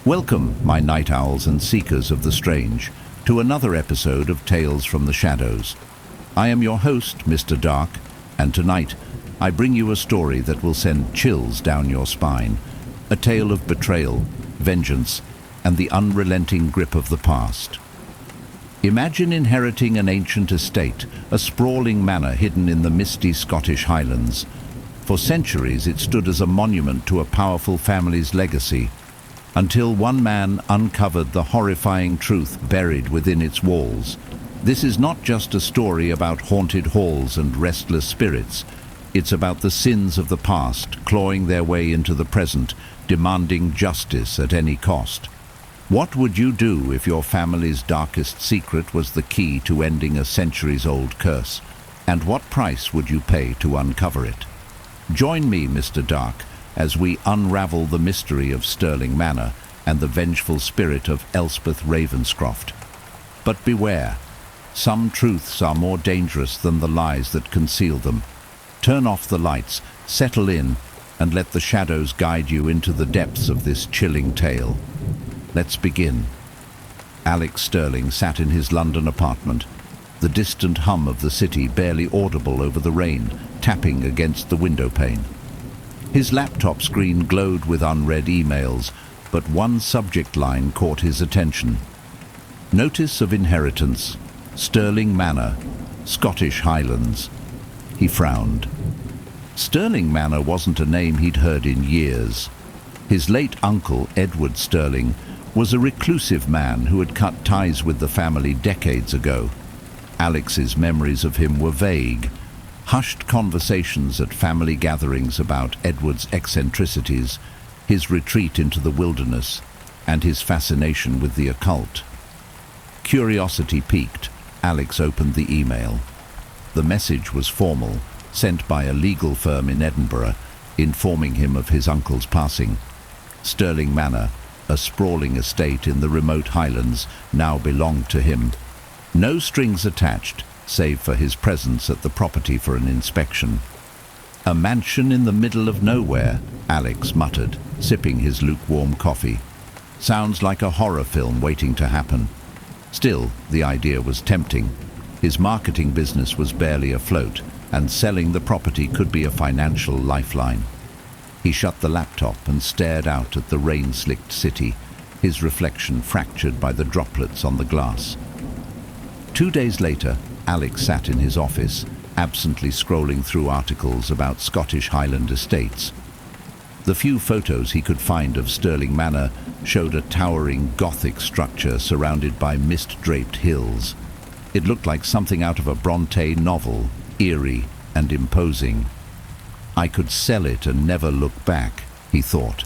Welcome, my night owls and seekers of the strange, to another episode of Tales from the Shadows. I am your host, Mr. Dark, and tonight I bring you a story that will send chills down your spine. A tale of betrayal, vengeance, and the unrelenting grip of the past. Imagine inheriting an ancient estate, a sprawling manor hidden in the misty Scottish Highlands. For centuries it stood as a monument to a powerful family's legacy, until one man uncovered the horrifying truth buried within its walls. This is not just a story about haunted halls and restless spirits. It's about the sins of the past clawing their way into the present, demanding justice at any cost. What would you do if your family's darkest secret was the key to ending a centuries-old curse? And what price would you pay to uncover it? Join me, Mr. Dark, as we unravel the mystery of Stirling Manor and the vengeful spirit of Elspeth Ravenscroft. But beware, some truths are more dangerous than the lies that conceal them. Turn off the lights, settle in, and let the shadows guide you into the depths of this chilling tale. Let's begin. Alex Stirling sat in his London apartment, the distant hum of the city barely audible over the rain, tapping against the window pane. His laptop screen glowed with unread emails, but one subject line caught his attention. Notice of inheritance, Stirling Manor, Scottish Highlands. He frowned. Stirling Manor wasn't a name he'd heard in years. His late uncle, Edward Stirling, was a reclusive man who had cut ties with the family decades ago. Alex's memories of him were vague. Hushed conversations at family gatherings about Edward's eccentricities, his retreat into the wilderness, and his fascination with the occult. Curiosity piqued, Alex opened the email. The message was formal, sent by a legal firm in Edinburgh, informing him of his uncle's passing. Stirling Manor, a sprawling estate in the remote Highlands, now belonged to him. No strings attached, save for his presence at the property for an inspection. A mansion in the middle of nowhere, Alex muttered, sipping his lukewarm coffee. Sounds like a horror film waiting to happen. Still, the idea was tempting. His marketing business was barely afloat, and selling the property could be a financial lifeline. He shut the laptop and stared out at the rain-slicked city, his reflection fractured by the droplets on the glass. 2 days later, Alex sat in his office, absently scrolling through articles about Scottish Highland estates. The few photos he could find of Stirling Manor showed a towering Gothic structure surrounded by mist-draped hills. It looked like something out of a Bronte novel, eerie and imposing. I could sell it and never look back, he thought.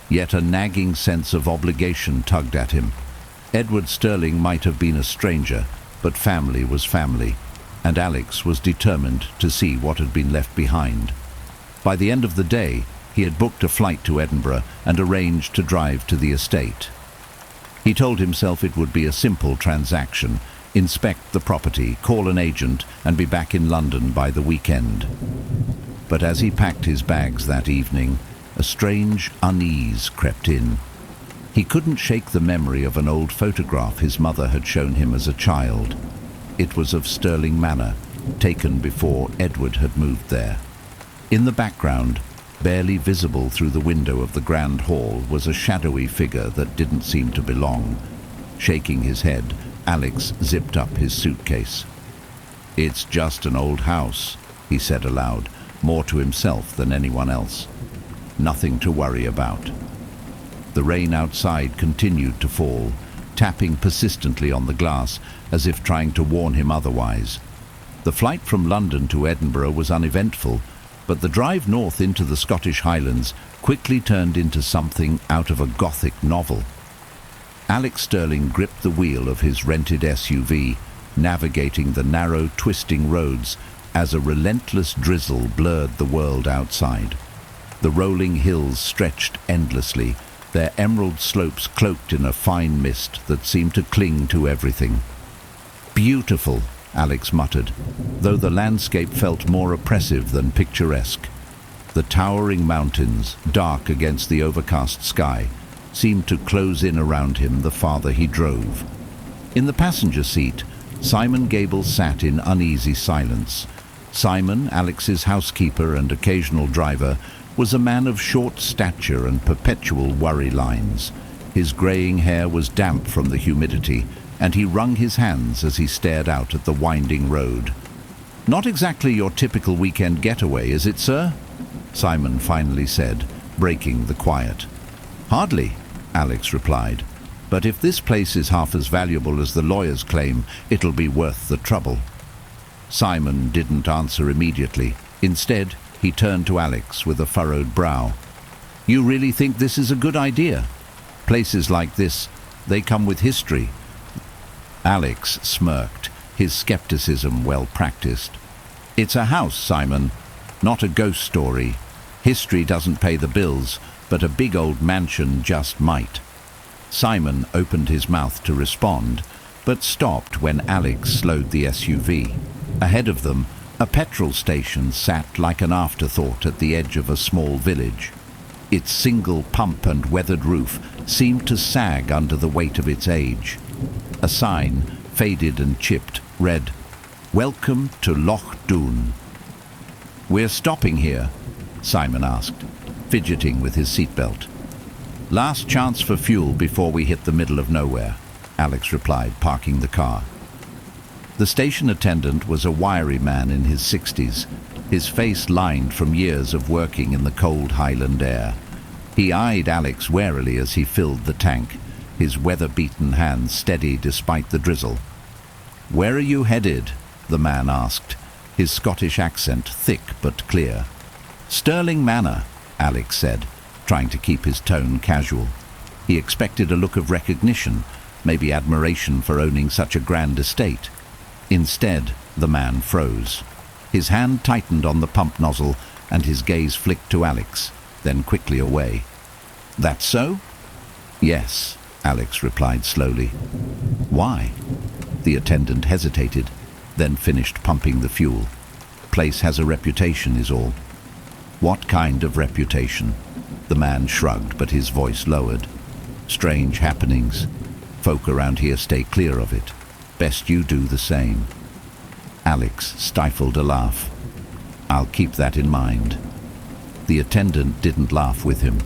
Yet a nagging sense of obligation tugged at him. Edward Stirling might have been a stranger, but family was family, and Alex was determined to see what had been left behind. By the end of the day, he had booked a flight to Edinburgh and arranged to drive to the estate. He told himself it would be a simple transaction: inspect the property, call an agent, and be back in London by the weekend. But as he packed his bags that evening, a strange unease crept in. He couldn't shake the memory of an old photograph his mother had shown him as a child. It was of Stirling Manor, taken before Edward had moved there. In the background, barely visible through the window of the grand hall, was a shadowy figure that didn't seem to belong. Shaking his head, Alex zipped up his suitcase. "It's just an old house," he said aloud, more to himself than anyone else. "Nothing to worry about." The rain outside continued to fall, tapping persistently on the glass, as if trying to warn him otherwise. The flight from London to Edinburgh was uneventful, but the drive north into the Scottish Highlands quickly turned into something out of a Gothic novel. Alex Stirling gripped the wheel of his rented SUV, navigating the narrow, twisting roads as a relentless drizzle blurred the world outside. The rolling hills stretched endlessly, their emerald slopes cloaked in a fine mist that seemed to cling to everything. "Beautiful," Alex muttered, though the landscape felt more oppressive than picturesque. The towering mountains, dark against the overcast sky, seemed to close in around him the farther he drove. In the passenger seat, Simon Gable sat in uneasy silence. Simon, Alex's housekeeper and occasional driver, was a man of short stature and perpetual worry lines. His greying hair was damp from the humidity, and he wrung his hands as he stared out at the winding road. "Not exactly your typical weekend getaway, is it, sir?" Simon finally said, breaking the quiet. "Hardly," Alex replied. "But if this place is half as valuable as the lawyers claim, it'll be worth the trouble." Simon didn't answer immediately. Instead, he turned to Alex with a furrowed brow. "You really think this is a good idea? Places like this, they come with history." Alex smirked, his skepticism well practiced. "It's a house, Simon, not a ghost story. History doesn't pay the bills, but a big old mansion just might." Simon opened his mouth to respond, but stopped when Alex slowed the SUV. Ahead of them, a petrol station sat like an afterthought at the edge of a small village. Its single pump and weathered roof seemed to sag under the weight of its age. A sign, faded and chipped, read, "Welcome to Loch Doon." "We're stopping here?" Simon asked, fidgeting with his seatbelt. "Last chance for fuel before we hit the middle of nowhere," Alex replied, parking the car. The station attendant was a wiry man in his 60s, his face lined from years of working in the cold Highland air. He eyed Alex warily as he filled the tank, his weather-beaten hands steady despite the drizzle. "Where are you headed?" the man asked, his Scottish accent thick but clear. "Stirling Manor," Alex said, trying to keep his tone casual. He expected a look of recognition, maybe admiration for owning such a grand estate. Instead, the man froze. His hand tightened on the pump nozzle, and his gaze flicked to Alex, then quickly away. "That's so?" "Yes," Alex replied slowly. "Why?" The attendant hesitated, then finished pumping the fuel. "Place has a reputation, is all." "What kind of reputation?" The man shrugged, but his voice lowered. "Strange happenings. Folk around here stay clear of it. Best you do the same." Alex stifled a laugh. "I'll keep that in mind." The attendant didn't laugh with him.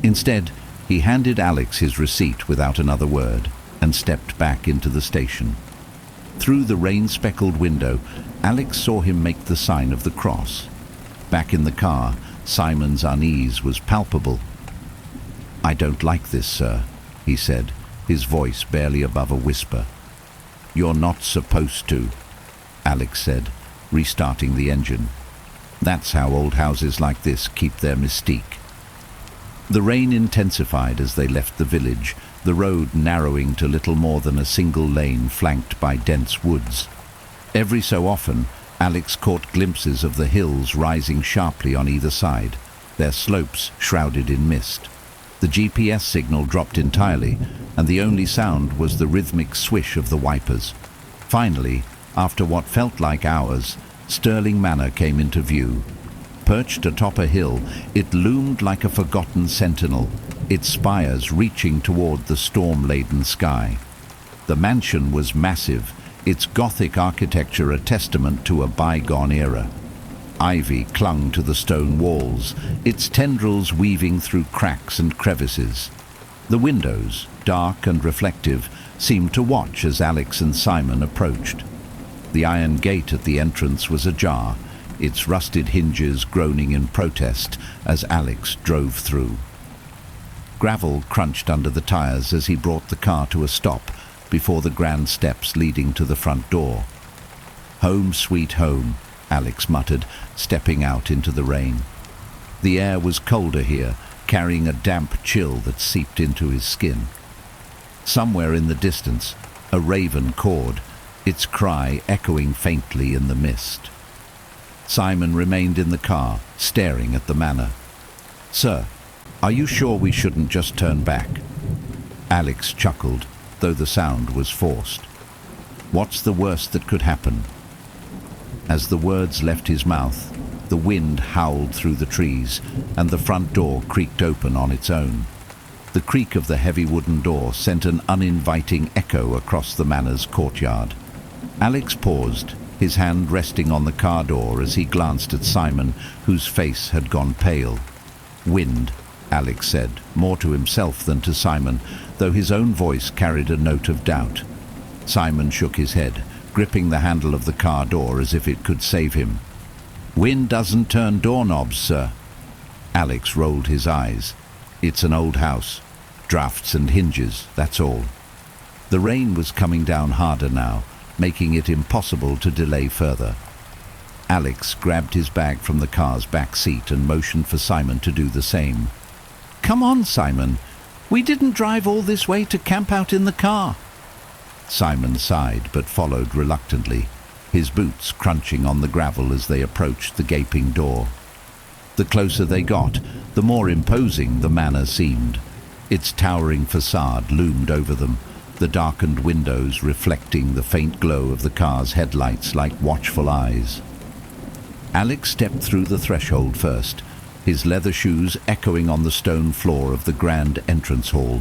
Instead, he handed Alex his receipt without another word and stepped back into the station. Through the rain-speckled window, Alex saw him make the sign of the cross. Back in the car, Simon's unease was palpable. "I don't like this, sir," he said, his voice barely above a whisper. "You're not supposed to," Alex said, restarting the engine. "That's how old houses like this keep their mystique." The rain intensified as they left the village, the road narrowing to little more than a single lane flanked by dense woods. Every so often, Alex caught glimpses of the hills rising sharply on either side, their slopes shrouded in mist. The GPS signal dropped entirely, and the only sound was the rhythmic swish of the wipers. Finally, after what felt like hours, Stirling Manor came into view. Perched atop a hill, it loomed like a forgotten sentinel, its spires reaching toward the storm-laden sky. The mansion was massive, its Gothic architecture a testament to a bygone era. Ivy clung to the stone walls, its tendrils weaving through cracks and crevices. The windows, dark and reflective, seemed to watch as Alex and Simon approached. The iron gate at the entrance was ajar, its rusted hinges groaning in protest as Alex drove through. Gravel crunched under the tires as he brought the car to a stop before the grand steps leading to the front door. "Home sweet home," Alex muttered, stepping out into the rain. The air was colder here, carrying a damp chill that seeped into his skin. Somewhere in the distance, a raven cawed, its cry echoing faintly in the mist. Simon remained in the car, staring at the manor. "Sir, are you sure we shouldn't just turn back?" Alex chuckled, though the sound was forced. "What's the worst that could happen?" As the words left his mouth, the wind howled through the trees, and the front door creaked open on its own. The creak of the heavy wooden door sent an uninviting echo across the manor's courtyard. Alex paused, his hand resting on the car door as he glanced at Simon, whose face had gone pale. "Wind," Alex said, more to himself than to Simon, though his own voice carried a note of doubt. Simon shook his head, gripping the handle of the car door as if it could save him. "Wind doesn't turn doorknobs, sir." Alex rolled his eyes. "It's an old house. Drafts and hinges, that's all." The rain was coming down harder now, making it impossible to delay further. Alex grabbed his bag from the car's back seat and motioned for Simon to do the same. "Come on, Simon. We didn't drive all this way to camp out in the car." Simon sighed but followed reluctantly, his boots crunching on the gravel as they approached the gaping door. The closer they got, the more imposing the manor seemed. Its towering facade loomed over them, the darkened windows reflecting the faint glow of the car's headlights like watchful eyes. Alex stepped through the threshold first, his leather shoes echoing on the stone floor of the grand entrance hall.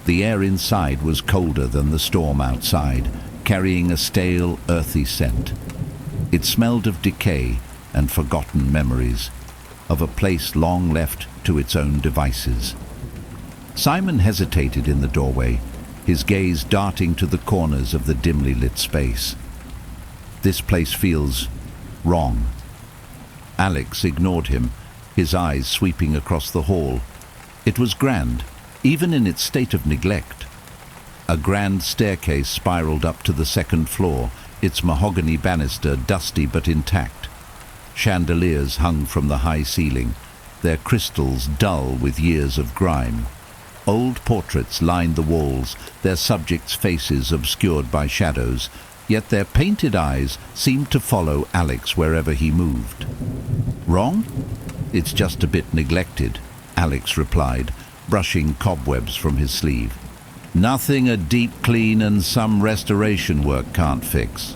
The air inside was colder than the storm outside, carrying a stale, earthy scent. It smelled of decay and forgotten memories, of a place long left to its own devices. Simon hesitated in the doorway, his gaze darting to the corners of the dimly lit space. "This place feels wrong." Alex ignored him, his eyes sweeping across the hall. It was grand, even in its state of neglect. A grand staircase spiraled up to the second floor, its mahogany banister dusty but intact. Chandeliers hung from the high ceiling, their crystals dull with years of grime. Old portraits lined the walls, their subjects' faces obscured by shadows, yet their painted eyes seemed to follow Alex wherever he moved. "Wrong? It's just a bit neglected," Alex replied, brushing cobwebs from his sleeve. "Nothing a deep clean and some restoration work can't fix."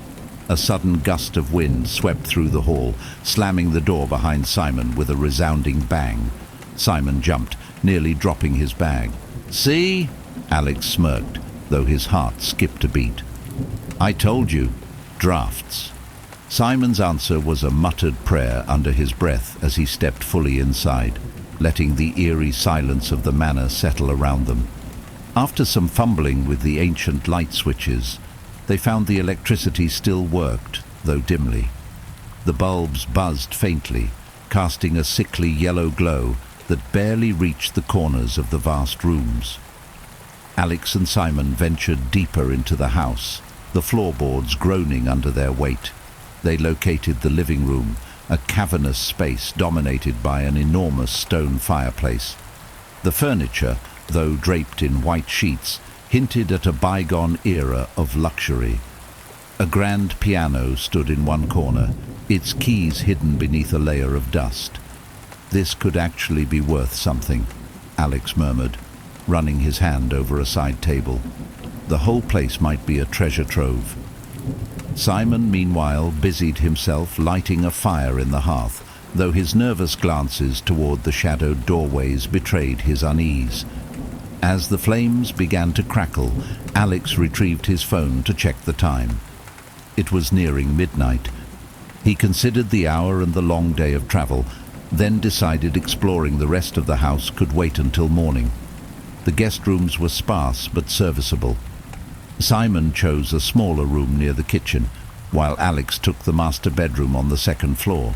A sudden gust of wind swept through the hall, slamming the door behind Simon with a resounding bang. Simon jumped, nearly dropping his bag. "See?" Alex smirked, though his heart skipped a beat. "I told you. Drafts." Simon's answer was a muttered prayer under his breath as he stepped fully inside, letting the eerie silence of the manor settle around them. After some fumbling with the ancient light switches, they found the electricity still worked, though dimly. The bulbs buzzed faintly, casting a sickly yellow glow that barely reached the corners of the vast rooms. Alex and Simon ventured deeper into the house, the floorboards groaning under their weight. They located the living room, a cavernous space dominated by an enormous stone fireplace. The furniture, though draped in white sheets, hinted at a bygone era of luxury. A grand piano stood in one corner, its keys hidden beneath a layer of dust. "This could actually be worth something," Alex murmured, running his hand over a side table. "The whole place might be a treasure trove." Simon, meanwhile, busied himself lighting a fire in the hearth, though his nervous glances toward the shadowed doorways betrayed his unease. As the flames began to crackle, Alex retrieved his phone to check the time. It was nearing midnight. He considered the hour and the long day of travel, then decided exploring the rest of the house could wait until morning. The guest rooms were sparse but serviceable. Simon chose a smaller room near the kitchen, while Alex took the master bedroom on the second floor.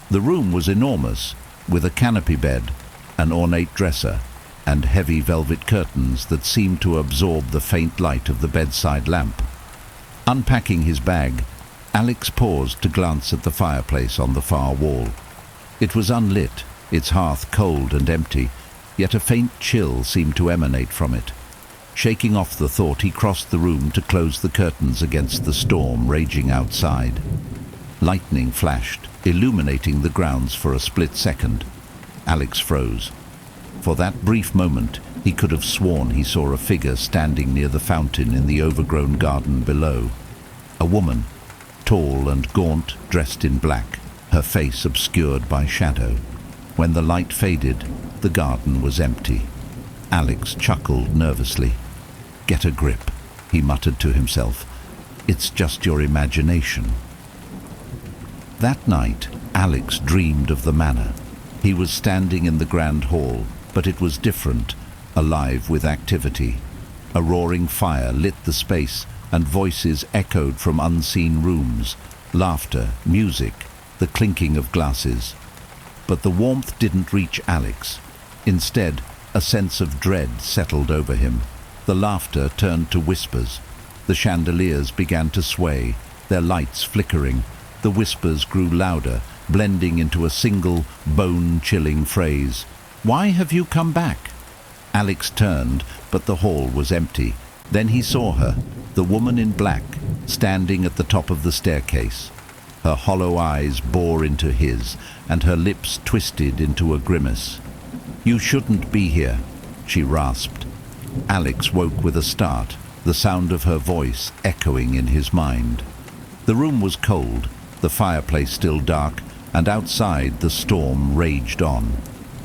The room was enormous, with a canopy bed, an ornate dresser, and heavy velvet curtains that seemed to absorb the faint light of the bedside lamp. Unpacking his bag, Alex paused to glance at the fireplace on the far wall. It was unlit, its hearth cold and empty, yet a faint chill seemed to emanate from it. Shaking off the thought, he crossed the room to close the curtains against the storm raging outside. Lightning flashed, illuminating the grounds for a split second. Alex froze. For that brief moment, he could have sworn he saw a figure standing near the fountain in the overgrown garden below. A woman, tall and gaunt, dressed in black, her face obscured by shadow. When the light faded, the garden was empty. Alex chuckled nervously. "Get a grip," he muttered to himself. "It's just your imagination." That night, Alex dreamed of the manor. He was standing in the grand hall, but it was different, alive with activity. A roaring fire lit the space, and voices echoed from unseen rooms. Laughter, music, the clinking of glasses. But the warmth didn't reach Alex. Instead, a sense of dread settled over him. The laughter turned to whispers. The chandeliers began to sway, their lights flickering. The whispers grew louder, blending into a single, bone-chilling phrase. "Why have you come back?" Alex turned, but the hall was empty. Then he saw her, the woman in black, standing at the top of the staircase. Her hollow eyes bore into his, and her lips twisted into a grimace. "You shouldn't be here," she rasped. Alex woke with a start, the sound of her voice echoing in his mind. The room was cold, the fireplace still dark, and outside the storm raged on.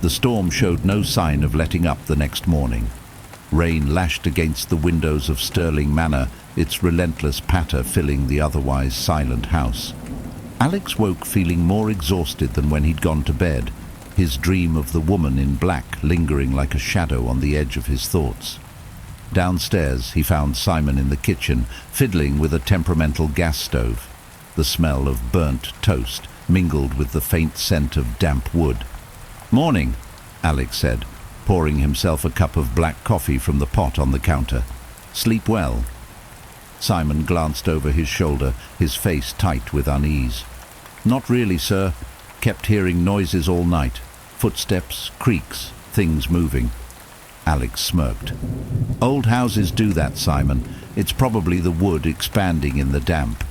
The storm showed no sign of letting up the next morning. Rain lashed against the windows of Stirling Manor, its relentless patter filling the otherwise silent house. Alex woke feeling more exhausted than when he'd gone to bed, his dream of the woman in black lingering like a shadow on the edge of his thoughts. Downstairs, he found Simon in the kitchen, fiddling with a temperamental gas stove. The smell of burnt toast mingled with the faint scent of damp wood. "Morning," Alex said, pouring himself a cup of black coffee from the pot on the counter. "Sleep well?" Simon glanced over his shoulder, his face tight with unease. "Not really, sir. Kept hearing noises all night. Footsteps, creaks, things moving." Alex smirked. "Old houses do that, Simon. It's probably the wood expanding in the damp."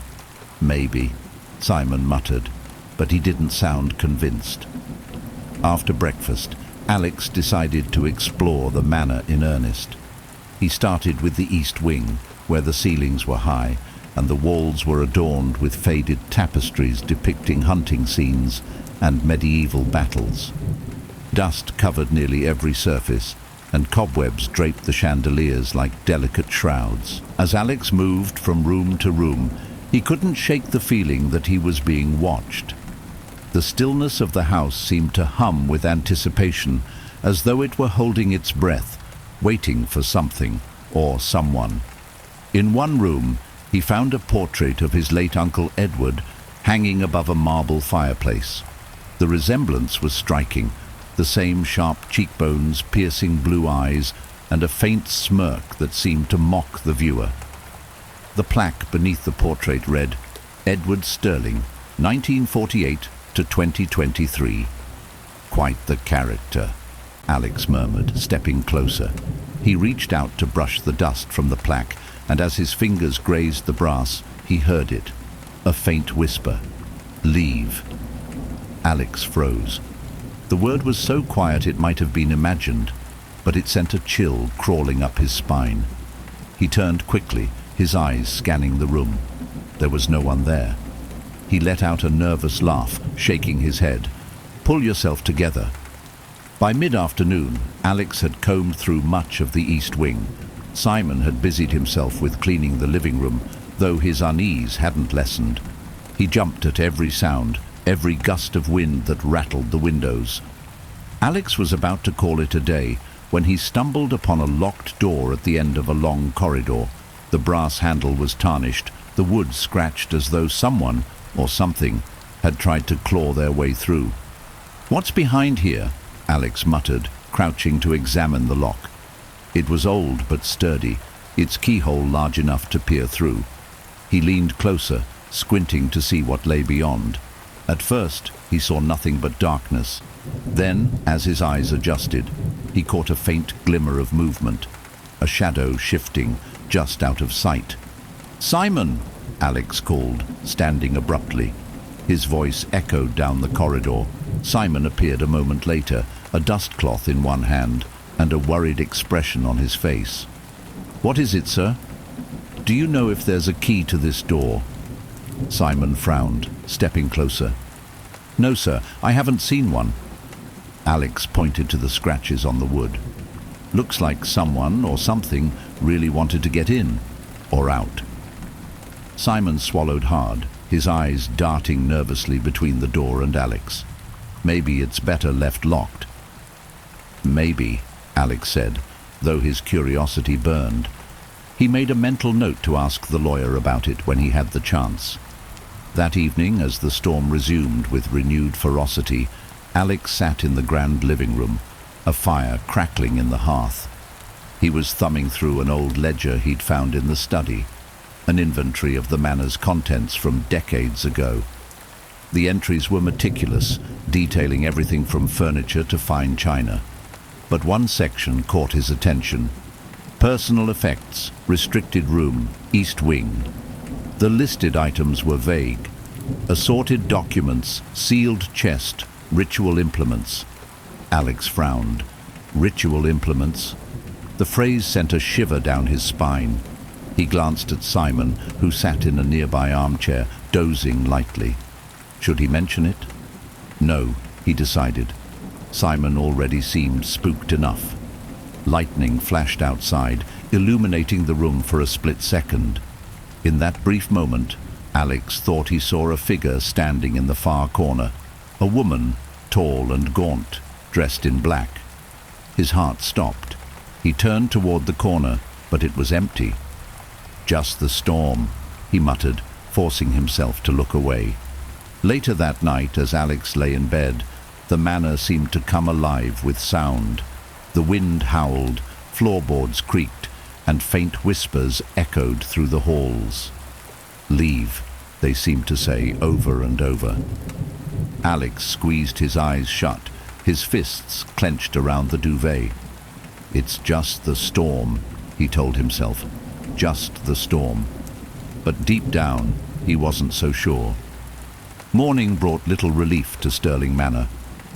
"Maybe," Simon muttered, but he didn't sound convinced. After breakfast, Alex decided to explore the manor in earnest. He started with the east wing, where the ceilings were high, and the walls were adorned with faded tapestries depicting hunting scenes and medieval battles. Dust covered nearly every surface, and cobwebs draped the chandeliers like delicate shrouds. As Alex moved from room to room, he couldn't shake the feeling that he was being watched. The stillness of the house seemed to hum with anticipation, as though it were holding its breath, waiting for something or someone. In one room, he found a portrait of his late Uncle Edward hanging above a marble fireplace. The resemblance was striking, the same sharp cheekbones, piercing blue eyes, and a faint smirk that seemed to mock the viewer. The plaque beneath the portrait read, "Edward Stirling, 1948 to 2023. "Quite the character," Alex murmured, stepping closer. He reached out to brush the dust from the plaque, and as his fingers grazed the brass, he heard it. A faint whisper. "Leave." Alex froze. The word was so quiet it might have been imagined, but it sent a chill crawling up his spine. He turned quickly, his eyes scanning the room. There was no one there. He let out a nervous laugh, shaking his head. "Pull yourself together." By mid-afternoon, Alex had combed through much of the east wing. Simon had busied himself with cleaning the living room, though his unease hadn't lessened. He jumped at every sound, every gust of wind that rattled the windows. Alex was about to call it a day when he stumbled upon a locked door at the end of a long corridor. The brass handle was tarnished, the wood scratched as though someone, or something, had tried to claw their way through. "What's behind here?" Alex muttered, crouching to examine the lock. It was old but sturdy, its keyhole large enough to peer through. He leaned closer, squinting to see what lay beyond. At first, he saw nothing but darkness. Then, as his eyes adjusted, he caught a faint glimmer of movement, a shadow shifting just out of sight. "Simon!" Alex called, standing abruptly. His voice echoed down the corridor. Simon appeared a moment later, a dustcloth in one hand and a worried expression on his face. "What is it, sir?" "Do you know if there's a key to this door?" Simon frowned, stepping closer. "No, sir, I haven't seen one." Alex pointed to the scratches on the wood. Looks like someone or something really wanted to get in or out. Simon swallowed hard, his eyes darting nervously between the door and Alex. Maybe it's better left locked. Maybe, Alex said, though his curiosity burned. He made a mental note to ask the lawyer about it when he had the chance. That evening, as the storm resumed with renewed ferocity, Alex sat in the grand living room, a fire crackling in the hearth. He was thumbing through an old ledger he'd found in the study, an inventory of the manor's contents from decades ago. The entries were meticulous, detailing everything from furniture to fine china. But one section caught his attention. Personal effects, restricted room, east wing. The listed items were vague. Assorted documents, sealed chest, ritual implements. Alex frowned. Ritual implements? The phrase sent a shiver down his spine. He glanced at Simon, who sat in a nearby armchair, dozing lightly. Should he mention it? No, he decided. Simon already seemed spooked enough. Lightning flashed outside, illuminating the room for a split second. In that brief moment, Alex thought he saw a figure standing in the far corner. A woman, tall and gaunt, dressed in black. His heart stopped. He turned toward the corner, but it was empty. Just the storm, he muttered, forcing himself to look away. Later that night, as Alex lay in bed, the manor seemed to come alive with sound. The wind howled, floorboards creaked, and faint whispers echoed through the halls. "Leave," they seemed to say over and over. Alex squeezed his eyes shut, his fists clenched around the duvet. "It's just the storm," he told himself. Just the storm. But deep down, he wasn't so sure. Morning brought little relief to Stirling Manor.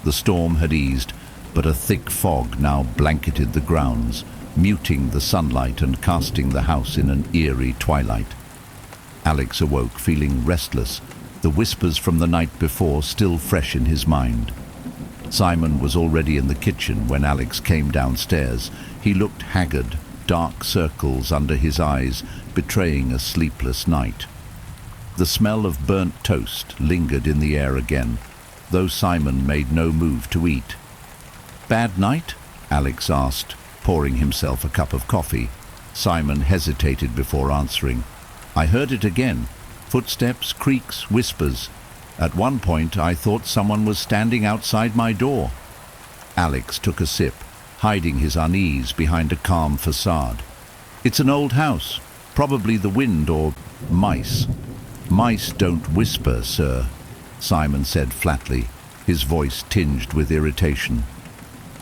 The storm had eased, but a thick fog now blanketed the grounds, muting the sunlight and casting the house in an eerie twilight. Alex awoke feeling restless, the whispers from the night before still fresh in his mind. Simon was already in the kitchen when Alex came downstairs. He looked haggard, dark circles under his eyes, betraying a sleepless night. The smell of burnt toast lingered in the air again, though Simon made no move to eat. "Bad night?" Alex asked, pouring himself a cup of coffee. Simon hesitated before answering. "I heard it again. Footsteps, creaks, whispers. At one point I thought someone was standing outside my door." Alex took a sip, hiding his unease behind a calm facade. "It's an old house, probably the wind or mice." "Mice don't whisper, sir," Simon said flatly, his voice tinged with irritation.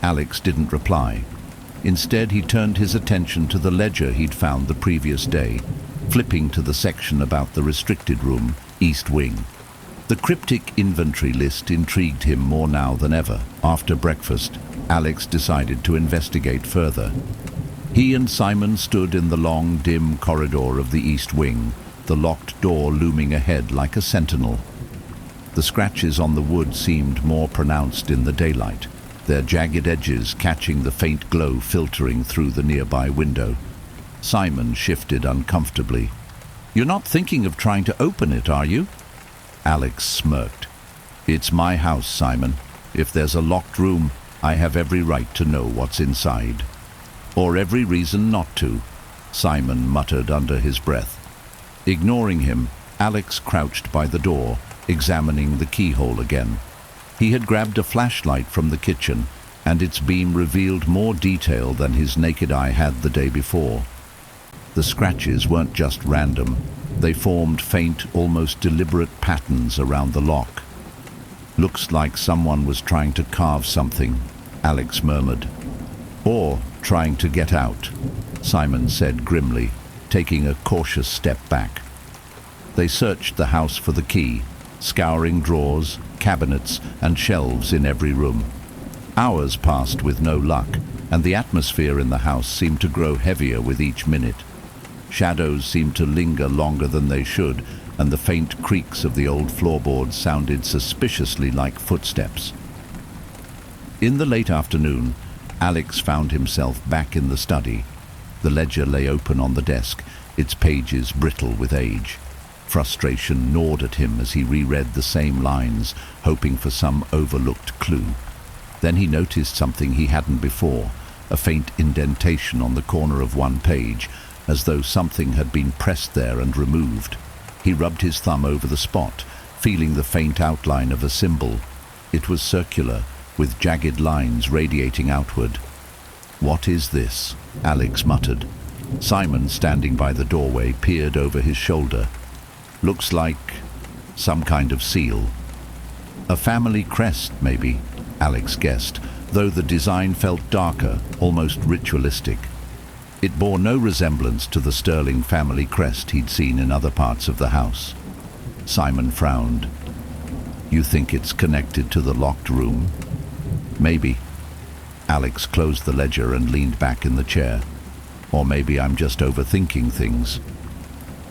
Alex didn't reply. Instead, he turned his attention to the ledger he'd found the previous day, flipping to the section about the restricted room, East Wing. The cryptic inventory list intrigued him more now than ever. After breakfast, Alex decided to investigate further. He and Simon stood in the long, dim corridor of the East Wing, the locked door looming ahead like a sentinel. The scratches on the wood seemed more pronounced in the daylight, their jagged edges catching the faint glow filtering through the nearby window. Simon shifted uncomfortably. "You're not thinking of trying to open it, are you?" Alex smirked. "It's my house, Simon. If there's a locked room, I have every right to know what's inside." "Or every reason not to," Simon muttered under his breath. Ignoring him, Alex crouched by the door, examining the keyhole again. He had grabbed a flashlight from the kitchen, and its beam revealed more detail than his naked eye had the day before. The scratches weren't just random. They formed faint, almost deliberate patterns around the lock. "Looks like someone was trying to carve something," Alex murmured. "Or trying to get out," Simon said grimly, taking a cautious step back. They searched the house for the key, scouring drawers, cabinets, and shelves in every room. Hours passed with no luck, and the atmosphere in the house seemed to grow heavier with each minute. Shadows seemed to linger longer than they should, and the faint creaks of the old floorboards sounded suspiciously like footsteps. In the late afternoon, Alex found himself back in the study. The ledger lay open on the desk, its pages brittle with age. Frustration gnawed at him as he reread the same lines, hoping for some overlooked clue. Then he noticed something he hadn't before, a faint indentation on the corner of one page, as though something had been pressed there and removed. He rubbed his thumb over the spot, feeling the faint outline of a symbol. It was circular, with jagged lines radiating outward. "What is this?" Alex muttered. Simon, standing by the doorway, peered over his shoulder. "Looks like some kind of seal." "A family crest, maybe," Alex guessed, though the design felt darker, almost ritualistic. It bore no resemblance to the sterling family crest he'd seen in other parts of the house. Simon frowned. "You think it's connected to the locked room?" "Maybe." Alex closed the ledger and leaned back in the chair. "Or maybe I'm just overthinking things."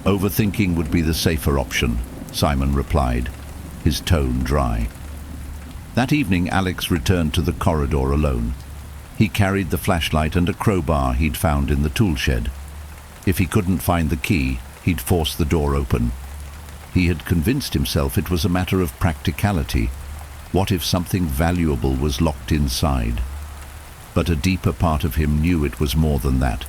"Overthinking would be the safer option," Simon replied, his tone dry. That evening, Alex returned to the corridor alone. He carried the flashlight and a crowbar he'd found in the tool shed. If he couldn't find the key, he'd force the door open. He had convinced himself it was a matter of practicality. What if something valuable was locked inside? But a deeper part of him knew it was more than that.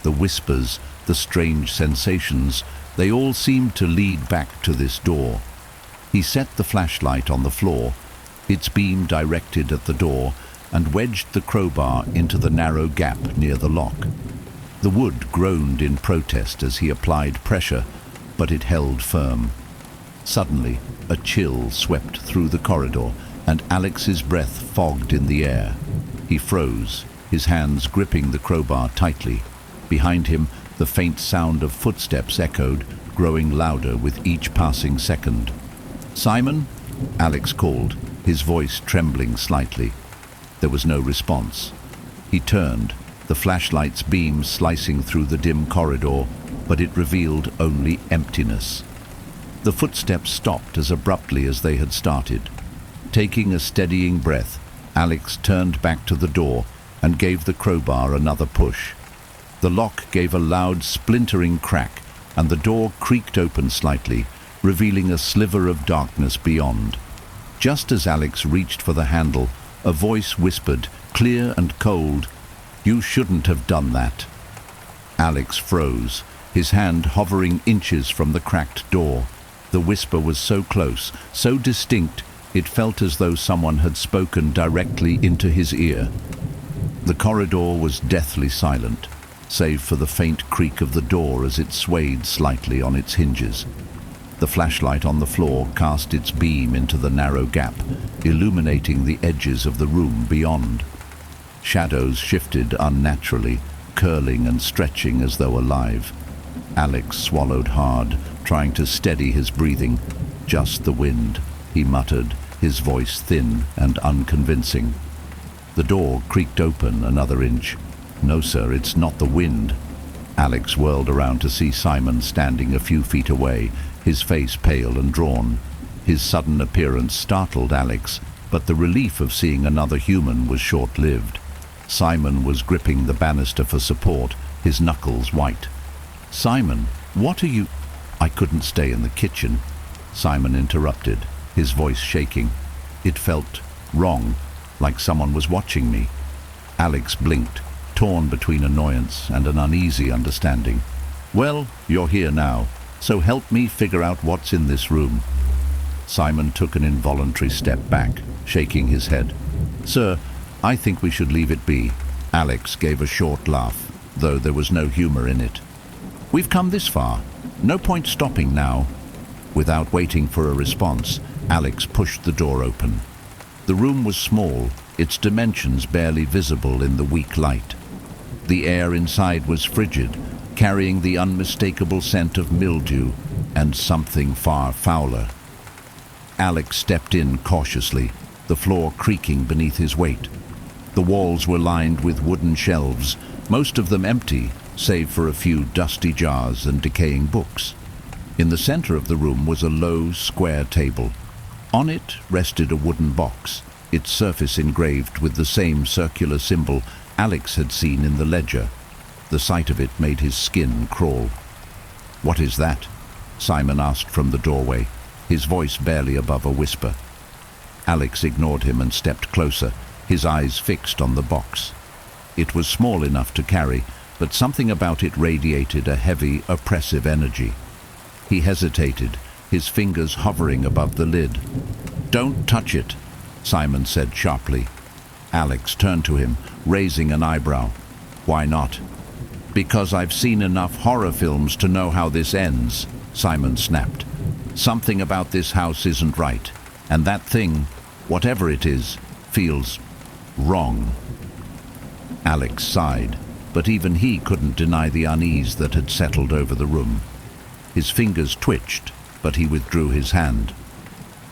The whispers, the strange sensations, they all seemed to lead back to this door. He set the flashlight on the floor, its beam directed at the door, and wedged the crowbar into the narrow gap near the lock. The wood groaned in protest as he applied pressure, but it held firm. Suddenly, a chill swept through the corridor, and Alex's breath fogged in the air. He froze, his hands gripping the crowbar tightly. Behind him, the faint sound of footsteps echoed, growing louder with each passing second. "Simon?" Alex called, his voice trembling slightly. There was no response. He turned, the flashlight's beam slicing through the dim corridor, but it revealed only emptiness. The footsteps stopped as abruptly as they had started. Taking a steadying breath, Alex turned back to the door and gave the crowbar another push. The lock gave a loud splintering crack, and the door creaked open slightly, revealing a sliver of darkness beyond. Just as Alex reached for the handle, a voice whispered, clear and cold, "You shouldn't have done that." Alex froze, his hand hovering inches from the cracked door. The whisper was so close, so distinct, it felt as though someone had spoken directly into his ear. The corridor was deathly silent, save for the faint creak of the door as it swayed slightly on its hinges. The flashlight on the floor cast its beam into the narrow gap, illuminating the edges of the room beyond. Shadows shifted unnaturally, curling and stretching as though alive. Alex swallowed hard, trying to steady his breathing. "Just the wind," he muttered, his voice thin and unconvincing. The door creaked open another inch. "No, sir, it's not the wind." Alex whirled around to see Simon standing a few feet away, his face pale and drawn. His sudden appearance startled Alex, but the relief of seeing another human was short-lived. Simon was gripping the banister for support, his knuckles white. "Simon, what are you—" "I couldn't stay in the kitchen," Simon interrupted, his voice shaking. It felt wrong, like someone was watching me. Alex blinked, torn between annoyance and an uneasy understanding. "Well, you're here now, so help me figure out what's in this room." Simon took an involuntary step back, shaking his head. "Sir, I think we should leave it be." Alex gave a short laugh, though there was no humor in it. "We've come this far. No point stopping now." Without waiting for a response, Alex pushed the door open. The room was small, its dimensions barely visible in the weak light. The air inside was frigid, carrying the unmistakable scent of mildew and something far fouler. Alex stepped in cautiously, the floor creaking beneath his weight. The walls were lined with wooden shelves, most of them empty, save for a few dusty jars and decaying books. In the center of the room was a low, square table. On it rested a wooden box, its surface engraved with the same circular symbol Alex had seen in the ledger. The sight of it made his skin crawl. "What is that?" Simon asked from the doorway, his voice barely above a whisper. Alex ignored him and stepped closer, his eyes fixed on the box. It was small enough to carry, but something about it radiated a heavy, oppressive energy. He hesitated, his fingers hovering above the lid. "Don't touch it," Simon said sharply. Alex turned to him, raising an eyebrow. "Why not?" "Because I've seen enough horror films to know how this ends," Simon snapped. "Something about this house isn't right, and that thing, whatever it is, feels wrong." Alex sighed, but even he couldn't deny the unease that had settled over the room. His fingers twitched, but he withdrew his hand.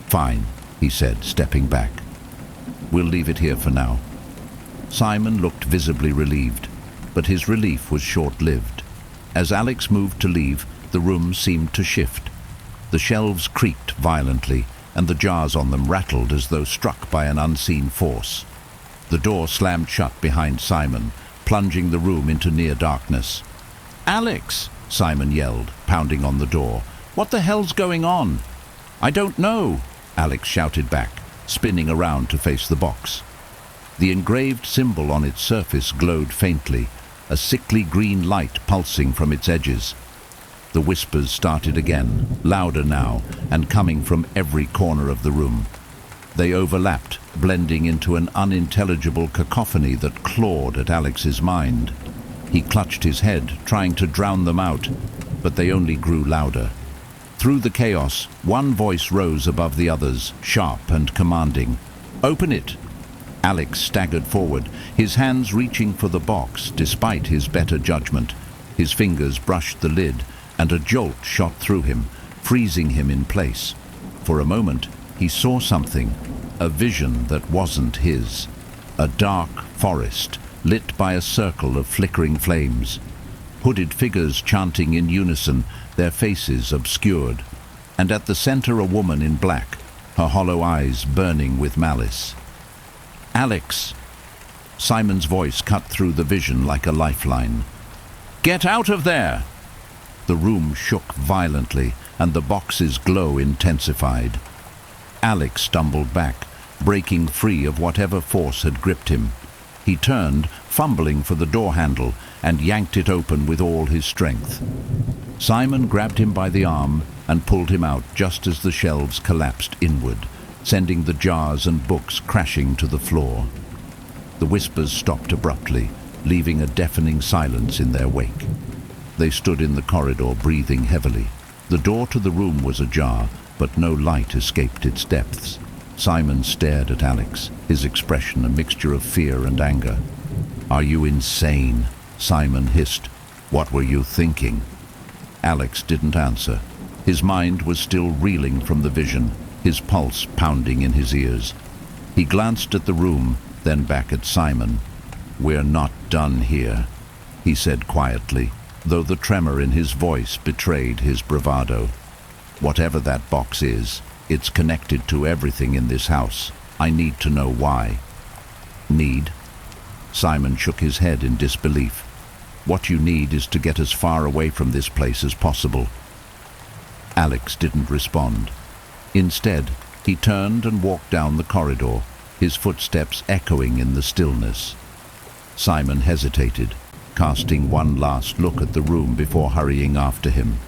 "Fine," he said, stepping back. "We'll leave it here for now." Simon looked visibly relieved, but his relief was short-lived. As Alex moved to leave, the room seemed to shift. The shelves creaked violently, and the jars on them rattled as though struck by an unseen force. The door slammed shut behind Simon, plunging the room into near darkness. "Alex!" Simon yelled, pounding on the door. "What the hell's going on?" "I don't know," Alex shouted back, spinning around to face the box. The engraved symbol on its surface glowed faintly, a sickly green light pulsing from its edges. The whispers started again, louder now, and coming from every corner of the room. They overlapped, blending into an unintelligible cacophony that clawed at Alex's mind. He clutched his head, trying to drown them out, but they only grew louder. Through the chaos, one voice rose above the others, sharp and commanding. "Open it!" Alex staggered forward, his hands reaching for the box despite his better judgment. His fingers brushed the lid, and a jolt shot through him, freezing him in place. For a moment, he saw something, a vision that wasn't his. A dark forest, lit by a circle of flickering flames. Hooded figures chanting in unison, their faces obscured. And at the center a woman in black, her hollow eyes burning with malice. "Alex!" Simon's voice cut through the vision like a lifeline. "Get out of there!" The room shook violently, and the box's glow intensified. Alex stumbled back, breaking free of whatever force had gripped him. He turned, fumbling for the door handle, and yanked it open with all his strength. Simon grabbed him by the arm and pulled him out just as the shelves collapsed inward, sending the jars and books crashing to the floor. The whispers stopped abruptly, leaving a deafening silence in their wake. They stood in the corridor, breathing heavily. The door to the room was ajar, but no light escaped its depths. Simon stared at Alex, his expression a mixture of fear and anger. "Are you insane?" Simon hissed. "What were you thinking?" Alex didn't answer. His mind was still reeling from the vision, his pulse pounding in his ears. He glanced at the room, then back at Simon. "We're not done here," he said quietly, though the tremor in his voice betrayed his bravado. "Whatever that box is, it's connected to everything in this house. I need to know why." "Need?" Simon shook his head in disbelief. "What you need is to get as far away from this place as possible." Alex didn't respond. Instead, he turned and walked down the corridor, his footsteps echoing in the stillness. Simon hesitated, casting one last look at the room before hurrying after him.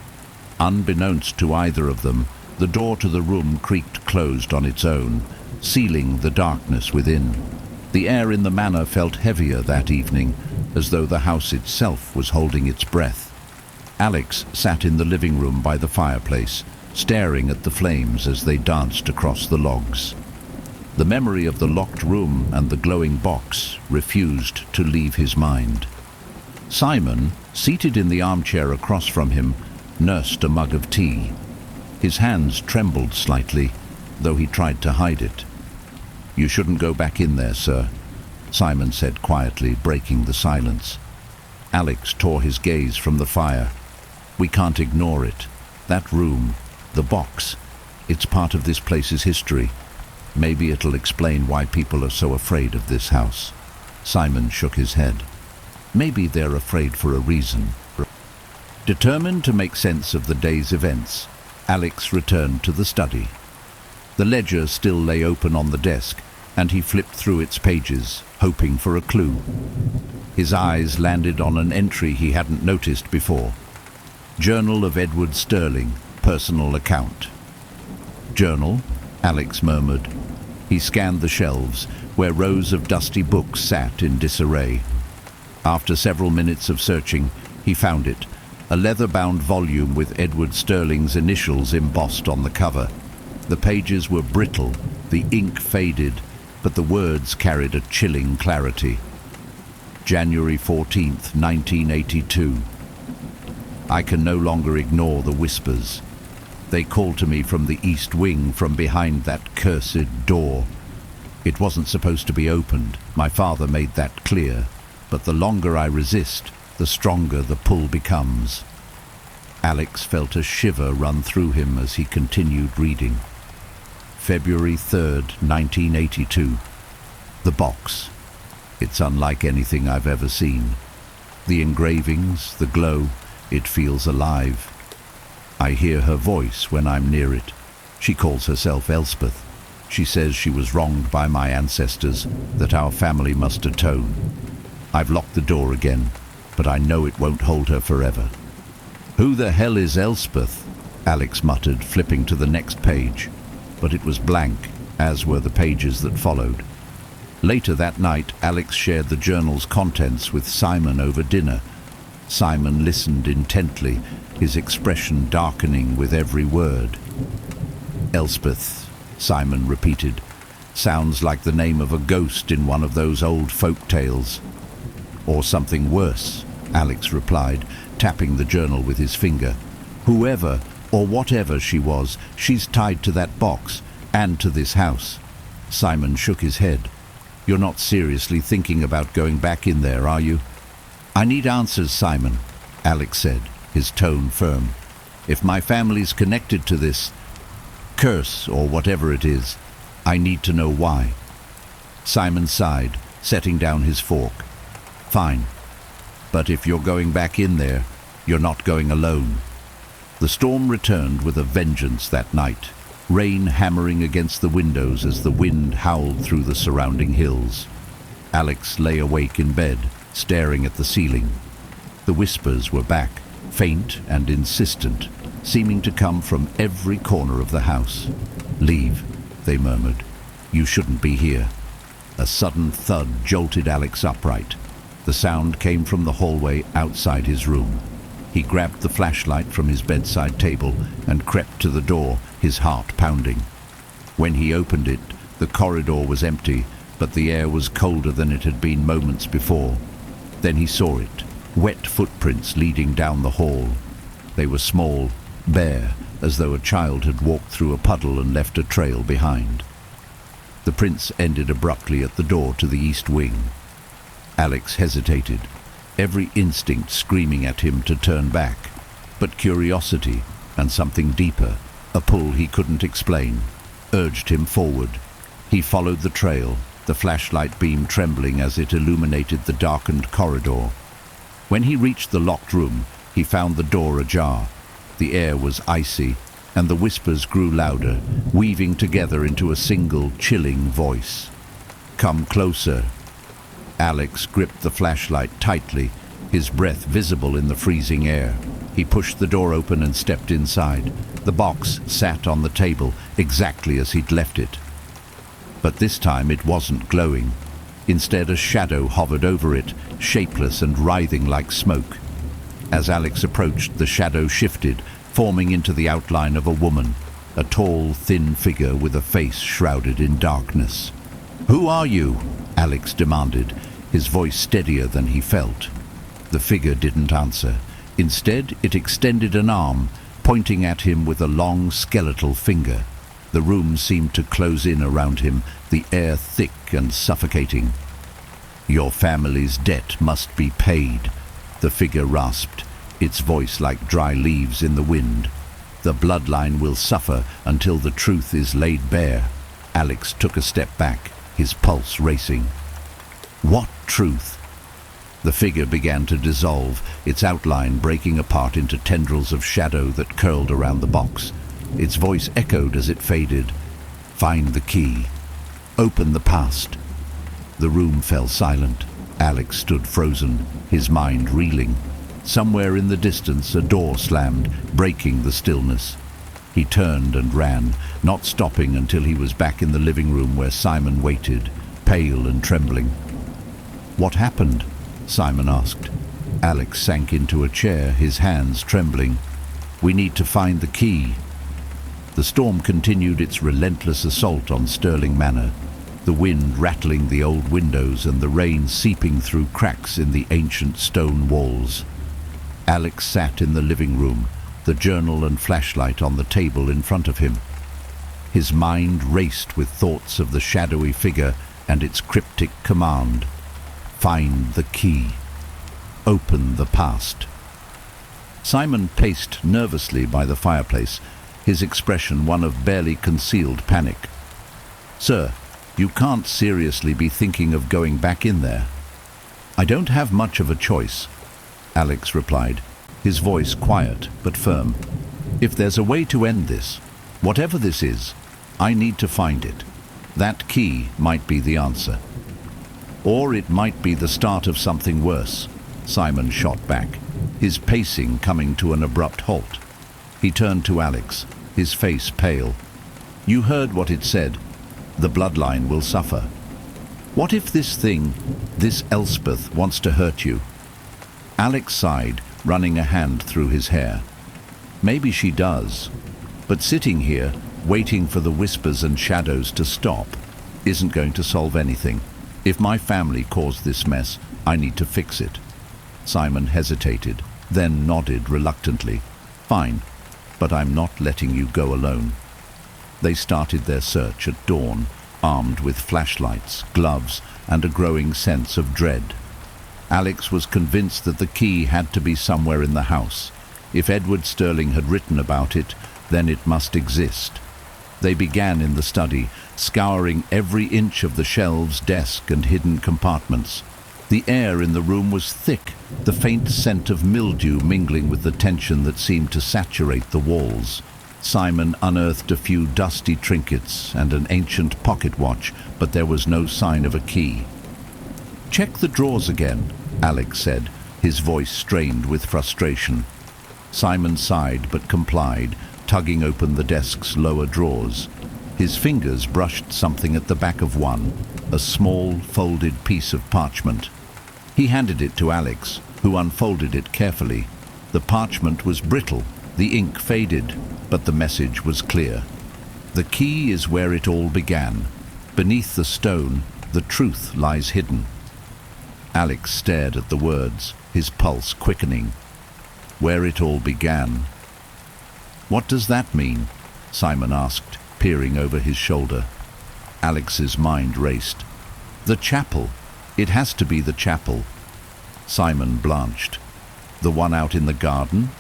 Unbeknownst to either of them, the door to the room creaked closed on its own, sealing the darkness within. The air in the manor felt heavier that evening, as though the house itself was holding its breath. Alex sat in the living room by the fireplace, staring at the flames as they danced across the logs. The memory of the locked room and the glowing box refused to leave his mind. Simon, seated in the armchair across from him, nursed a mug of tea. His hands trembled slightly, though he tried to hide it. "You shouldn't go back in there, sir," Simon said quietly, breaking the silence. Alex tore his gaze from the fire. "We can't ignore it. That room, the box, it's part of this place's history. Maybe it'll explain why people are so afraid of this house." Simon shook his head. Maybe they're afraid for a reason. Determined to make sense of the day's events, Alex returned to the study. The ledger still lay open on the desk, and he flipped through its pages, hoping for a clue. His eyes landed on an entry he hadn't noticed before. Journal of Edward Sterling, personal account. Journal, Alex murmured. He scanned the shelves, where rows of dusty books sat in disarray. After several minutes of searching, he found it, a leather-bound volume with Edward Sterling's initials embossed on the cover. The pages were brittle, the ink faded, but the words carried a chilling clarity. January 14th, 1982. I can no longer ignore the whispers. They call to me from the east wing, from behind that cursed door. It wasn't supposed to be opened, my father made that clear, but the longer I resist, the stronger the pull becomes. Alex felt a shiver run through him as he continued reading. February 3rd, 1982. The box. It's unlike anything I've ever seen. The engravings, the glow, it feels alive. I hear her voice when I'm near it. She calls herself Elspeth. She says she was wronged by my ancestors, that our family must atone. I've locked the door again, but I know it won't hold her forever. Who the hell is Elspeth? Alex muttered, flipping to the next page. But it was blank, as were the pages that followed. Later that night, Alex shared the journal's contents with Simon over dinner. Simon listened intently, his expression darkening with every word. Elspeth, Simon repeated. Sounds like the name of a ghost in one of those old folk tales. Or something worse, Alex replied, tapping the journal with his finger. Whoever or whatever she was, she's tied to that box and to this house. Simon shook his head. You're not seriously thinking about going back in there, are you? I need answers, Simon, Alex said, his tone firm. If my family's connected to this curse or whatever it is, I need to know why. Simon sighed, setting down his fork. Fine. But if you're going back in there, you're not going alone. The storm returned with a vengeance that night, rain hammering against the windows as the wind howled through the surrounding hills. Alex lay awake in bed, staring at the ceiling. The whispers were back, faint and insistent, seeming to come from every corner of the house. Leave, they murmured. You shouldn't be here. A sudden thud jolted Alex upright. The sound came from the hallway outside his room. He grabbed the flashlight from his bedside table and crept to the door, his heart pounding. When he opened it, the corridor was empty, but the air was colder than it had been moments before. Then he saw it, wet footprints leading down the hall. They were small, bare, as though a child had walked through a puddle and left a trail behind. The prints ended abruptly at the door to the east wing. Alex hesitated, every instinct screaming at him to turn back, but curiosity and something deeper, a pull he couldn't explain, urged him forward. He followed the trail, the flashlight beam trembling as it illuminated the darkened corridor. When he reached the locked room, he found the door ajar. The air was icy, and the whispers grew louder, weaving together into a single, chilling voice. Come closer. Alex gripped the flashlight tightly, his breath visible in the freezing air. He pushed the door open and stepped inside. The box sat on the table, exactly as he'd left it. But this time it wasn't glowing. Instead, a shadow hovered over it, shapeless and writhing like smoke. As Alex approached, the shadow shifted, forming into the outline of a woman, a tall, thin figure with a face shrouded in darkness. "Who are you?" Alex demanded, his voice steadier than he felt. The figure didn't answer. Instead, it extended an arm, pointing at him with a long, skeletal finger. The room seemed to close in around him, the air thick and suffocating. "Your family's debt must be paid," the figure rasped, its voice like dry leaves in the wind. "The bloodline will suffer until the truth is laid bare." Alex took a step back, his pulse racing. What truth? The figure began to dissolve, its outline breaking apart into tendrils of shadow that curled around the box. Its voice echoed as it faded. Find the key. Open the past. The room fell silent. Alex stood frozen, his mind reeling. Somewhere in the distance, a door slammed, breaking the stillness. He turned and ran, not stopping until he was back in the living room where Simon waited, pale and trembling. "What happened?" Simon asked. Alex sank into a chair, his hands trembling. "We need to find the key." The storm continued its relentless assault on Stirling Manor, the wind rattling the old windows and the rain seeping through cracks in the ancient stone walls. Alex sat in the living room, the journal and flashlight on the table in front of him. His mind raced with thoughts of the shadowy figure and its cryptic command. Find the key. Open the past. Simon paced nervously by the fireplace, his expression one of barely concealed panic. "Sir, you can't seriously be thinking of going back in there." "I don't have much of a choice," Alex replied, his voice quiet but firm. "If there's a way to end this, whatever this is, I need to find it. That key might be the answer. Or it might be the start of something worse." Simon shot back, his pacing coming to an abrupt halt. He turned to Alex, his face pale. "You heard what it said. The bloodline will suffer. What if this thing, this Elspeth, wants to hurt you?" Alex sighed, running a hand through his hair. "Maybe she does. But sitting here, waiting for the whispers and shadows to stop, isn't going to solve anything. If my family caused this mess, I need to fix it." Simon hesitated, then nodded reluctantly. "Fine, but I'm not letting you go alone." They started their search at dawn, armed with flashlights, gloves, and a growing sense of dread. Alex was convinced that the key had to be somewhere in the house. If Edward Stirling had written about it, then it must exist. They began in the study, scouring every inch of the shelves, desk, and hidden compartments. The air in the room was thick, the faint scent of mildew mingling with the tension that seemed to saturate the walls. Simon unearthed a few dusty trinkets and an ancient pocket watch, but there was no sign of a key. "Check the drawers again," Alex said, his voice strained with frustration. Simon sighed but complied, tugging open the desk's lower drawers. His fingers brushed something at the back of one, a small, folded piece of parchment. He handed it to Alex, who unfolded it carefully. The parchment was brittle, the ink faded, but the message was clear. The key is where it all began. Beneath the stone, the truth lies hidden. Alex stared at the words, his pulse quickening. Where it all began. "What does that mean?" Simon asked, peering over his shoulder. Alex's mind raced. "The chapel. It has to be the chapel." Simon blanched. "The one out in the garden?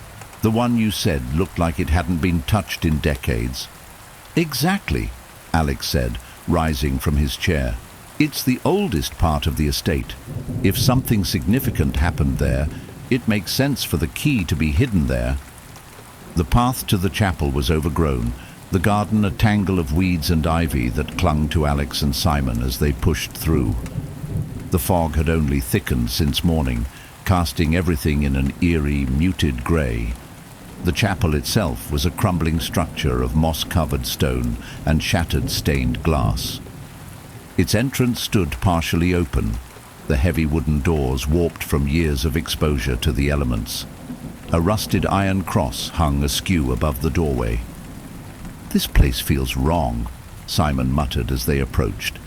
The one you said looked like it hadn't been touched in decades." "Exactly," Alex said, rising from his chair. "It's the oldest part of the estate. If something significant happened there, it makes sense for the key to be hidden there." The path to the chapel was overgrown, the garden a tangle of weeds and ivy that clung to Alex and Simon as they pushed through. The fog had only thickened since morning, casting everything in an eerie, muted grey. The chapel itself was a crumbling structure of moss-covered stone and shattered stained glass. Its entrance stood partially open, the heavy wooden doors warped from years of exposure to the elements. A rusted iron cross hung askew above the doorway. "This place feels wrong," Simon muttered as they approached.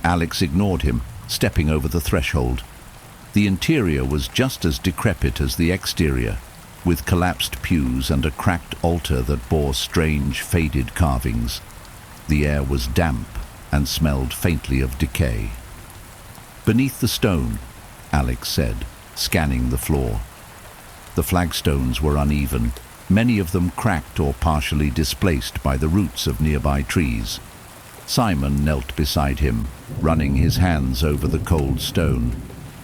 Alex ignored him, stepping over the threshold. The interior was just as decrepit as the exterior, with collapsed pews and a cracked altar that bore strange, faded carvings. The air was damp and smelled faintly of decay. "Beneath the stone," Alex said, scanning the floor. The flagstones were uneven, many of them cracked or partially displaced by the roots of nearby trees. Simon knelt beside him, running his hands over the cold stone.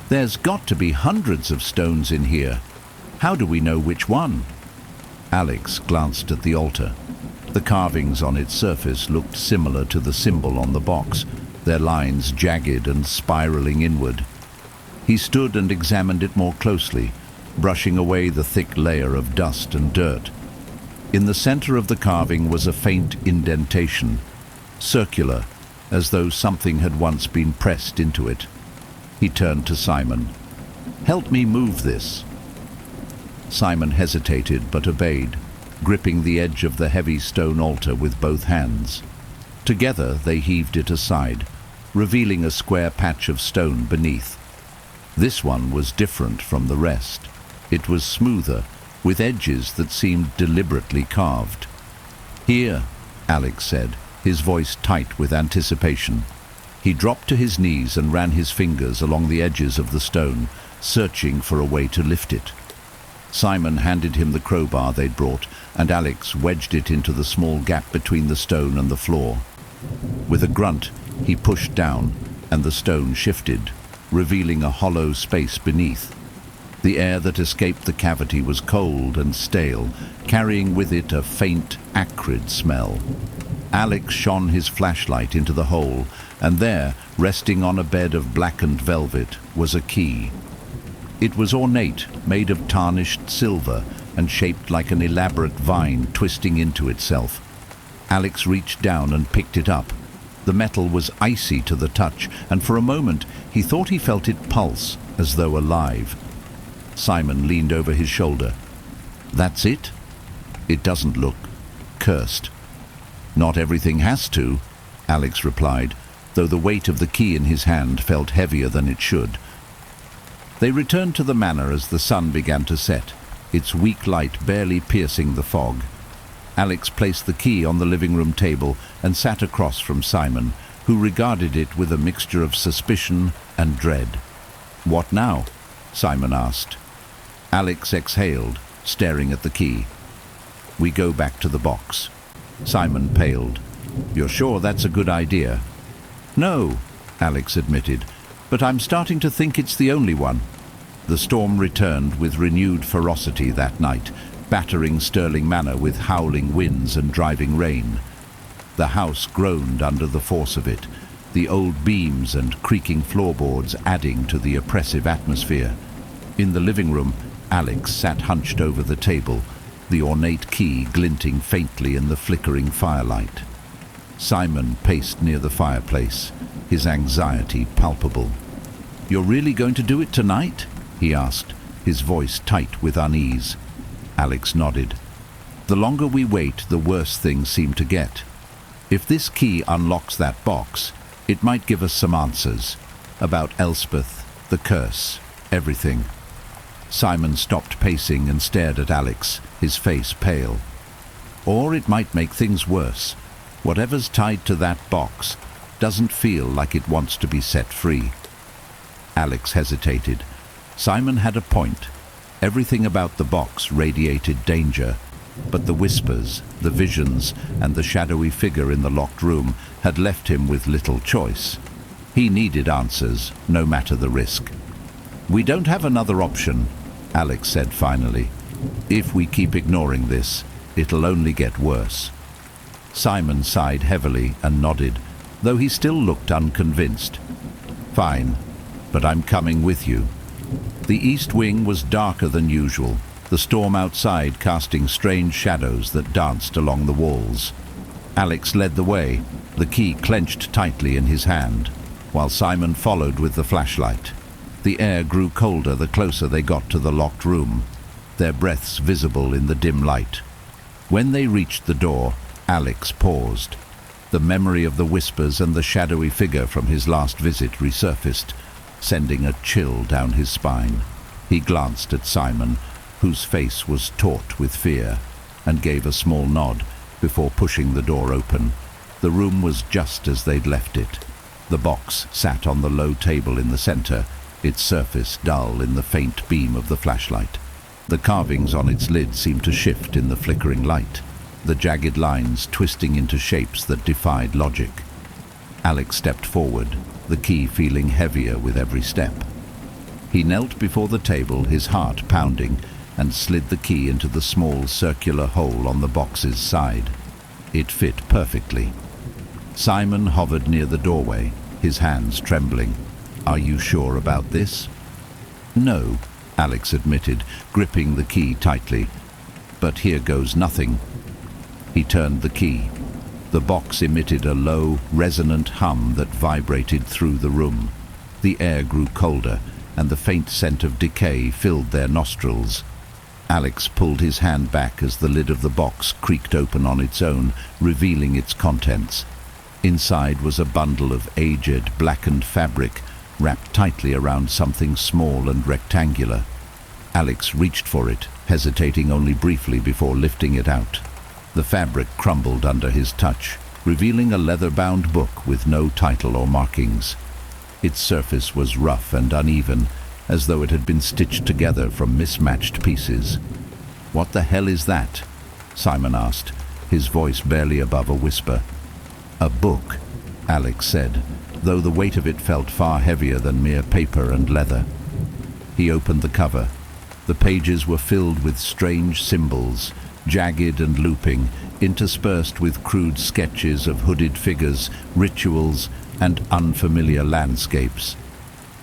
"There's got to be hundreds of stones in here. How do we know which one?" Alex glanced at the altar. The carvings on its surface looked similar to the symbol on the box, their lines jagged and spiraling inward. He stood and examined it more closely, brushing away the thick layer of dust and dirt. In the center of the carving was a faint indentation, circular, as though something had once been pressed into it. He turned to Simon. "Help me move this." Simon hesitated but obeyed, gripping the edge of the heavy stone altar with both hands. Together they heaved it aside, revealing a square patch of stone beneath. This one was different from the rest. It was smoother, with edges that seemed deliberately carved. "Here," Alex said, his voice tight with anticipation. He dropped to his knees and ran his fingers along the edges of the stone, searching for a way to lift it. Simon handed him the crowbar they'd brought, and Alex wedged it into the small gap between the stone and the floor. With a grunt, he pushed down, and the stone shifted, revealing a hollow space beneath. The air that escaped the cavity was cold and stale, carrying with it a faint, acrid smell. Alex shone his flashlight into the hole, and there, resting on a bed of blackened velvet, was a key. It was ornate, made of tarnished silver, and shaped like an elaborate vine twisting into itself. Alex reached down and picked it up. The metal was icy to the touch, and for a moment he thought he felt it pulse, as though alive. Simon leaned over his shoulder. "That's it? It doesn't look cursed." "Not everything has to," Alex replied, though the weight of the key in his hand felt heavier than it should. They returned to the manor as the sun began to set, its weak light barely piercing the fog. Alex placed the key on the living room table and sat across from Simon, who regarded it with a mixture of suspicion and dread. "What now?" Simon asked. Alex exhaled, staring at the key. "We go back to the box." Simon paled. "You're sure that's a good idea?" "No," Alex admitted, "but I'm starting to think it's the only one." The storm returned with renewed ferocity that night, battering Stirling Manor with howling winds and driving rain. The house groaned under the force of it, the old beams and creaking floorboards adding to the oppressive atmosphere. In the living room, Alex sat hunched over the table, the ornate key glinting faintly in the flickering firelight. Simon paced near the fireplace, his anxiety palpable. "You're really going to do it tonight?" he asked, his voice tight with unease. Alex nodded. "The longer we wait, the worse things seem to get. If this key unlocks that box, it might give us some answers. About Elspeth, the curse, everything." Simon stopped pacing and stared at Alex, his face pale. "Or it might make things worse. Whatever's tied to that box doesn't feel like it wants to be set free." Alex hesitated. Simon had a point. Everything about the box radiated danger, but the whispers, the visions, and the shadowy figure in the locked room had left him with little choice. He needed answers, no matter the risk. "We don't have another option," Alex said finally. "If we keep ignoring this, it'll only get worse." Simon sighed heavily and nodded, though he still looked unconvinced. "Fine, but I'm coming with you." The east wing was darker than usual, the storm outside casting strange shadows that danced along the walls. Alex led the way, the key clenched tightly in his hand, while Simon followed with the flashlight. The air grew colder the closer they got to the locked room, their breaths visible in the dim light. When they reached the door, Alex paused. The memory of the whispers and the shadowy figure from his last visit resurfaced, sending a chill down his spine. He glanced at Simon, whose face was taut with fear, and gave a small nod before pushing the door open. The room was just as they'd left it. The box sat on the low table in the center, its surface dull in the faint beam of the flashlight. The carvings on its lid seemed to shift in the flickering light, the jagged lines twisting into shapes that defied logic. Alex stepped forward, the key feeling heavier with every step. He knelt before the table, his heart pounding, and slid the key into the small circular hole on the box's side. It fit perfectly. Simon hovered near the doorway, his hands trembling. "Are you sure about this?" "No," Alex admitted, gripping the key tightly. "But here goes nothing." He turned the key. The box emitted a low, resonant hum that vibrated through the room. The air grew colder, and the faint scent of decay filled their nostrils. Alex pulled his hand back as the lid of the box creaked open on its own, revealing its contents. Inside was a bundle of aged, blackened fabric, wrapped tightly around something small and rectangular. Alex reached for it, hesitating only briefly before lifting it out. The fabric crumbled under his touch, revealing a leather-bound book with no title or markings. Its surface was rough and uneven, as though it had been stitched together from mismatched pieces. "What the hell is that?" Simon asked, his voice barely above a whisper. "A book," Alex said, though the weight of it felt far heavier than mere paper and leather. He opened the cover. The pages were filled with strange symbols, jagged and looping, interspersed with crude sketches of hooded figures, rituals, and unfamiliar landscapes.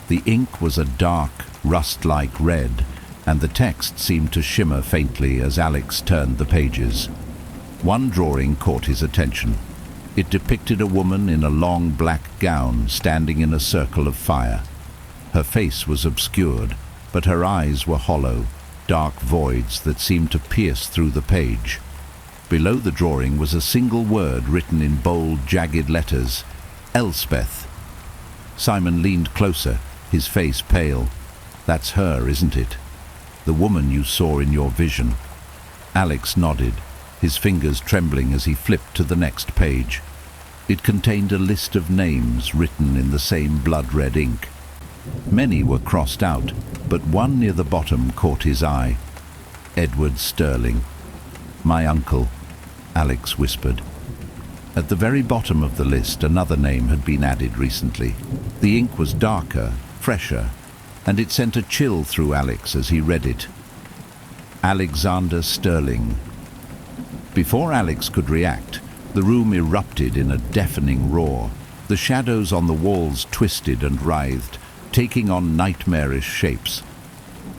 The ink was a dark, rust-like red, and the text seemed to shimmer faintly as Alex turned the pages. One drawing caught his attention. It depicted a woman in a long black gown standing in a circle of fire. Her face was obscured, but her eyes were hollow, dark voids that seemed to pierce through the page. Below the drawing was a single word written in bold, jagged letters: Elspeth. Simon leaned closer, his face pale. "That's her, isn't it? The woman you saw in your vision." Alex nodded, his fingers trembling as he flipped to the next page. It contained a list of names written in the same blood-red ink. Many were crossed out, but one near the bottom caught his eye. Edward Sterling. "My uncle," Alex whispered. At the very bottom of the list, another name had been added recently. The ink was darker, fresher, and it sent a chill through Alex as he read it. Alexander Sterling. Before Alex could react, the room erupted in a deafening roar. The shadows on the walls twisted and writhed, taking on nightmarish shapes.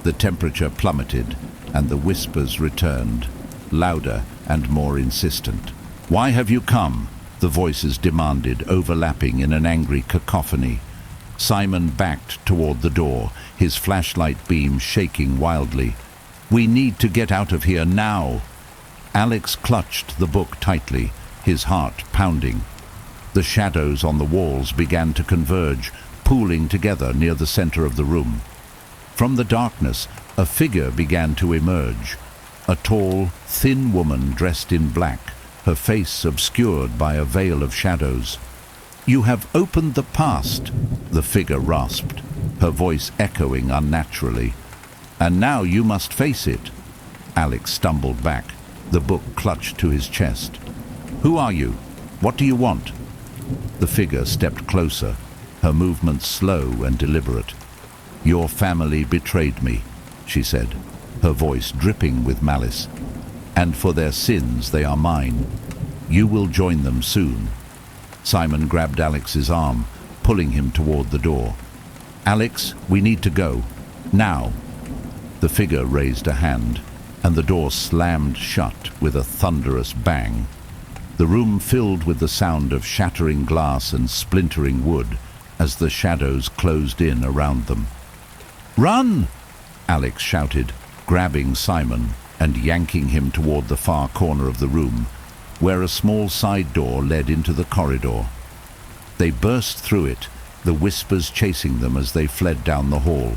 The temperature plummeted, and the whispers returned, louder and more insistent. "Why have you come?" the voices demanded, overlapping in an angry cacophony. Simon backed toward the door, his flashlight beam shaking wildly. "We need to get out of here now!" Alex clutched the book tightly, his heart pounding. The shadows on the walls began to converge, pooling together near the center of the room. From the darkness, a figure began to emerge. A tall, thin woman dressed in black, her face obscured by a veil of shadows. "You have opened the past," the figure rasped, her voice echoing unnaturally. "And now you must face it." Alex stumbled back, the book clutched to his chest. "Who are you? What do you want?" The figure stepped closer, her movements slow and deliberate. "Your family betrayed me," she said, her voice dripping with malice. "And for their sins they are mine. You will join them soon." Simon grabbed Alex's arm, pulling him toward the door. "Alex, we need to go. Now." The figure raised a hand, and the door slammed shut with a thunderous bang. The room filled with the sound of shattering glass and splintering wood as the shadows closed in around them. "Run!" Alex shouted, grabbing Simon and yanking him toward the far corner of the room, where a small side door led into the corridor. They burst through it, the whispers chasing them as they fled down the hall.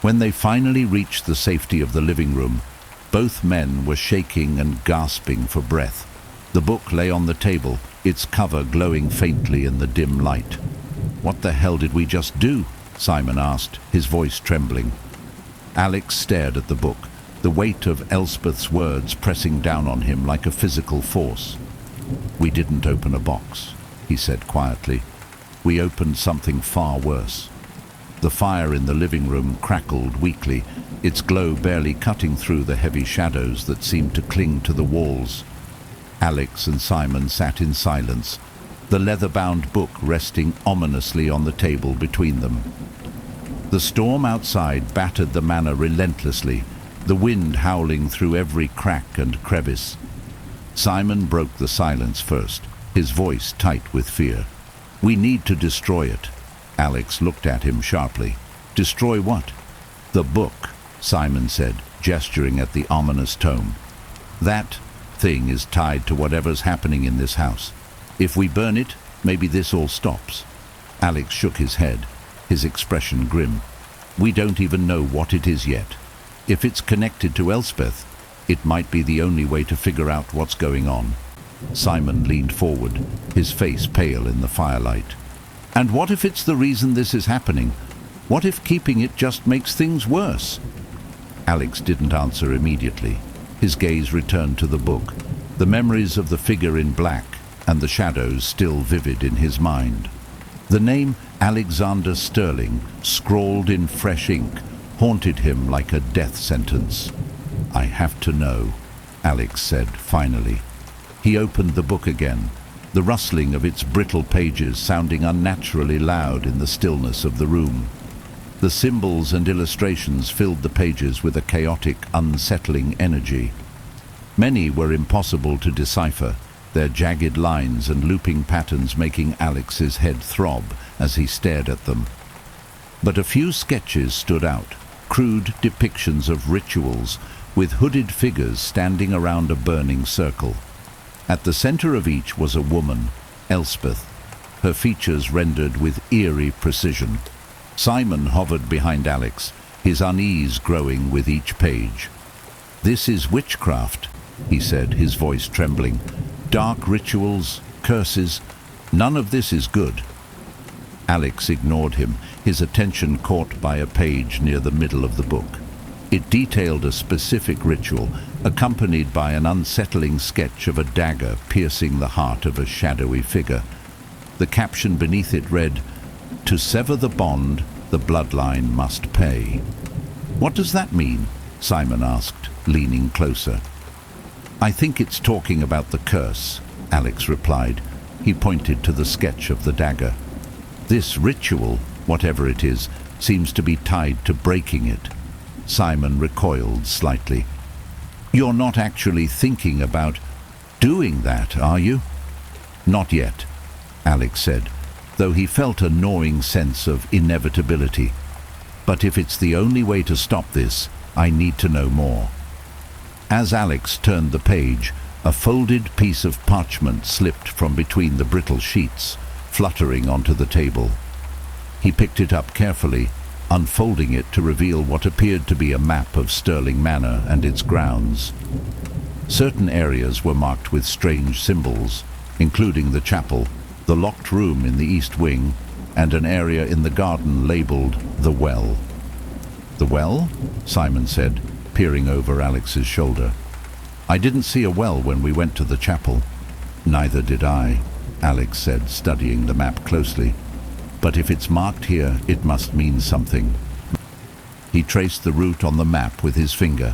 When they finally reached the safety of the living room, both men were shaking and gasping for breath. The book lay on the table, its cover glowing faintly in the dim light. "What the hell did we just do?" Simon asked, his voice trembling. Alex stared at the book, the weight of Elspeth's words pressing down on him like a physical force. "We didn't open a box," he said quietly. "We opened something far worse." The fire in the living room crackled weakly, its glow barely cutting through the heavy shadows that seemed to cling to the walls. Alex and Simon sat in silence, the leather-bound book resting ominously on the table between them. The storm outside battered the manor relentlessly, the wind howling through every crack and crevice. Simon broke the silence first, his voice tight with fear. "We need to destroy it." Alex looked at him sharply. "Destroy what?" "The book," Simon said, gesturing at the ominous tome. "That thing is tied to whatever's happening in this house. If we burn it, maybe this all stops." Alex shook his head, his expression grim. "We don't even know what it is yet. If it's connected to Elspeth, it might be the only way to figure out what's going on." Simon leaned forward, his face pale in the firelight. "And what if it's the reason this is happening? What if keeping it just makes things worse?" Alex didn't answer immediately. His gaze returned to the book, the memories of the figure in black and the shadows still vivid in his mind. The name Alexander Sterling, scrawled in fresh ink, haunted him like a death sentence. "I have to know," Alex said finally. He opened the book again, the rustling of its brittle pages sounding unnaturally loud in the stillness of the room. The symbols and illustrations filled the pages with a chaotic, unsettling energy. Many were impossible to decipher, their jagged lines and looping patterns making Alex's head throb as he stared at them. But a few sketches stood out, crude depictions of rituals, with hooded figures standing around a burning circle. At the center of each was a woman, Elspeth, her features rendered with eerie precision. Simon hovered behind Alex, his unease growing with each page. "This is witchcraft," he said, his voice trembling. "Dark rituals, curses, none of this is good." Alex ignored him, his attention caught by a page near the middle of the book. It detailed a specific ritual, accompanied by an unsettling sketch of a dagger piercing the heart of a shadowy figure. The caption beneath it read, "To sever the bond, the bloodline must pay." "What does that mean?" Simon asked, leaning closer. "I think it's talking about the curse," Alex replied. He pointed to the sketch of the dagger. "This ritual, whatever it is, seems to be tied to breaking it." Simon recoiled slightly. "You're not actually thinking about doing that, are you?" "Not yet," Alex said, though he felt a gnawing sense of inevitability. "But if it's the only way to stop this, I need to know more." As Alex turned the page, a folded piece of parchment slipped from between the brittle sheets, fluttering onto the table. He picked it up carefully, unfolding it to reveal what appeared to be a map of Stirling Manor and its grounds. Certain areas were marked with strange symbols, including the chapel, the locked room in the east wing, and an area in the garden labeled the Well. "The well?" Simon said, peering over Alex's shoulder. "I didn't see a well when we went to the chapel." "Neither did I," Alex said, studying the map closely. "But if it's marked here, it must mean something." He traced the route on the map with his finger.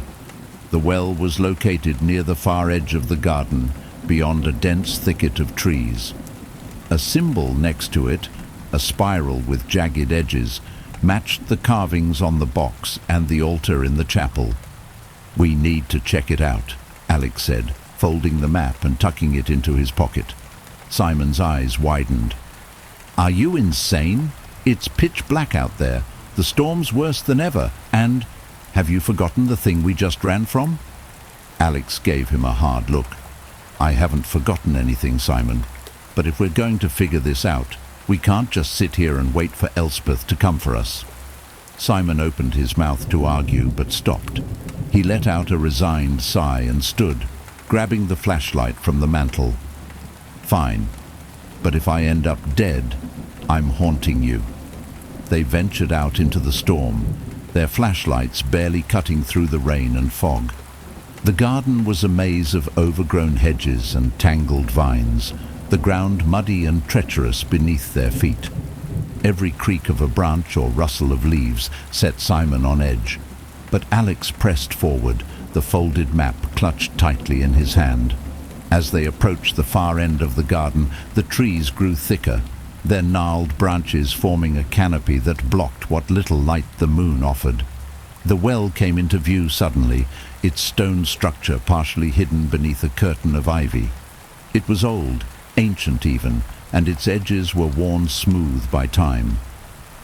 The well was located near the far edge of the garden, beyond a dense thicket of trees. A symbol next to it, a spiral with jagged edges, matched the carvings on the box and the altar in the chapel. "We need to check it out," Alex said, folding the map and tucking it into his pocket. Simon's eyes widened. "Are you insane? It's pitch black out there. The storm's worse than ever. And have you forgotten the thing we just ran from?" Alex gave him a hard look. "I haven't forgotten anything, Simon. But if we're going to figure this out, we can't just sit here and wait for Elspeth to come for us." Simon opened his mouth to argue, but stopped. He let out a resigned sigh and stood, grabbing the flashlight from the mantel. "Fine. But if I end up dead, I'm haunting you." They ventured out into the storm, their flashlights barely cutting through the rain and fog. The garden was a maze of overgrown hedges and tangled vines, the ground muddy and treacherous beneath their feet. Every creak of a branch or rustle of leaves set Simon on edge, but Alex pressed forward, the folded map clutched tightly in his hand. As they approached the far end of the garden, the trees grew thicker, their gnarled branches forming a canopy that blocked what little light the moon offered. The well came into view suddenly, its stone structure partially hidden beneath a curtain of ivy. It was old, ancient even, and its edges were worn smooth by time.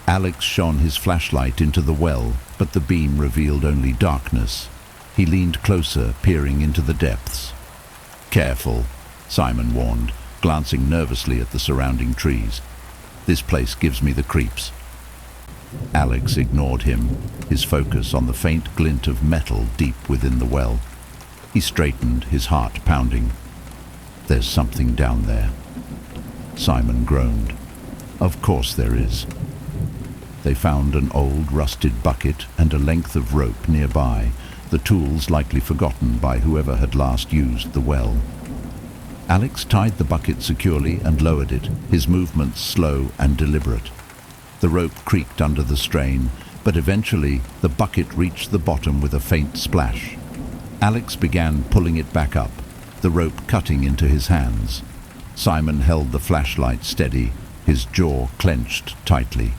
Alex shone his flashlight into the well, but the beam revealed only darkness. He leaned closer, peering into the depths. "Careful," Simon warned, glancing nervously at the surrounding trees. "This place gives me the creeps." Alex ignored him, his focus on the faint glint of metal deep within the well. He straightened, his heart pounding. "There's something down there." Simon groaned. "Of course there is." They found an old, rusted bucket and a length of rope nearby, the tools likely forgotten by whoever had last used the well. Alex tied the bucket securely and lowered it, his movements slow and deliberate. The rope creaked under the strain, but eventually the bucket reached the bottom with a faint splash. Alex began pulling it back up, the rope cutting into his hands. Simon held the flashlight steady, his jaw clenched tightly.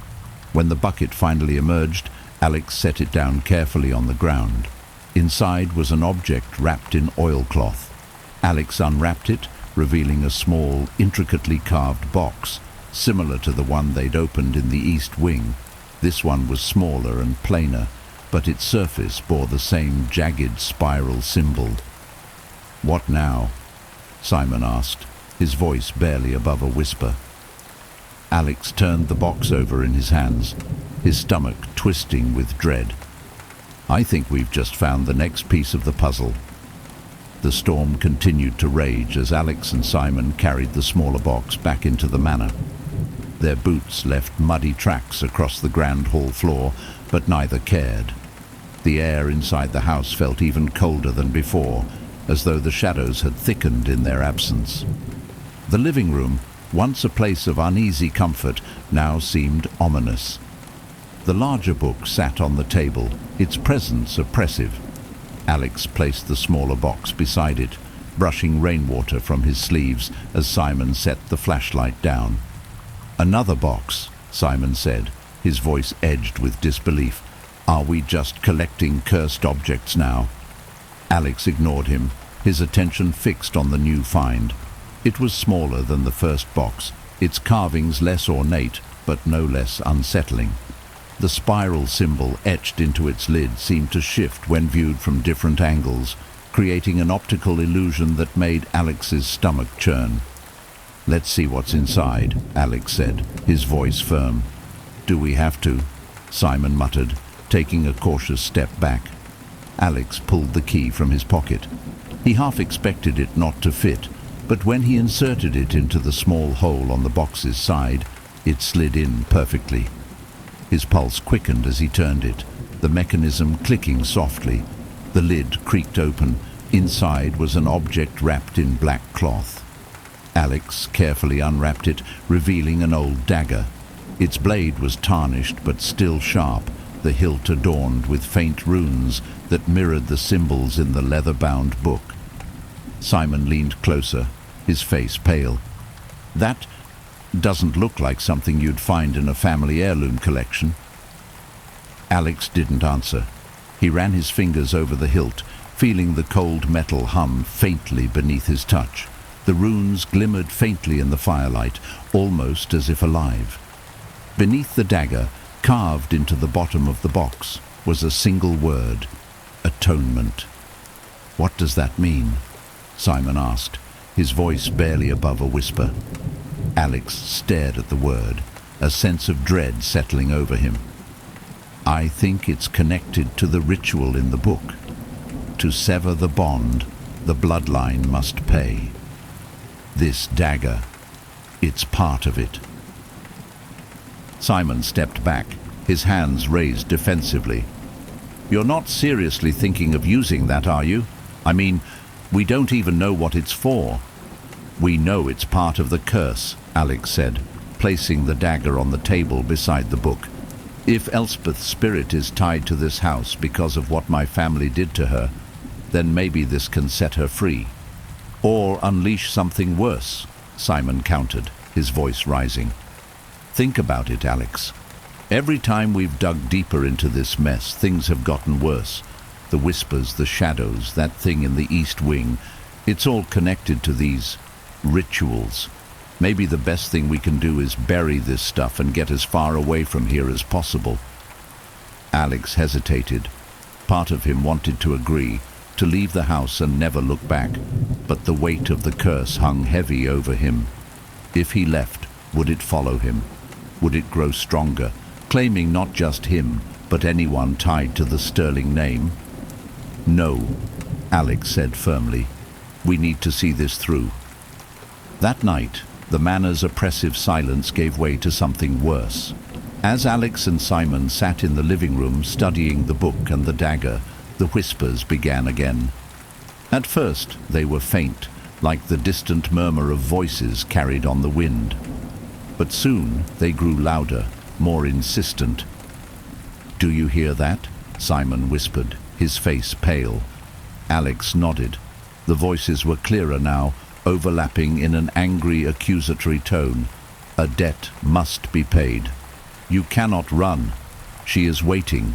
When the bucket finally emerged, Alex set it down carefully on the ground. Inside was an object wrapped in oilcloth. Alex unwrapped it, revealing a small, intricately carved box, similar to the one they'd opened in the east wing. This one was smaller and plainer, but its surface bore the same jagged spiral symbol. "What now?" Simon asked, his voice barely above a whisper. Alex turned the box over in his hands, his stomach twisting with dread. "I think we've just found the next piece of the puzzle." The storm continued to rage as Alex and Simon carried the smaller box back into the manor. Their boots left muddy tracks across the grand hall floor, but neither cared. The air inside the house felt even colder than before, as though the shadows had thickened in their absence. The living room, once a place of uneasy comfort, now seemed ominous. The larger book sat on the table, its presence oppressive. Alex placed the smaller box beside it, brushing rainwater from his sleeves as Simon set the flashlight down. "Another box," Simon said, his voice edged with disbelief. "Are we just collecting cursed objects now?" Alex ignored him, his attention fixed on the new find. It was smaller than the first box, its carvings less ornate, but no less unsettling. The spiral symbol etched into its lid seemed to shift when viewed from different angles, creating an optical illusion that made Alex's stomach churn. "Let's see what's inside," Alex said, his voice firm. "Do we have to?" Simon muttered, taking a cautious step back. Alex pulled the key from his pocket. He half expected it not to fit, but when he inserted it into the small hole on the box's side, it slid in perfectly. His pulse quickened as he turned it, the mechanism clicking softly. The lid creaked open. Inside was an object wrapped in black cloth. Alex carefully unwrapped it, revealing an old dagger. Its blade was tarnished but still sharp, the hilt adorned with faint runes that mirrored the symbols in the leather-bound book. Simon leaned closer, his face pale. "That doesn't look like something you'd find in a family heirloom collection." Alex didn't answer. He ran his fingers over the hilt, feeling the cold metal hum faintly beneath his touch. The runes glimmered faintly in the firelight, almost as if alive. Beneath the dagger, carved into the bottom of the box, was a single word: atonement. "What does that mean?" Simon asked, his voice barely above a whisper. Alex stared at the word, a sense of dread settling over him. "I think it's connected to the ritual in the book. To sever the bond, the bloodline must pay. This dagger, it's part of it." Simon stepped back, his hands raised defensively. "You're not seriously thinking of using that, are you? I mean, we don't even know what it's for." "We know it's part of the curse," Alex said, placing the dagger on the table beside the book. "If Elspeth's spirit is tied to this house because of what my family did to her, then maybe this can set her free. Or unleash something worse," Simon countered, his voice rising. "Think about it, Alex. Every time we've dug deeper into this mess, things have gotten worse. The whispers, the shadows, that thing in the East Wing, it's all connected to these rituals. Maybe the best thing we can do is bury this stuff and get as far away from here as possible." Alex hesitated. Part of him wanted to agree, to leave the house and never look back, but the weight of the curse hung heavy over him. If he left, would it follow him? Would it grow stronger, claiming not just him, but anyone tied to the Sterling name? "No," Alex said firmly. "We need to see this through." That night, the manor's oppressive silence gave way to something worse. As Alex and Simon sat in the living room studying the book and the dagger, the whispers began again. At first, they were faint, like the distant murmur of voices carried on the wind. But soon, they grew louder, more insistent. "Do you hear that?" Simon whispered, his face pale. Alex nodded. The voices were clearer now, overlapping in an angry, accusatory tone. "A debt must be paid. You cannot run. She is waiting."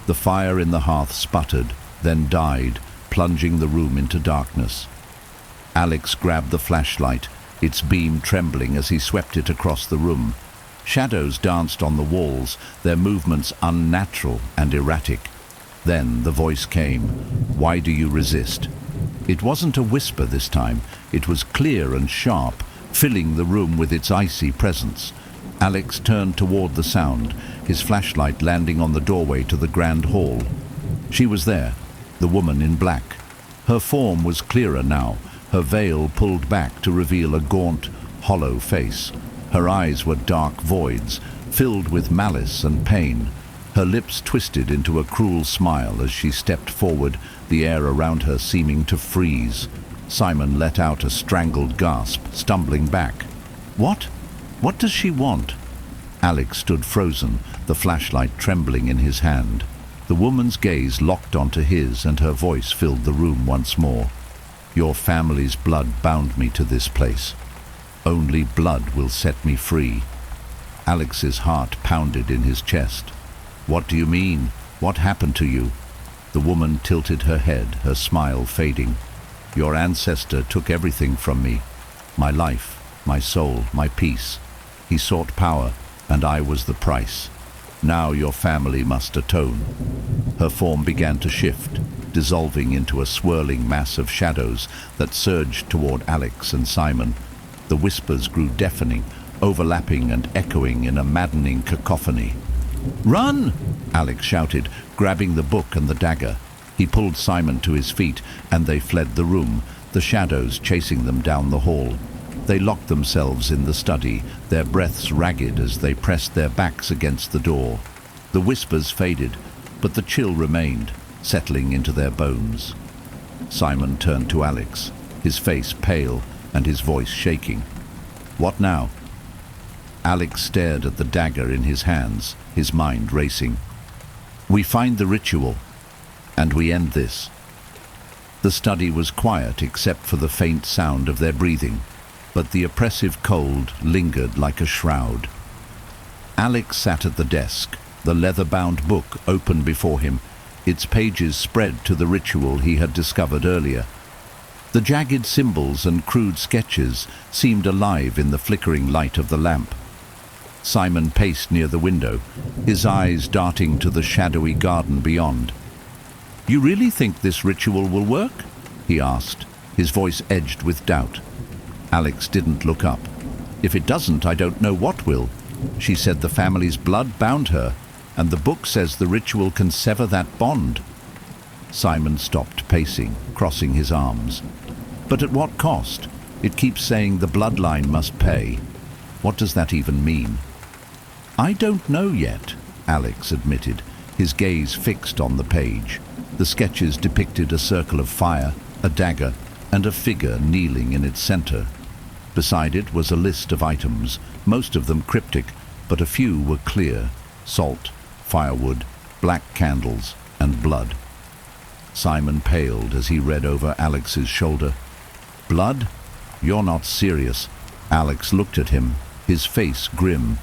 The fire in the hearth sputtered, then died, plunging the room into darkness. Alex grabbed the flashlight, its beam trembling as he swept it across the room. Shadows danced on the walls, their movements unnatural and erratic. Then the voice came. "Why do you resist?" It wasn't a whisper this time. It was clear and sharp, filling the room with its icy presence. Alex turned toward the sound, his flashlight landing on the doorway to the grand hall. She was there, the woman in black. Her form was clearer now, her veil pulled back to reveal a gaunt, hollow face. Her eyes were dark voids, filled with malice and pain. Her lips twisted into a cruel smile as she stepped forward, the air around her seeming to freeze. Simon let out a strangled gasp, stumbling back. "What? What does she want?" Alex stood frozen, the flashlight trembling in his hand. The woman's gaze locked onto his, and her voice filled the room once more. "Your family's blood bound me to this place. Only blood will set me free." Alex's heart pounded in his chest. "What do you mean? What happened to you?" The woman tilted her head, her smile fading. "Your ancestor took everything from me. My life, my soul, my peace. He sought power, and I was the price. Now your family must atone." Her form began to shift, dissolving into a swirling mass of shadows that surged toward Alex and Simon. The whispers grew deafening, overlapping and echoing in a maddening cacophony. "Run!" Alex shouted, grabbing the book and the dagger. He pulled Simon to his feet, and they fled the room, the shadows chasing them down the hall. They locked themselves in the study, their breaths ragged as they pressed their backs against the door. The whispers faded, but the chill remained, settling into their bones. Simon turned to Alex, his face pale and his voice shaking. "What now?" Alex stared at the dagger in his hands, his mind racing. "We find the ritual, and we end this." The study was quiet except for the faint sound of their breathing, but the oppressive cold lingered like a shroud. Alex sat at the desk, the leather-bound book open before him, its pages spread to the ritual he had discovered earlier. The jagged symbols and crude sketches seemed alive in the flickering light of the lamp. Simon paced near the window, his eyes darting to the shadowy garden beyond. "You really think this ritual will work?" he asked, his voice edged with doubt. Alex didn't look up. "If it doesn't, I don't know what will. She said the family's blood bound her, and the book says the ritual can sever that bond." Simon stopped pacing, crossing his arms. "But at what cost? It keeps saying the bloodline must pay. What does that even mean?" "I don't know yet," Alex admitted, his gaze fixed on the page. The sketches depicted a circle of fire, a dagger, and a figure kneeling in its center. Beside it was a list of items, most of them cryptic, but a few were clear: salt, firewood, black candles, and blood. Simon paled as he read over Alex's shoulder. "Blood? You're not serious." Alex looked at him, his face grim.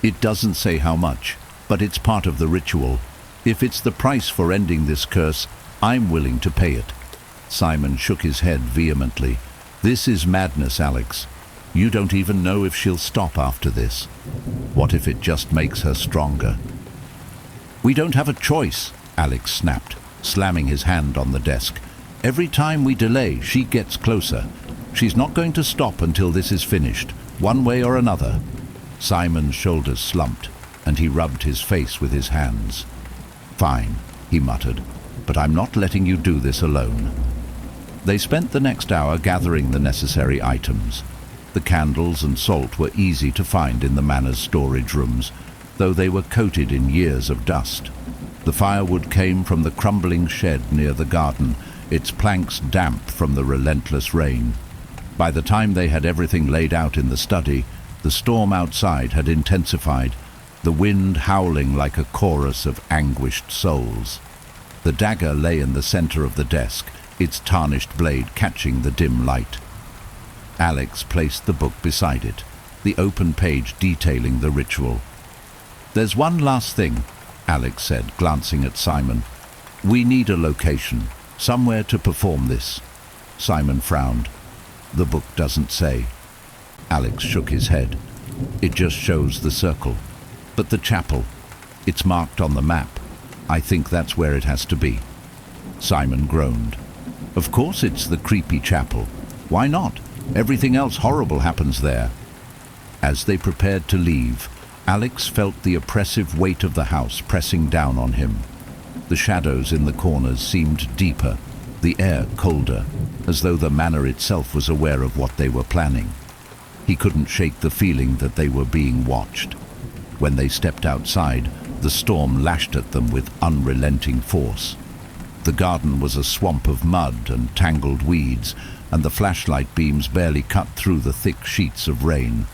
"It doesn't say how much, but it's part of the ritual. If it's the price for ending this curse, I'm willing to pay it." Simon shook his head vehemently. "This is madness, Alex. You don't even know if she'll stop after this. What if it just makes her stronger?" "We don't have a choice," Alex snapped, slamming his hand on the desk. "Every time we delay, she gets closer. She's not going to stop until this is finished, one way or another." Simon's shoulders slumped, and he rubbed his face with his hands. "Fine," he muttered, "but I'm not letting you do this alone." They spent the next hour gathering the necessary items. The candles and salt were easy to find in the manor's storage rooms, though they were coated in years of dust. The firewood came from the crumbling shed near the garden, its planks damp from the relentless rain. By the time they had everything laid out in the study, the storm outside had intensified, the wind howling like a chorus of anguished souls. The dagger lay in the center of the desk, its tarnished blade catching the dim light. Alex placed the book beside it, the open page detailing the ritual. "There's one last thing," Alex said, glancing at Simon. "We need a location, somewhere to perform this." Simon frowned. "The book doesn't say." Alex shook his head. "It just shows the circle. But the chapel, it's marked on the map. I think that's where it has to be." Simon groaned. "Of course it's the creepy chapel. Why not? Everything else horrible happens there." As they prepared to leave, Alex felt the oppressive weight of the house pressing down on him. The shadows in the corners seemed deeper, the air colder, as though the manor itself was aware of what they were planning. He couldn't shake the feeling that they were being watched. When they stepped outside, the storm lashed at them with unrelenting force. The garden was a swamp of mud and tangled weeds, and the flashlight beams barely cut through the thick sheets of rain.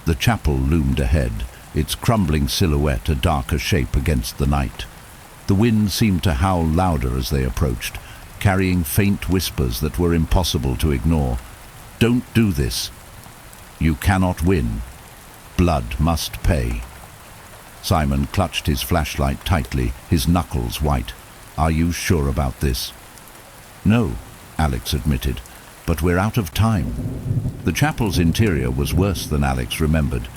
The chapel loomed ahead, its crumbling silhouette a darker shape against the night. The wind seemed to howl louder as they approached, carrying faint whispers that were impossible to ignore. "Don't do this. You cannot win. Blood must pay." Simon clutched his flashlight tightly, his knuckles white. "Are you sure about this?" "No," Alex admitted, "but we're out of time." The chapel's interior was worse than Alex remembered.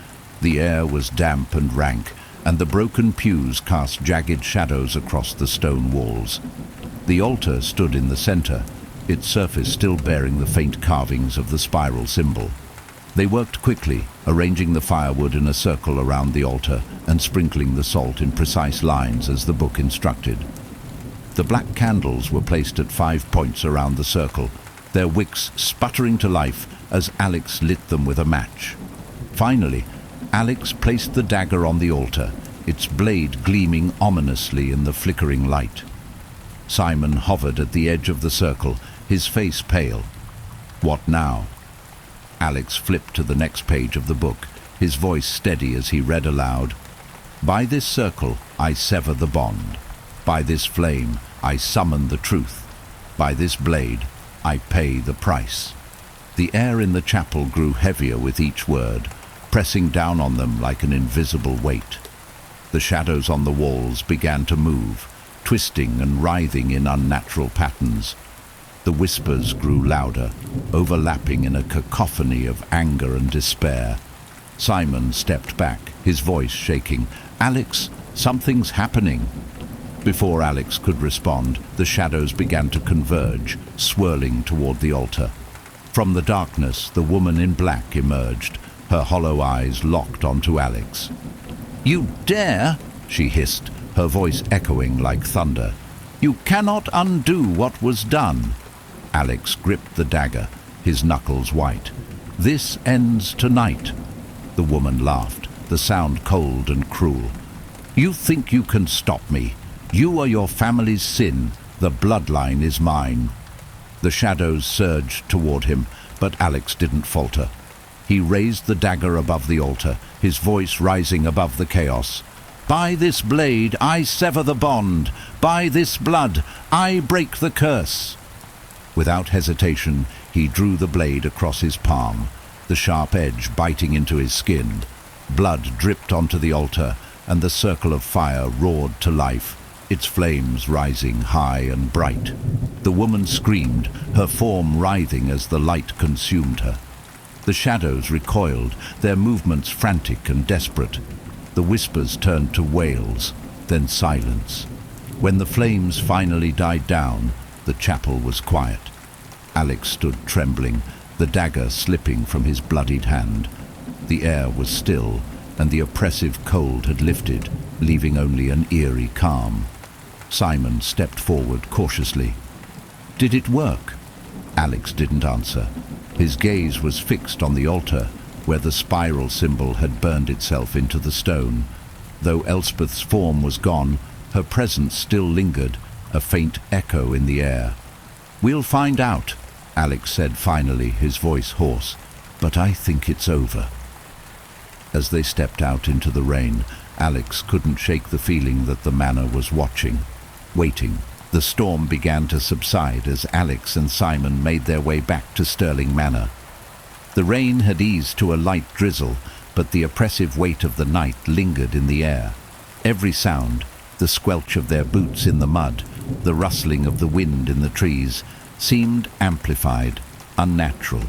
The air was damp and rank, and the broken pews cast jagged shadows across the stone walls. The altar stood in the center, its surface still bearing the faint carvings of the spiral symbol. They worked quickly, arranging the firewood in a circle around the altar and sprinkling the salt in precise lines as the book instructed. The black candles were placed at 5 points around the circle, their wicks sputtering to life as Alex lit them with a match. Finally, Alex placed the dagger on the altar, its blade gleaming ominously in the flickering light. Simon hovered at the edge of the circle, his face pale. What now? Alex flipped to the next page of the book, his voice steady as he read aloud. "By this circle I sever the bond. By this flame I summon the truth. By this blade I pay the price." The air in the chapel grew heavier with each word, pressing down on them like an invisible weight. The shadows on the walls began to move, twisting and writhing in unnatural patterns. The whispers grew louder, overlapping in a cacophony of anger and despair. Simon stepped back, his voice shaking. "Alex, something's happening." Before Alex could respond, the shadows began to converge, swirling toward the altar. From the darkness, the woman in black emerged, her hollow eyes locked onto Alex. "You dare!" she hissed, her voice echoing like thunder. "You cannot undo what was done." Alex gripped the dagger, his knuckles white. "This ends tonight." The woman laughed, the sound cold and cruel. "You think you can stop me? You are your family's sin. The bloodline is mine." The shadows surged toward him, but Alex didn't falter. He raised the dagger above the altar, his voice rising above the chaos. "By this blade I sever the bond. By this blood I break the curse." Without hesitation, he drew the blade across his palm, the sharp edge biting into his skin. Blood dripped onto the altar, and the circle of fire roared to life, its flames rising high and bright. The woman screamed, her form writhing as the light consumed her. The shadows recoiled, their movements frantic and desperate. The whispers turned to wails, then silence. When the flames finally died down, the chapel was quiet. Alex stood trembling, the dagger slipping from his bloodied hand. The air was still, and the oppressive cold had lifted, leaving only an eerie calm. Simon stepped forward cautiously. "Did it work?" Alex didn't answer. His gaze was fixed on the altar, where the spiral symbol had burned itself into the stone. Though Elspeth's form was gone, her presence still lingered, a faint echo in the air. "We'll find out," Alex said finally, his voice hoarse. "But I think it's over." As they stepped out into the rain, Alex couldn't shake the feeling that the manor was watching, waiting. The storm began to subside as Alex and Simon made their way back to Stirling Manor. The rain had eased to a light drizzle, but the oppressive weight of the night lingered in the air. Every sound, the squelch of their boots in the mud, the rustling of the wind in the trees, seemed amplified, unnatural.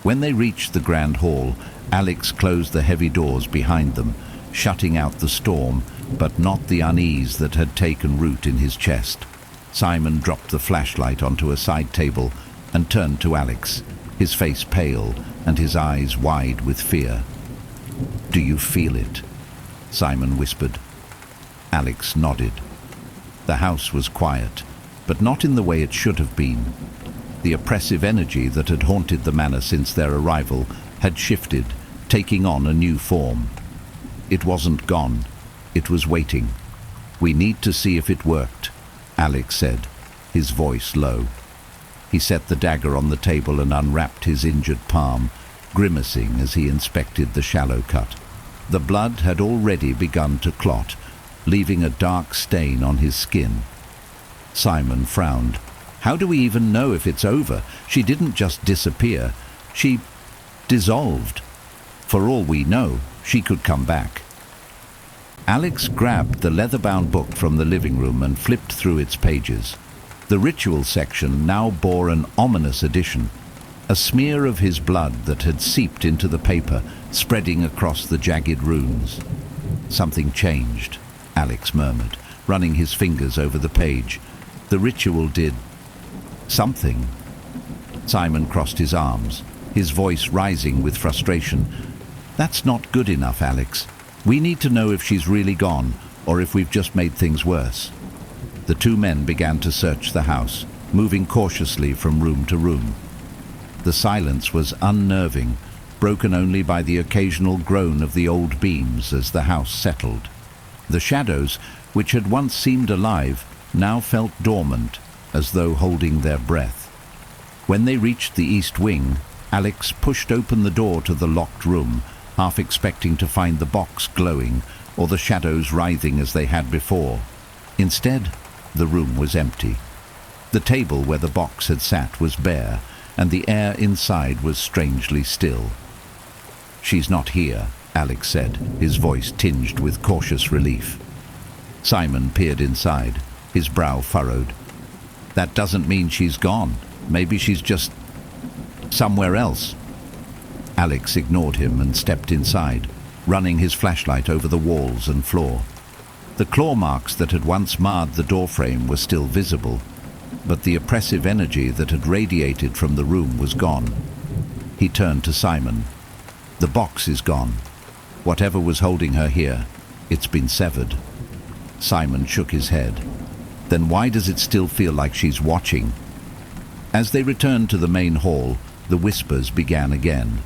When they reached the grand hall, Alex closed the heavy doors behind them, shutting out the storm, but not the unease that had taken root in his chest. Simon dropped the flashlight onto a side table and turned to Alex, his face pale and his eyes wide with fear. "Do you feel it?" Simon whispered. Alex nodded. The house was quiet, but not in the way it should have been. The oppressive energy that had haunted the manor since their arrival had shifted, taking on a new form. It wasn't gone. It was waiting. "We need to see if it worked," Alex said, his voice low. He set the dagger on the table and unwrapped his injured palm, grimacing as he inspected the shallow cut. The blood had already begun to clot, leaving a dark stain on his skin. Simon frowned. "How do we even know if it's over? She didn't just disappear. She dissolved. For all we know, she could come back." Alex grabbed the leather-bound book from the living room and flipped through its pages. The ritual section now bore an ominous addition, a smear of his blood that had seeped into the paper, spreading across the jagged runes. "Something changed," Alex murmured, running his fingers over the page. "The ritual did something." Simon crossed his arms, his voice rising with frustration. "That's not good enough, Alex. We need to know if she's really gone, or if we've just made things worse." The two men began to search the house, moving cautiously from room to room. The silence was unnerving, broken only by the occasional groan of the old beams as the house settled. The shadows, which had once seemed alive, now felt dormant, as though holding their breath. When they reached the east wing, Alex pushed open the door to the locked room, half expecting to find the box glowing or the shadows writhing as they had before. Instead, the room was empty. The table where the box had sat was bare, and the air inside was strangely still. "She's not here," Alex said, his voice tinged with cautious relief. Simon peered inside, his brow furrowed. "That doesn't mean she's gone. Maybe she's just somewhere else." Alex ignored him and stepped inside, running his flashlight over the walls and floor. The claw marks that had once marred the doorframe were still visible, but the oppressive energy that had radiated from the room was gone. He turned to Simon. "The box is gone. Whatever was holding her here, it's been severed." Simon shook his head. "Then why does it still feel like she's watching?" As they returned to the main hall, the whispers began again.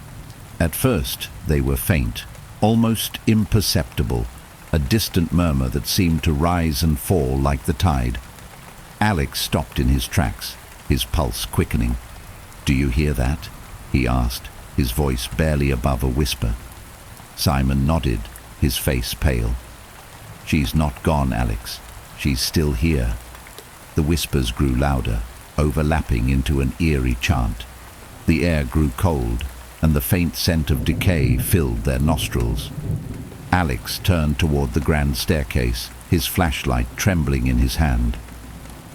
At first, they were faint, almost imperceptible, a distant murmur that seemed to rise and fall like the tide. Alex stopped in his tracks. his pulse quickening. "Do you hear that?" he asked, his voice barely above a whisper. Simon nodded, his face pale. "She's not gone, Alex. She's still here." The whispers grew louder, overlapping into an eerie chant. The air grew cold, and the faint scent of decay filled their nostrils. Alex turned toward the grand staircase, his flashlight trembling in his hand.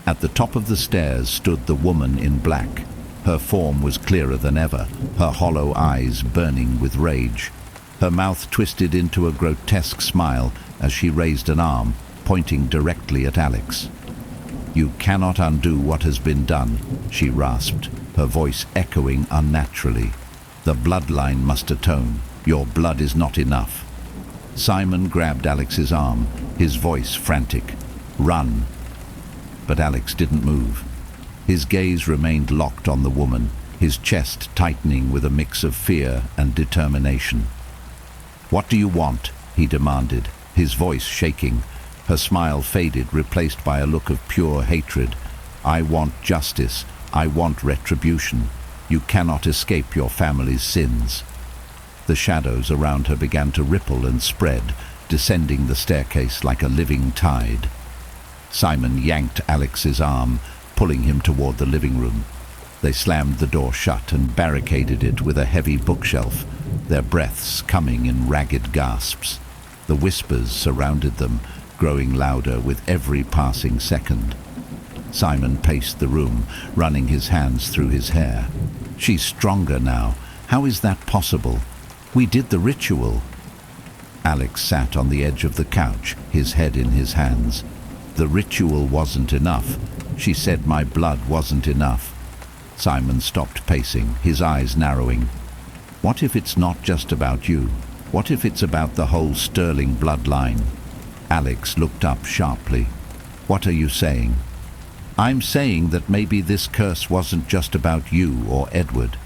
At the top of the stairs stood the woman in black. Her form was clearer than ever, her hollow eyes burning with rage. Her mouth twisted into a grotesque smile as she raised an arm, pointing directly at Alex. "You cannot undo what has been done," she rasped, her voice echoing unnaturally. "The bloodline must atone. Your blood is not enough." Simon grabbed Alex's arm, his voice frantic. "Run!" But Alex didn't move. His gaze remained locked on the woman, his chest tightening with a mix of fear and determination. "What do you want?" he demanded, his voice shaking. Her smile faded, replaced by a look of pure hatred. "I want justice. I want retribution. You cannot escape your family's sins." The shadows around her began to ripple and spread, descending the staircase like a living tide. Simon yanked Alex's arm, pulling him toward the living room. They slammed the door shut and barricaded it with a heavy bookshelf, their breaths coming in ragged gasps. The whispers surrounded them, growing louder with every passing second. Simon paced the room, running his hands through his hair. "She's stronger now. How is that possible? We did the ritual." Alex sat on the edge of the couch, his head in his hands. "The ritual wasn't enough. She said my blood wasn't enough." Simon stopped pacing, his eyes narrowing. "What if it's not just about you? What if it's about the whole Sterling bloodline?" Alex looked up sharply. "What are you saying?" "I'm saying that maybe this curse wasn't just about you or Edward.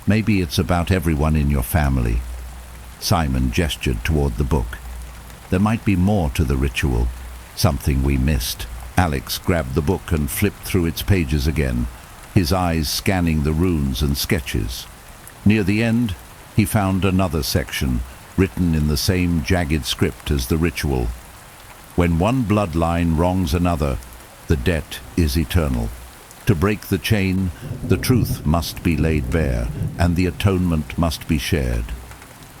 Maybe it's about everyone in your family." Simon gestured toward the book. "There might be more to the ritual, something we missed." Alex grabbed the book and flipped through its pages again, his eyes scanning the runes and sketches. Near the end, he found another section, written in the same jagged script as the ritual. "When one bloodline wrongs another, the debt is eternal. To break the chain, the truth must be laid bare, and the atonement must be shared."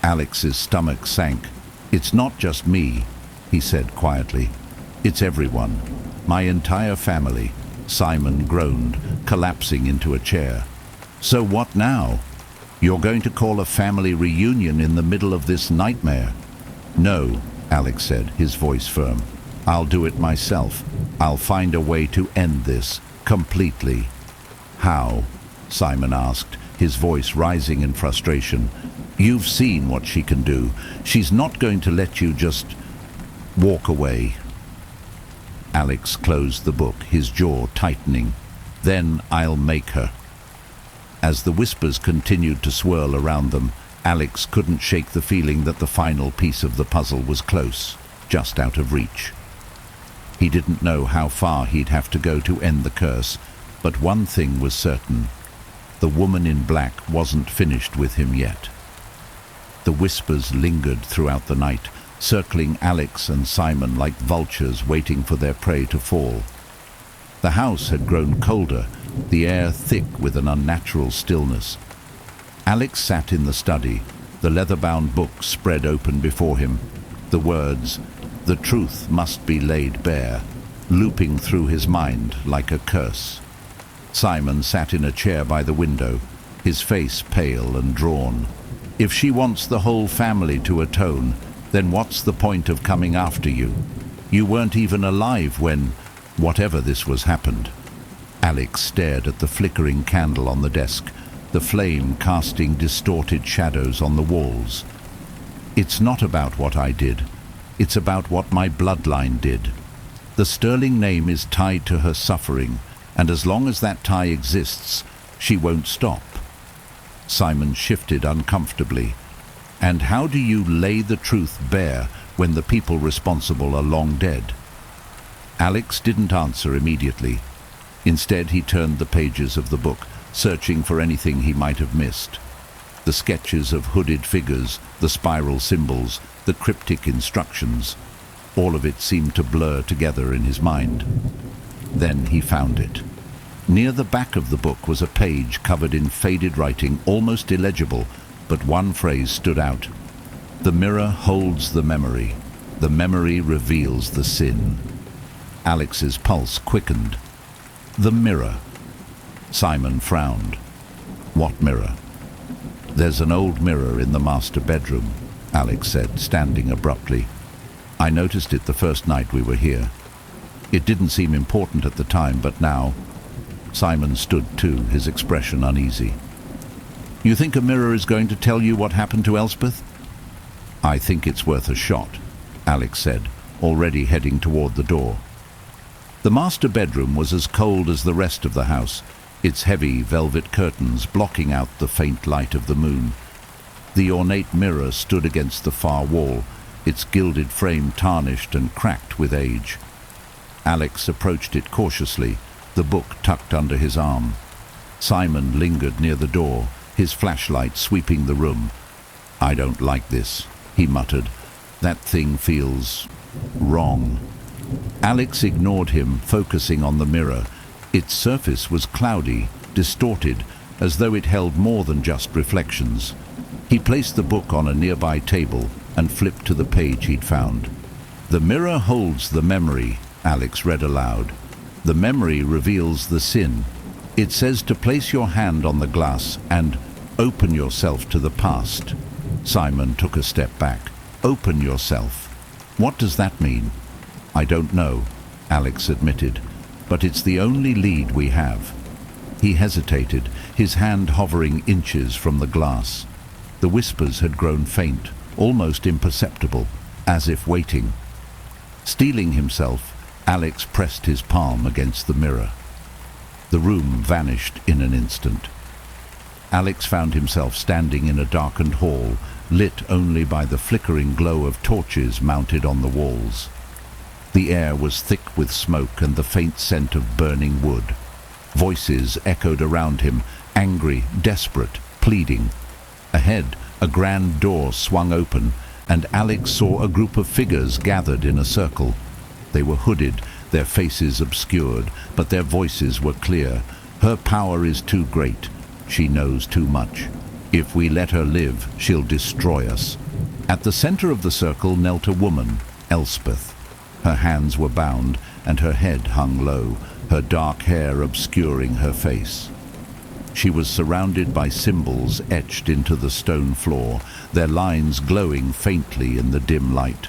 Alex's stomach sank. "It's not just me," he said quietly. "It's everyone. My entire family." Simon groaned, collapsing into a chair. "So what now? You're going to call a family reunion in the middle of this nightmare?" "No," Alex said, his voice firm. "I'll do it myself. I'll find a way to end this, completely." "How?" Simon asked, his voice rising in frustration. "You've seen what she can do. She's not going to let you just walk away." Alex closed the book, his jaw tightening. "Then I'll make her." As the whispers continued to swirl around them, Alex couldn't shake the feeling that the final piece of the puzzle was close, just out of reach. He didn't know how far he'd have to go to end the curse, but one thing was certain. The woman in black wasn't finished with him yet. The whispers lingered throughout the night, circling Alex and Simon like vultures waiting for their prey to fall. The house had grown colder, the air thick with an unnatural stillness. Alex sat in the study, the leather-bound book spread open before him. The words, "The truth must be laid bare," looping through his mind like a curse. Simon sat in a chair by the window, his face pale and drawn. "If she wants the whole family to atone, then what's the point of coming after you? You weren't even alive when, whatever this was, happened." Alex stared at the flickering candle on the desk, the flame casting distorted shadows on the walls. "It's not about what I did. It's about what my bloodline did. The Sterling name is tied to her suffering, and as long as that tie exists, she won't stop." Simon shifted uncomfortably. "And how do you lay the truth bare when the people responsible are long dead?" Alex didn't answer immediately. Instead, he turned the pages of the book, searching for anything he might have missed. The sketches of hooded figures, the spiral symbols, the cryptic instructions, all of it seemed to blur together in his mind. Then he found it. Near the back of the book was a page covered in faded writing, almost illegible, but one phrase stood out. The mirror holds the memory. The memory reveals the sin. Alex's pulse quickened. The mirror. Simon frowned. What mirror? There's an old mirror in the master bedroom, Alex said, standing abruptly. I noticed it the first night we were here. It didn't seem important at the time, but now... Simon stood too, his expression uneasy. You think a mirror is going to tell you what happened to Elspeth? I think it's worth a shot, Alex said, already heading toward the door. The master bedroom was as cold as the rest of the house, its heavy velvet curtains blocking out the faint light of the moon. The ornate mirror stood against the far wall, its gilded frame tarnished and cracked with age. Alex approached it cautiously, the book tucked under his arm. Simon lingered near the door, his flashlight sweeping the room. I don't like this, he muttered. That thing feels... wrong. Alex ignored him, focusing on the mirror. Its surface was cloudy, distorted, as though it held more than just reflections. He placed the book on a nearby table and flipped to the page he'd found. The mirror holds the memory, Alex read aloud. The memory reveals the sin. It says to place your hand on the glass and open yourself to the past. Simon took a step back. Open yourself. What does that mean? I don't know, Alex admitted, but it's the only lead we have. He hesitated, his hand hovering inches from the glass. The whispers had grown faint, almost imperceptible, as if waiting. Steeling himself, Alex pressed his palm against the mirror. The room vanished in an instant. Alex found himself standing in a darkened hall, lit only by the flickering glow of torches mounted on the walls. The air was thick with smoke and the faint scent of burning wood. Voices echoed around him, angry, desperate, pleading. Ahead, a grand door swung open, and Alex saw a group of figures gathered in a circle. They were hooded, their faces obscured, but their voices were clear. Her power is too great. She knows too much. If we let her live, she'll destroy us. At the center of the circle knelt a woman, Elspeth. Her hands were bound, and her head hung low, her dark hair obscuring her face. She was surrounded by symbols etched into the stone floor, their lines glowing faintly in the dim light.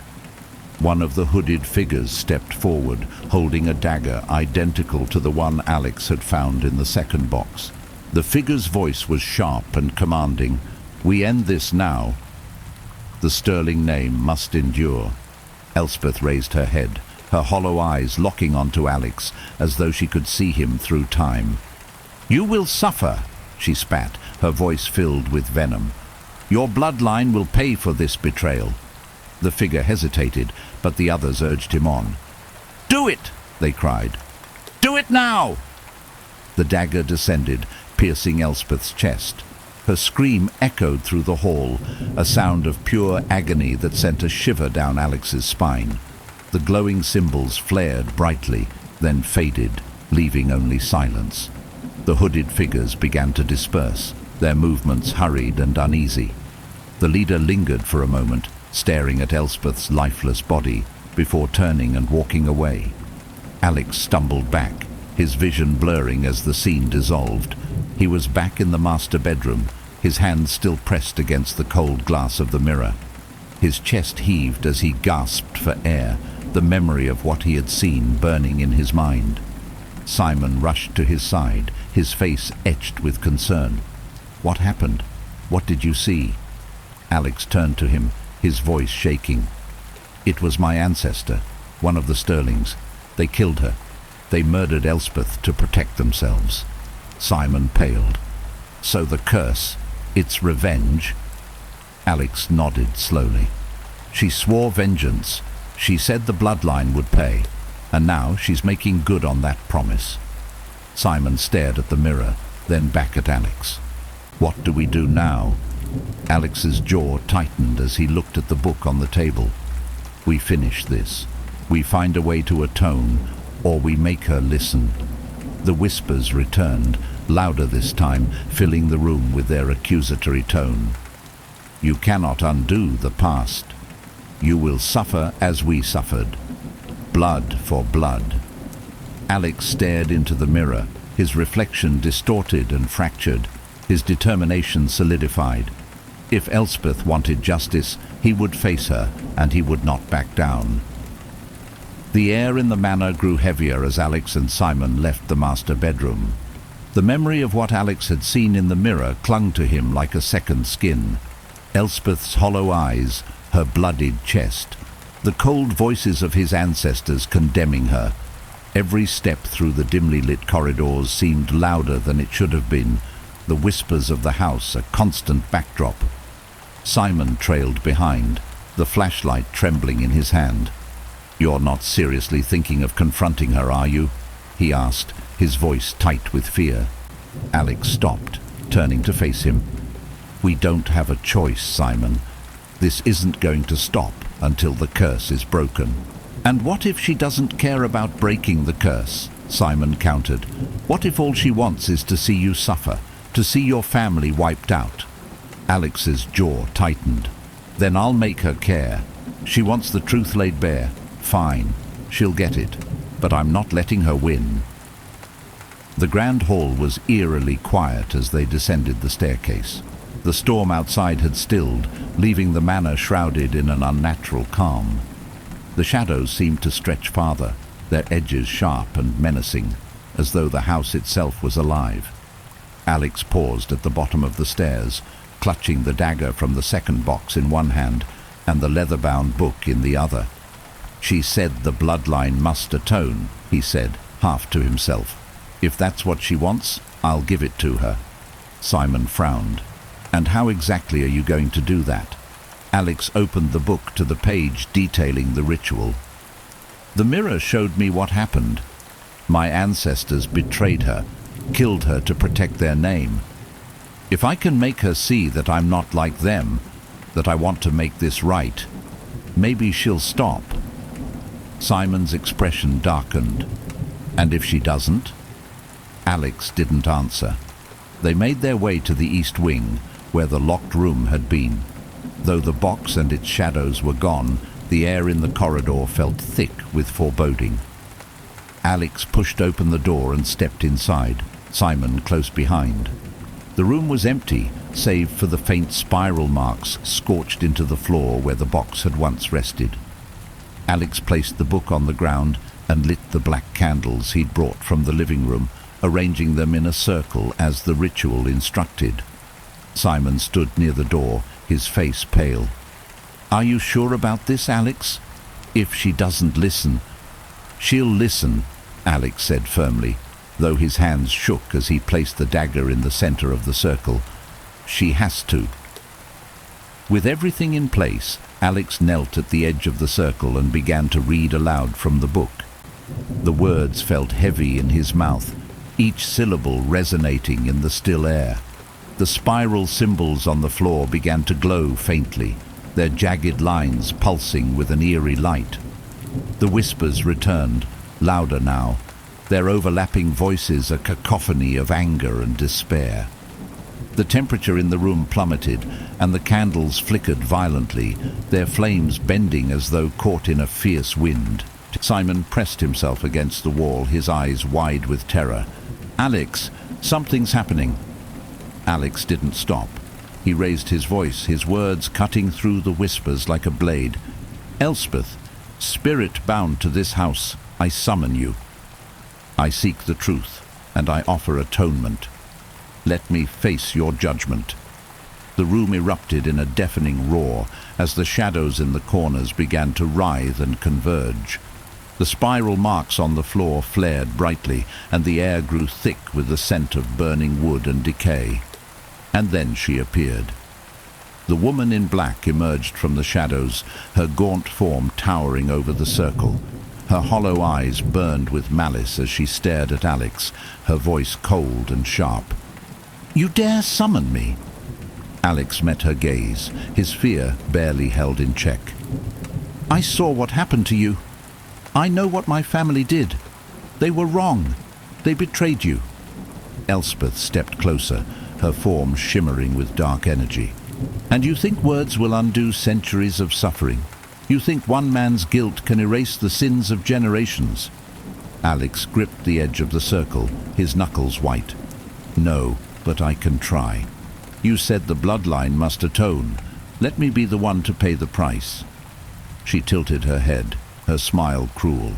One of the hooded figures stepped forward, holding a dagger identical to the one Alex had found in the second box. The figure's voice was sharp and commanding. We end this now. The sterling name must endure. Elspeth raised her head, her hollow eyes locking onto Alex, as though she could see him through time. You will suffer, she spat, her voice filled with venom. Your bloodline will pay for this betrayal. The figure hesitated, but the others urged him on. Do it, they cried. Do it now! The dagger descended, piercing Elspeth's chest. Her scream echoed through the hall, a sound of pure agony that sent a shiver down Alex's spine. The glowing symbols flared brightly, then faded, leaving only silence. The hooded figures began to disperse, their movements hurried and uneasy. The leader lingered for a moment, staring at Elspeth's lifeless body, before turning and walking away. Alex stumbled back, his vision blurring as the scene dissolved. He was back in the master bedroom, his hands still pressed against the cold glass of the mirror. His chest heaved as he gasped for air, the memory of what he had seen burning in his mind. Simon rushed to his side, his face etched with concern. What happened? What did you see? Alex turned to him, his voice shaking. It was my ancestor, one of the Sterlings. They killed her. They murdered Elspeth to protect themselves. Simon paled. So the curse, its revenge? Alex nodded slowly. She swore vengeance. She said the bloodline would pay, and now she's making good on that promise. Simon stared at the mirror, then back at Alex. What do we do now? Alex's jaw tightened as he looked at the book on the table. We finish this. We find a way to atone, or we make her listen. The whispers returned, louder this time, filling the room with their accusatory tone. You cannot undo the past. You will suffer as we suffered. Blood for blood. Alex stared into the mirror, his reflection distorted and fractured, his determination solidified. If Elspeth wanted justice, he would face her, and he would not back down. The air in the manor grew heavier as Alex and Simon left the master bedroom. The memory of what Alex had seen in the mirror clung to him like a second skin. Elspeth's hollow eyes, her bloodied chest, the cold voices of his ancestors condemning her. Every step through the dimly lit corridors seemed louder than it should have been, the whispers of the house a constant backdrop. Simon trailed behind, the flashlight trembling in his hand. "You're not seriously thinking of confronting her, are you?" he asked, his voice tight with fear. Alex stopped, turning to face him. "We don't have a choice, Simon. This isn't going to stop until the curse is broken." "And what if she doesn't care about breaking the curse?" Simon countered. "What if all she wants is to see you suffer, to see your family wiped out?" Alex's jaw tightened. "Then I'll make her care. She wants the truth laid bare. Fine, she'll get it. But I'm not letting her win." The grand hall was eerily quiet as they descended the staircase. The storm outside had stilled, leaving the manor shrouded in an unnatural calm. The shadows seemed to stretch farther, their edges sharp and menacing, as though the house itself was alive. Alex paused at the bottom of the stairs, clutching the dagger from the second box in one hand and the leather-bound book in the other. "She said the bloodline must atone," he said, half to himself. "If that's what she wants, I'll give it to her." Simon frowned. "And how exactly are you going to do that?" Alex opened the book to the page detailing the ritual. "The mirror showed me what happened. My ancestors betrayed her, killed her to protect their name. If I can make her see that I'm not like them, that I want to make this right, maybe she'll stop." Simon's expression darkened. "And if she doesn't?" Alex didn't answer. They made their way to the east wing, where the locked room had been. Though the box and its shadows were gone, the air in the corridor felt thick with foreboding. Alex pushed open the door and stepped inside, Simon close behind. The room was empty, save for the faint spiral marks scorched into the floor where the box had once rested. Alex placed the book on the ground and lit the black candles he'd brought from the living room, arranging them in a circle as the ritual instructed. Simon stood near the door, his face pale. "Are you sure about this, Alex? If she doesn't listen—" "She'll listen," Alex said firmly, though his hands shook as he placed the dagger in the center of the circle. "She has to." With everything in place, Alex knelt at the edge of the circle and began to read aloud from the book. The words felt heavy in his mouth, each syllable resonating in the still air. The spiral symbols on the floor began to glow faintly, their jagged lines pulsing with an eerie light. The whispers returned, louder now, their overlapping voices a cacophony of anger and despair. The temperature in the room plummeted, and the candles flickered violently, their flames bending as though caught in a fierce wind. Simon pressed himself against the wall, his eyes wide with terror. "Alex, something's happening." Alex didn't stop. He raised his voice, his words cutting through the whispers like a blade. "Elspeth, spirit bound to this house, I summon you. I seek the truth, and I offer atonement. Let me face your judgment." The room erupted in a deafening roar as the shadows in the corners began to writhe and converge. The spiral marks on the floor flared brightly, and the air grew thick with the scent of burning wood and decay. And then she appeared. The woman in black emerged from the shadows, her gaunt form towering over the circle. Her hollow eyes burned with malice as she stared at Alex, her voice cold and sharp. "You dare summon me?" Alex met her gaze, his fear barely held in check. "I saw what happened to you. I know what my family did. They were wrong. They betrayed you." Elspeth stepped closer, her form shimmering with dark energy. "And you think words will undo centuries of suffering? You think one man's guilt can erase the sins of generations?" Alex gripped the edge of the circle, his knuckles white. "No, but I can try. You said the bloodline must atone. Let me be the one to pay the price." She tilted her head, her smile cruel.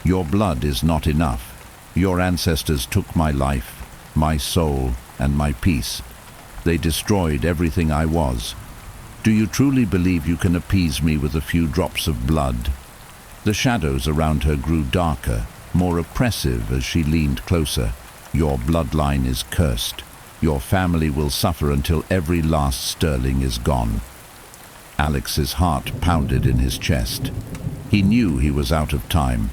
"Your blood is not enough. Your ancestors took my life, my soul, and my peace. They destroyed everything I was. Do you truly believe you can appease me with a few drops of blood?" The shadows around her grew darker, more oppressive as she leaned closer. "Your bloodline is cursed. Your family will suffer until every last sterling is gone." Alex's heart pounded in his chest. He knew he was out of time.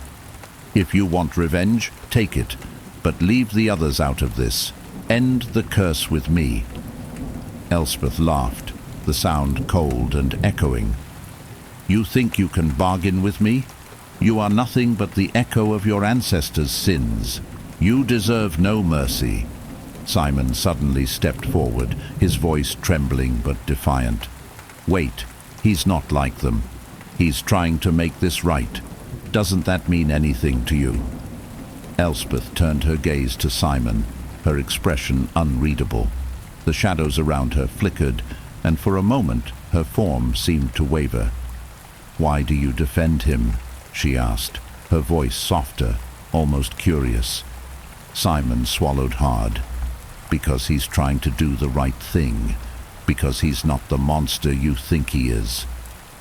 "If you want revenge, take it, but leave the others out of this. End the curse with me." Elspeth laughed, the sound cold and echoing. "You think you can bargain with me? You are nothing but the echo of your ancestors' sins. You deserve no mercy." Simon suddenly stepped forward, his voice trembling but defiant. "Wait, he's not like them. He's trying to make this right. Doesn't that mean anything to you?" Elspeth turned her gaze to Simon, her expression unreadable. The shadows around her flickered, and for a moment her form seemed to waver. "Why do you defend him?" she asked, her voice softer, almost curious. Simon swallowed hard. "Because he's trying to do the right thing. Because he's not the monster you think he is.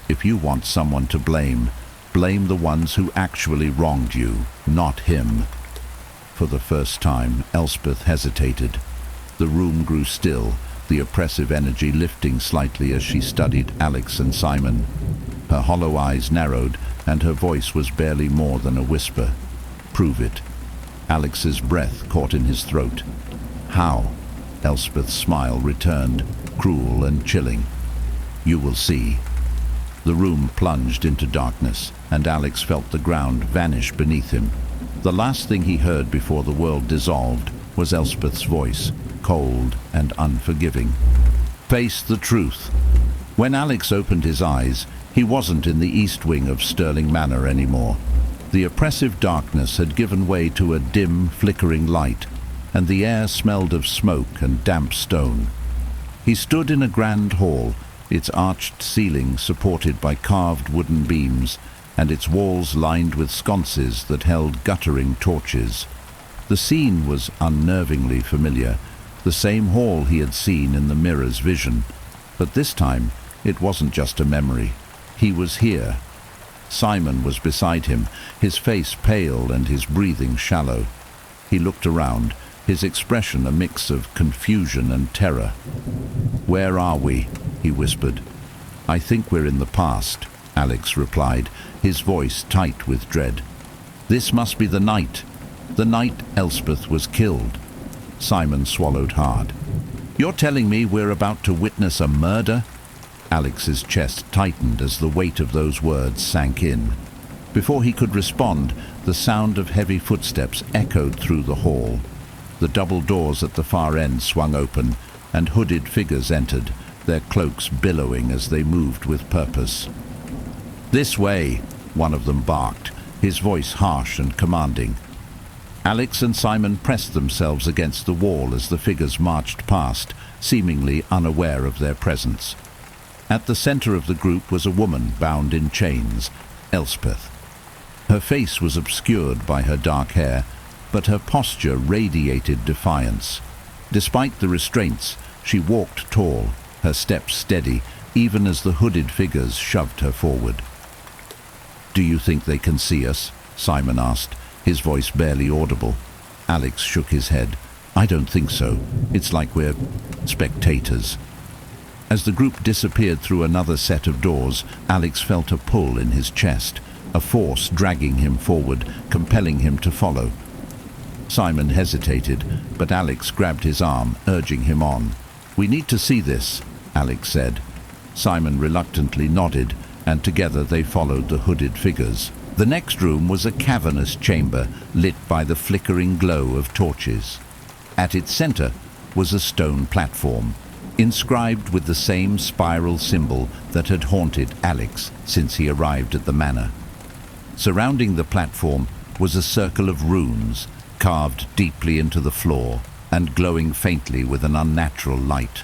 If you want someone to blame, blame the ones who actually wronged you, not him." For the first time, Elspeth hesitated. The room grew still, the oppressive energy lifting slightly as she studied Alex and Simon. Her hollow eyes narrowed, and her voice was barely more than a whisper. "Prove it." Alex's breath caught in his throat. "How?" Elspeth's smile returned, cruel and chilling. "You will see." The room plunged into darkness, and Alex felt the ground vanish beneath him. The last thing he heard before the world dissolved was Elspeth's voice, cold and unforgiving. "Face the truth." When Alex opened his eyes, he wasn't in the east wing of Stirling Manor anymore. The oppressive darkness had given way to a dim, flickering light, and the air smelled of smoke and damp stone. He stood in a grand hall, its arched ceiling supported by carved wooden beams, and its walls lined with sconces that held guttering torches. The scene was unnervingly familiar, the same hall he had seen in the mirror's vision, but this time it wasn't just a memory. He was here. Simon was beside him, his face pale and his breathing shallow. He looked around, his expression a mix of confusion and terror. "Where are we?" he whispered. "I think we're in the past," Alex replied, his voice tight with dread. "This must be the night Elspeth was killed." Simon swallowed hard. "You're telling me we're about to witness a murder?" Alex's chest tightened as the weight of those words sank in. Before he could respond, the sound of heavy footsteps echoed through the hall. The double doors at the far end swung open, and hooded figures entered, their cloaks billowing as they moved with purpose. "This way," one of them barked, his voice harsh and commanding. Alex and Simon pressed themselves against the wall as the figures marched past, seemingly unaware of their presence. At the center of the group was a woman bound in chains, Elspeth. Her face was obscured by her dark hair, but her posture radiated defiance. Despite the restraints, she walked tall, her steps steady, even as the hooded figures shoved her forward. "Do you think they can see us?" Simon asked, his voice barely audible. Alex shook his head. "I don't think so. It's like we're spectators." As the group disappeared through another set of doors, Alex felt a pull in his chest. a force dragging him forward, compelling him to follow. Simon hesitated, but Alex grabbed his arm, urging him on. "We need to see this," Alex said. Simon reluctantly nodded, and together they followed the hooded figures. The next room was a cavernous chamber lit by the flickering glow of torches. At its center was a stone platform, inscribed with the same spiral symbol that had haunted Alex since he arrived at the manor. Surrounding the platform was a circle of runes, carved deeply into the floor and glowing faintly with an unnatural light.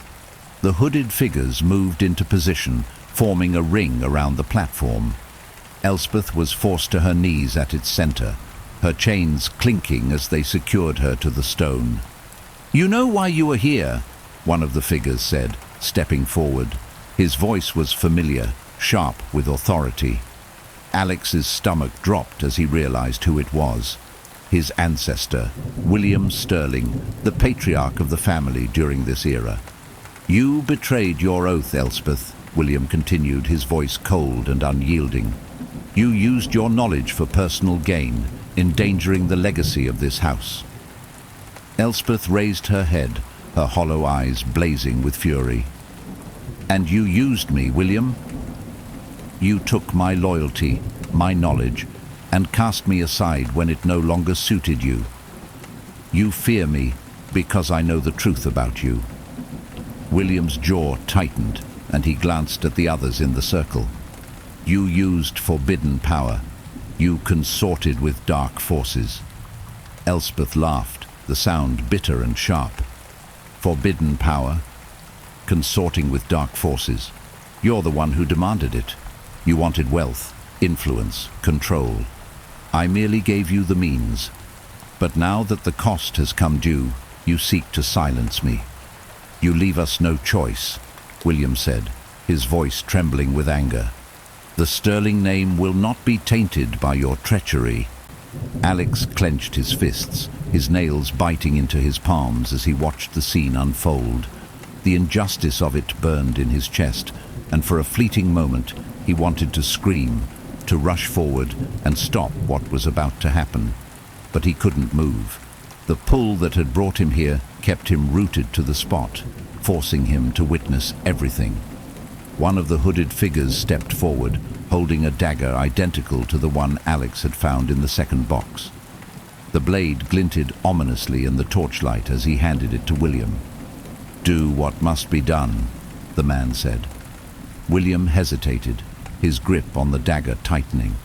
The hooded figures moved into position, forming a ring around the platform. Elspeth was forced to her knees at its center, her chains clinking as they secured her to the stone. "You know why you are here," one of the figures said, stepping forward. His voice was familiar, sharp with authority. Alex's stomach dropped as he realized who it was. His ancestor, William Sterling, the patriarch of the family during this era. "You betrayed your oath, Elspeth," William continued, his voice cold and unyielding. "You used your knowledge for personal gain, endangering the legacy of this house." Elspeth raised her head, her hollow eyes blazing with fury. "And you used me, William. You took my loyalty, my knowledge, and cast me aside when it no longer suited you. You fear me because I know the truth about you." William's jaw tightened, and he glanced at the others in the circle. "You used forbidden power. You consorted with dark forces." Elspeth laughed, the sound bitter and sharp. "Forbidden power? Consorting with dark forces? You're the one who demanded it. You wanted wealth, influence, control. I merely gave you the means. But now that the cost has come due, you seek to silence me. You leave us no choice," William said, his voice trembling with anger. "The Sterling name will not be tainted by your treachery." Alex clenched his fists, his nails biting into his palms as he watched the scene unfold. The injustice of it burned in his chest, and for a fleeting moment he wanted to scream, to rush forward and stop what was about to happen. But he couldn't move. The pull that had brought him here kept him rooted to the spot, forcing him to witness everything. One of the hooded figures stepped forward, holding a dagger identical to the one Alex had found in the second box. The blade glinted ominously in the torchlight as he handed it to William. "Do what must be done," the man said. William hesitated, his grip on the dagger tightening.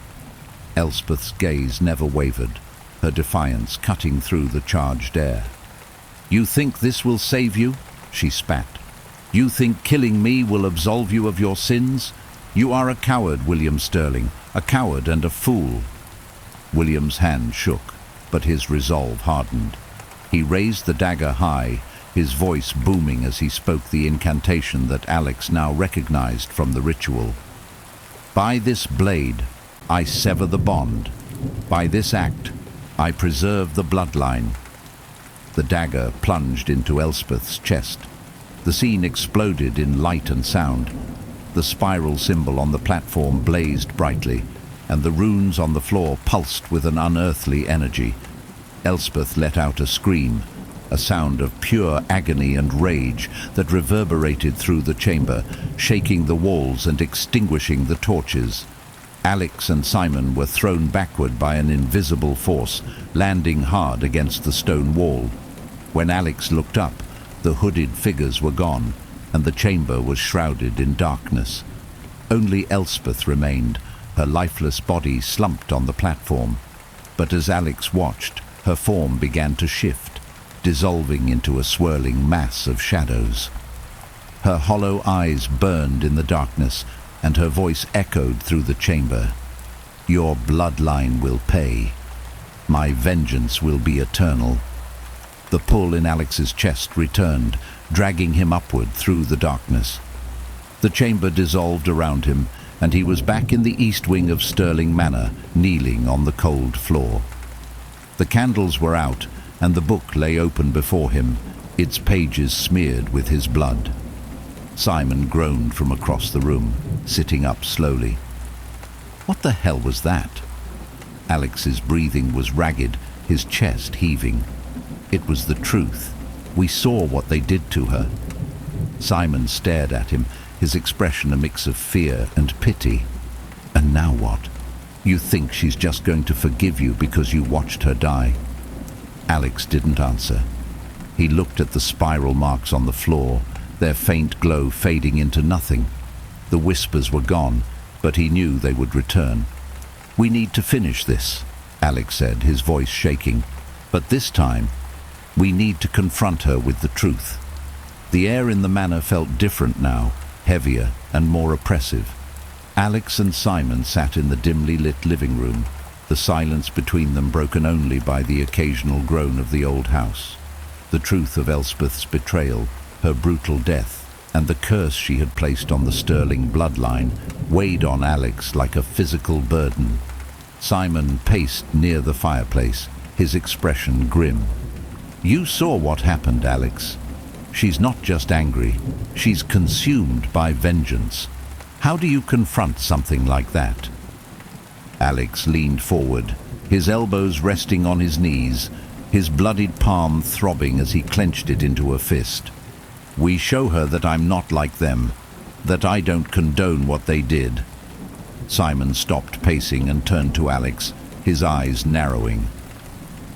Elspeth's gaze never wavered, her defiance cutting through the charged air. "You think this will save you?" she spat. "You think killing me will absolve you of your sins? You are a coward, William Sterling, a coward and a fool." William's hand shook, but his resolve hardened. He raised the dagger high, his voice booming as he spoke the incantation that Alex now recognized from the ritual. "By this blade, I sever the bond. By this act, I preserve the bloodline." The dagger plunged into Elspeth's chest. The scene exploded in light and sound. The spiral symbol on the platform blazed brightly, and the runes on the floor pulsed with an unearthly energy. Elspeth let out a scream, a sound of pure agony and rage that reverberated through the chamber, shaking the walls and extinguishing the torches. Alex and Simon were thrown backward by an invisible force, landing hard against the stone wall. When Alex looked up, the hooded figures were gone, and the chamber was shrouded in darkness. Only Elspeth remained, her lifeless body slumped on the platform. But as Alex watched, her form began to shift, dissolving into a swirling mass of shadows. Her hollow eyes burned in the darkness, and her voice echoed through the chamber. "Your bloodline will pay. My vengeance will be eternal." The pull in Alex's chest returned, dragging him upward through the darkness. The chamber dissolved around him, and he was back in the east wing of Sterling Manor, kneeling on the cold floor. The candles were out, and the book lay open before him, its pages smeared with his blood. Simon groaned from across the room, sitting up slowly. What the hell was that? Alex's breathing was ragged, his chest heaving. It was the truth. We saw what they did to her. Simon stared at him, his expression a mix of fear and pity. And now what? You think she's just going to forgive you because you watched her die? Alex didn't answer. He looked at the spiral marks on the floor, their faint glow fading into nothing. The whispers were gone, but he knew they would return. "We need to finish this," Alex said, his voice shaking. "But this time, we need to confront her with the truth." The air in the manor felt different now, heavier and more oppressive. Alex and Simon sat in the dimly lit living room, the silence between them broken only by the occasional groan of the old house. The truth of Elspeth's betrayal, her brutal death, and the curse she had placed on the Sterling bloodline weighed on Alex like a physical burden. Simon paced near the fireplace, his expression grim. "You saw what happened, Alex. She's not just angry, she's consumed by vengeance. How do you confront something like that?" Alex leaned forward, his elbows resting on his knees, his bloodied palm throbbing as he clenched it into a fist. "We show her that I'm not like them, that I don't condone what they did." Simon stopped pacing and turned to Alex, his eyes narrowing.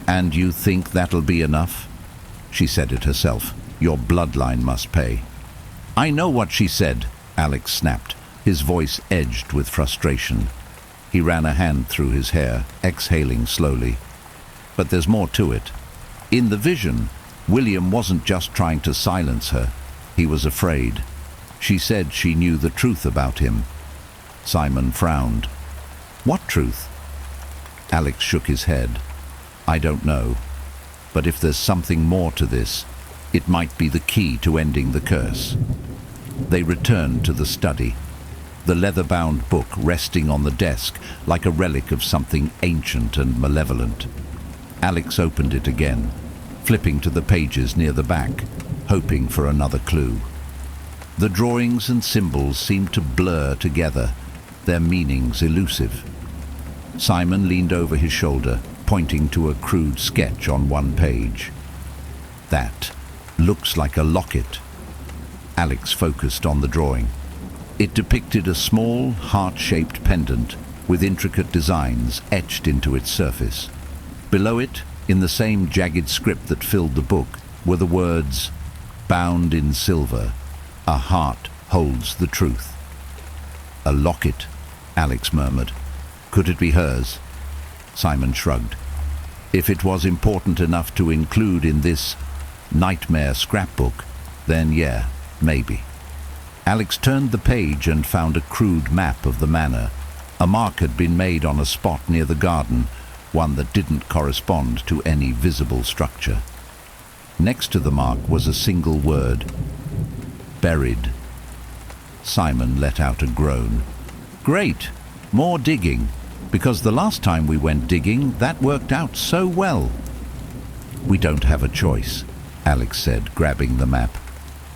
"And you think that'll be enough?" She said it herself. "Your bloodline must pay." "I know what she said," Alex snapped, his voice edged with frustration. He ran a hand through his hair, exhaling slowly. "But there's more to it. In the vision, William wasn't just trying to silence her. He was afraid. She said she knew the truth about him." Simon frowned. "What truth?" Alex shook his head. "I don't know. But if there's something more to this, it might be the key to ending the curse." They returned to the study, the leather-bound book resting on the desk like a relic of something ancient and malevolent. Alex opened it again, flipping to the pages near the back, hoping for another clue. The drawings and symbols seemed to blur together, their meanings elusive. Simon leaned over his shoulder, pointing to a crude sketch on one page. "That looks like a locket." Alex focused on the drawing. It depicted a small, heart-shaped pendant with intricate designs etched into its surface. Below it, in the same jagged script that filled the book, were the words, "Bound in silver, a heart holds the truth." "A locket," Alex murmured. "Could it be hers?" Simon shrugged. "If it was important enough to include in this nightmare scrapbook, then yeah, maybe." Alex turned the page and found a crude map of the manor. A mark had been made on a spot near the garden, one that didn't correspond to any visible structure. Next to the mark was a single word: buried. Simon let out a groan. "Great, more digging, because the last time we went digging, that worked out so well." "We don't have a choice," Alex said, grabbing the map.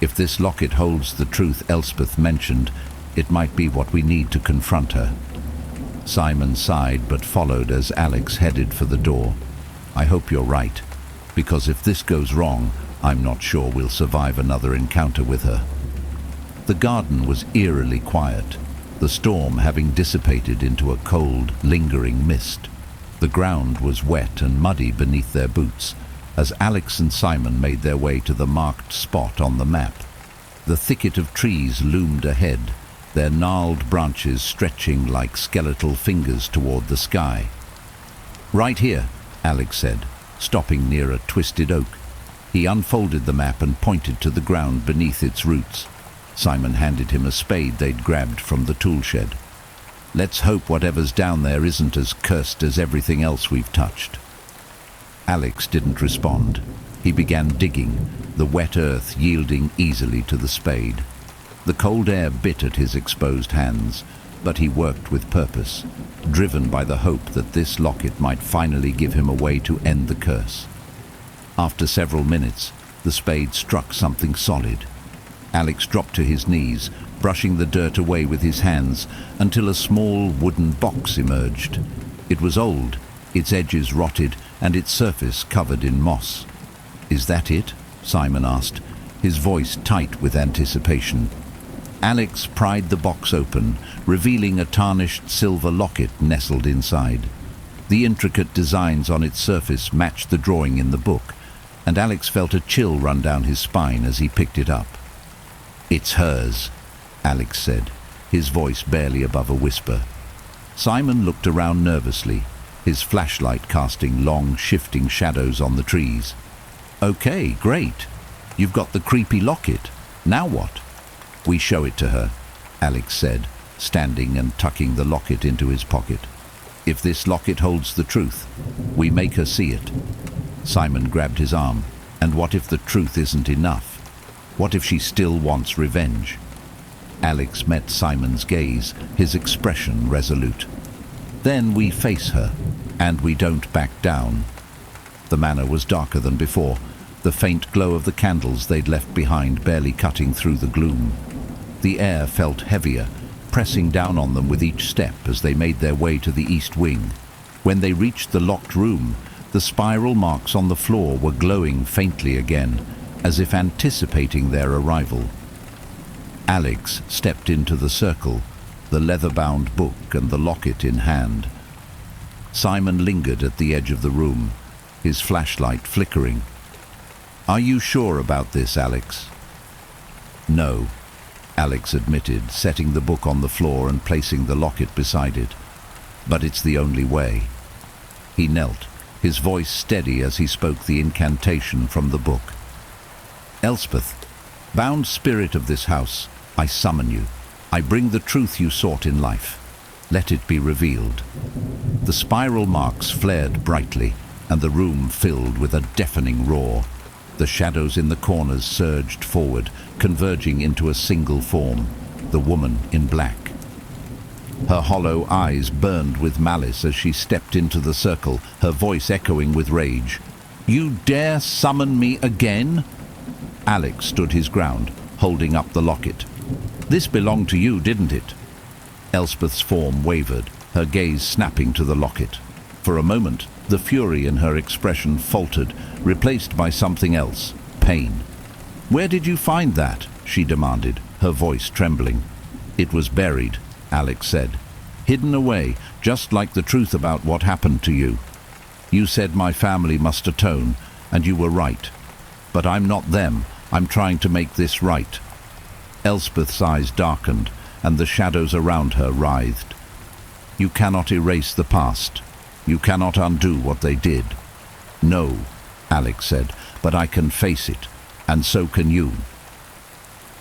"If this locket holds the truth Elspeth mentioned, it might be what we need to confront her." Simon sighed but followed as Alex headed for the door. "I hope you're right, because if this goes wrong, I'm not sure we'll survive another encounter with her." The garden was eerily quiet, the storm having dissipated into a cold, lingering mist. The ground was wet and muddy beneath their boots as Alex and Simon made their way to the marked spot on the map. The thicket of trees loomed ahead, their gnarled branches stretching like skeletal fingers toward the sky. "Right here," Alex said, stopping near a twisted oak. He unfolded the map and pointed to the ground beneath its roots. Simon handed him a spade they'd grabbed from the tool shed. "Let's hope whatever's down there isn't as cursed as everything else we've touched." Alex didn't respond. He began digging, the wet earth yielding easily to the spade. The cold air bit at his exposed hands, but he worked with purpose, driven by the hope that this locket might finally give him a way to end the curse. After several minutes, the spade struck something solid. Alex dropped to his knees, brushing the dirt away with his hands, until a small wooden box emerged. It was old, its edges rotted, and its surface covered in moss. "Is that it?" Simon asked, his voice tight with anticipation. Alex pried the box open, revealing a tarnished silver locket nestled inside. The intricate designs on its surface matched the drawing in the book, and Alex felt a chill run down his spine as he picked it up. "It's hers," Alex said, his voice barely above a whisper. Simon looked around nervously, his flashlight casting long, shifting shadows on the trees. "Okay, great. You've got the creepy locket. Now what?" "We show it to her," Alex said, standing and tucking the locket into his pocket. "If this locket holds the truth, we make her see it." Simon grabbed his arm. "And what if the truth isn't enough? What if she still wants revenge?" Alex met Simon's gaze, his expression resolute. "Then we face her, and we don't back down." The manor was darker than before, the faint glow of the candles they'd left behind barely cutting through the gloom. The air felt heavier, pressing down on them with each step as they made their way to the east wing. When they reached the locked room, the spiral marks on the floor were glowing faintly again, as if anticipating their arrival. Alex stepped into the circle, the leather-bound book and the locket in hand. Simon lingered at the edge of the room, his flashlight flickering. "Are you sure about this, Alex?" "No," Alex admitted, setting the book on the floor and placing the locket beside it. "But it's the only way." He knelt, his voice steady as he spoke the incantation from the book. "Elspeth, bound spirit of this house, I summon you. I bring the truth you sought in life. Let it be revealed." The spiral marks flared brightly, and the room filled with a deafening roar. The shadows in the corners surged forward, converging into a single form, the woman in black. Her hollow eyes burned with malice as she stepped into the circle, her voice echoing with rage. "You dare summon me again?" Alex stood his ground, holding up the locket. "This belonged to you, didn't it?" Elspeth's form wavered, her gaze snapping to the locket. For a moment, the fury in her expression faltered, replaced by something else, pain. "Where did you find that?" she demanded, her voice trembling. "It was buried," Alex said. "Hidden away, just like the truth about what happened to you. You said my family must atone, and you were right. But I'm not them. I'm trying to make this right." Elspeth's eyes darkened, and the shadows around her writhed. "You cannot erase the past. You cannot undo what they did." "No," Alex said, "but I can face it, and so can you."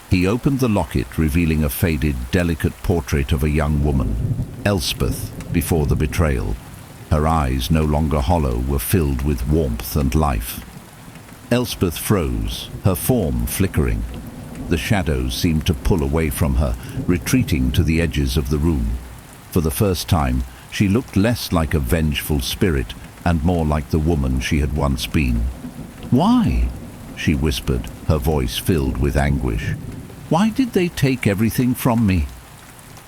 He opened the locket, revealing a faded, delicate portrait of a young woman, Elspeth, before the betrayal. Her eyes, no longer hollow, were filled with warmth and life. Elspeth froze, her form flickering. The shadows seemed to pull away from her, retreating to the edges of the room. For the first time, she looked less like a vengeful spirit and more like the woman she had once been. "Why?" she whispered, her voice filled with anguish. "Why did they take everything from me?"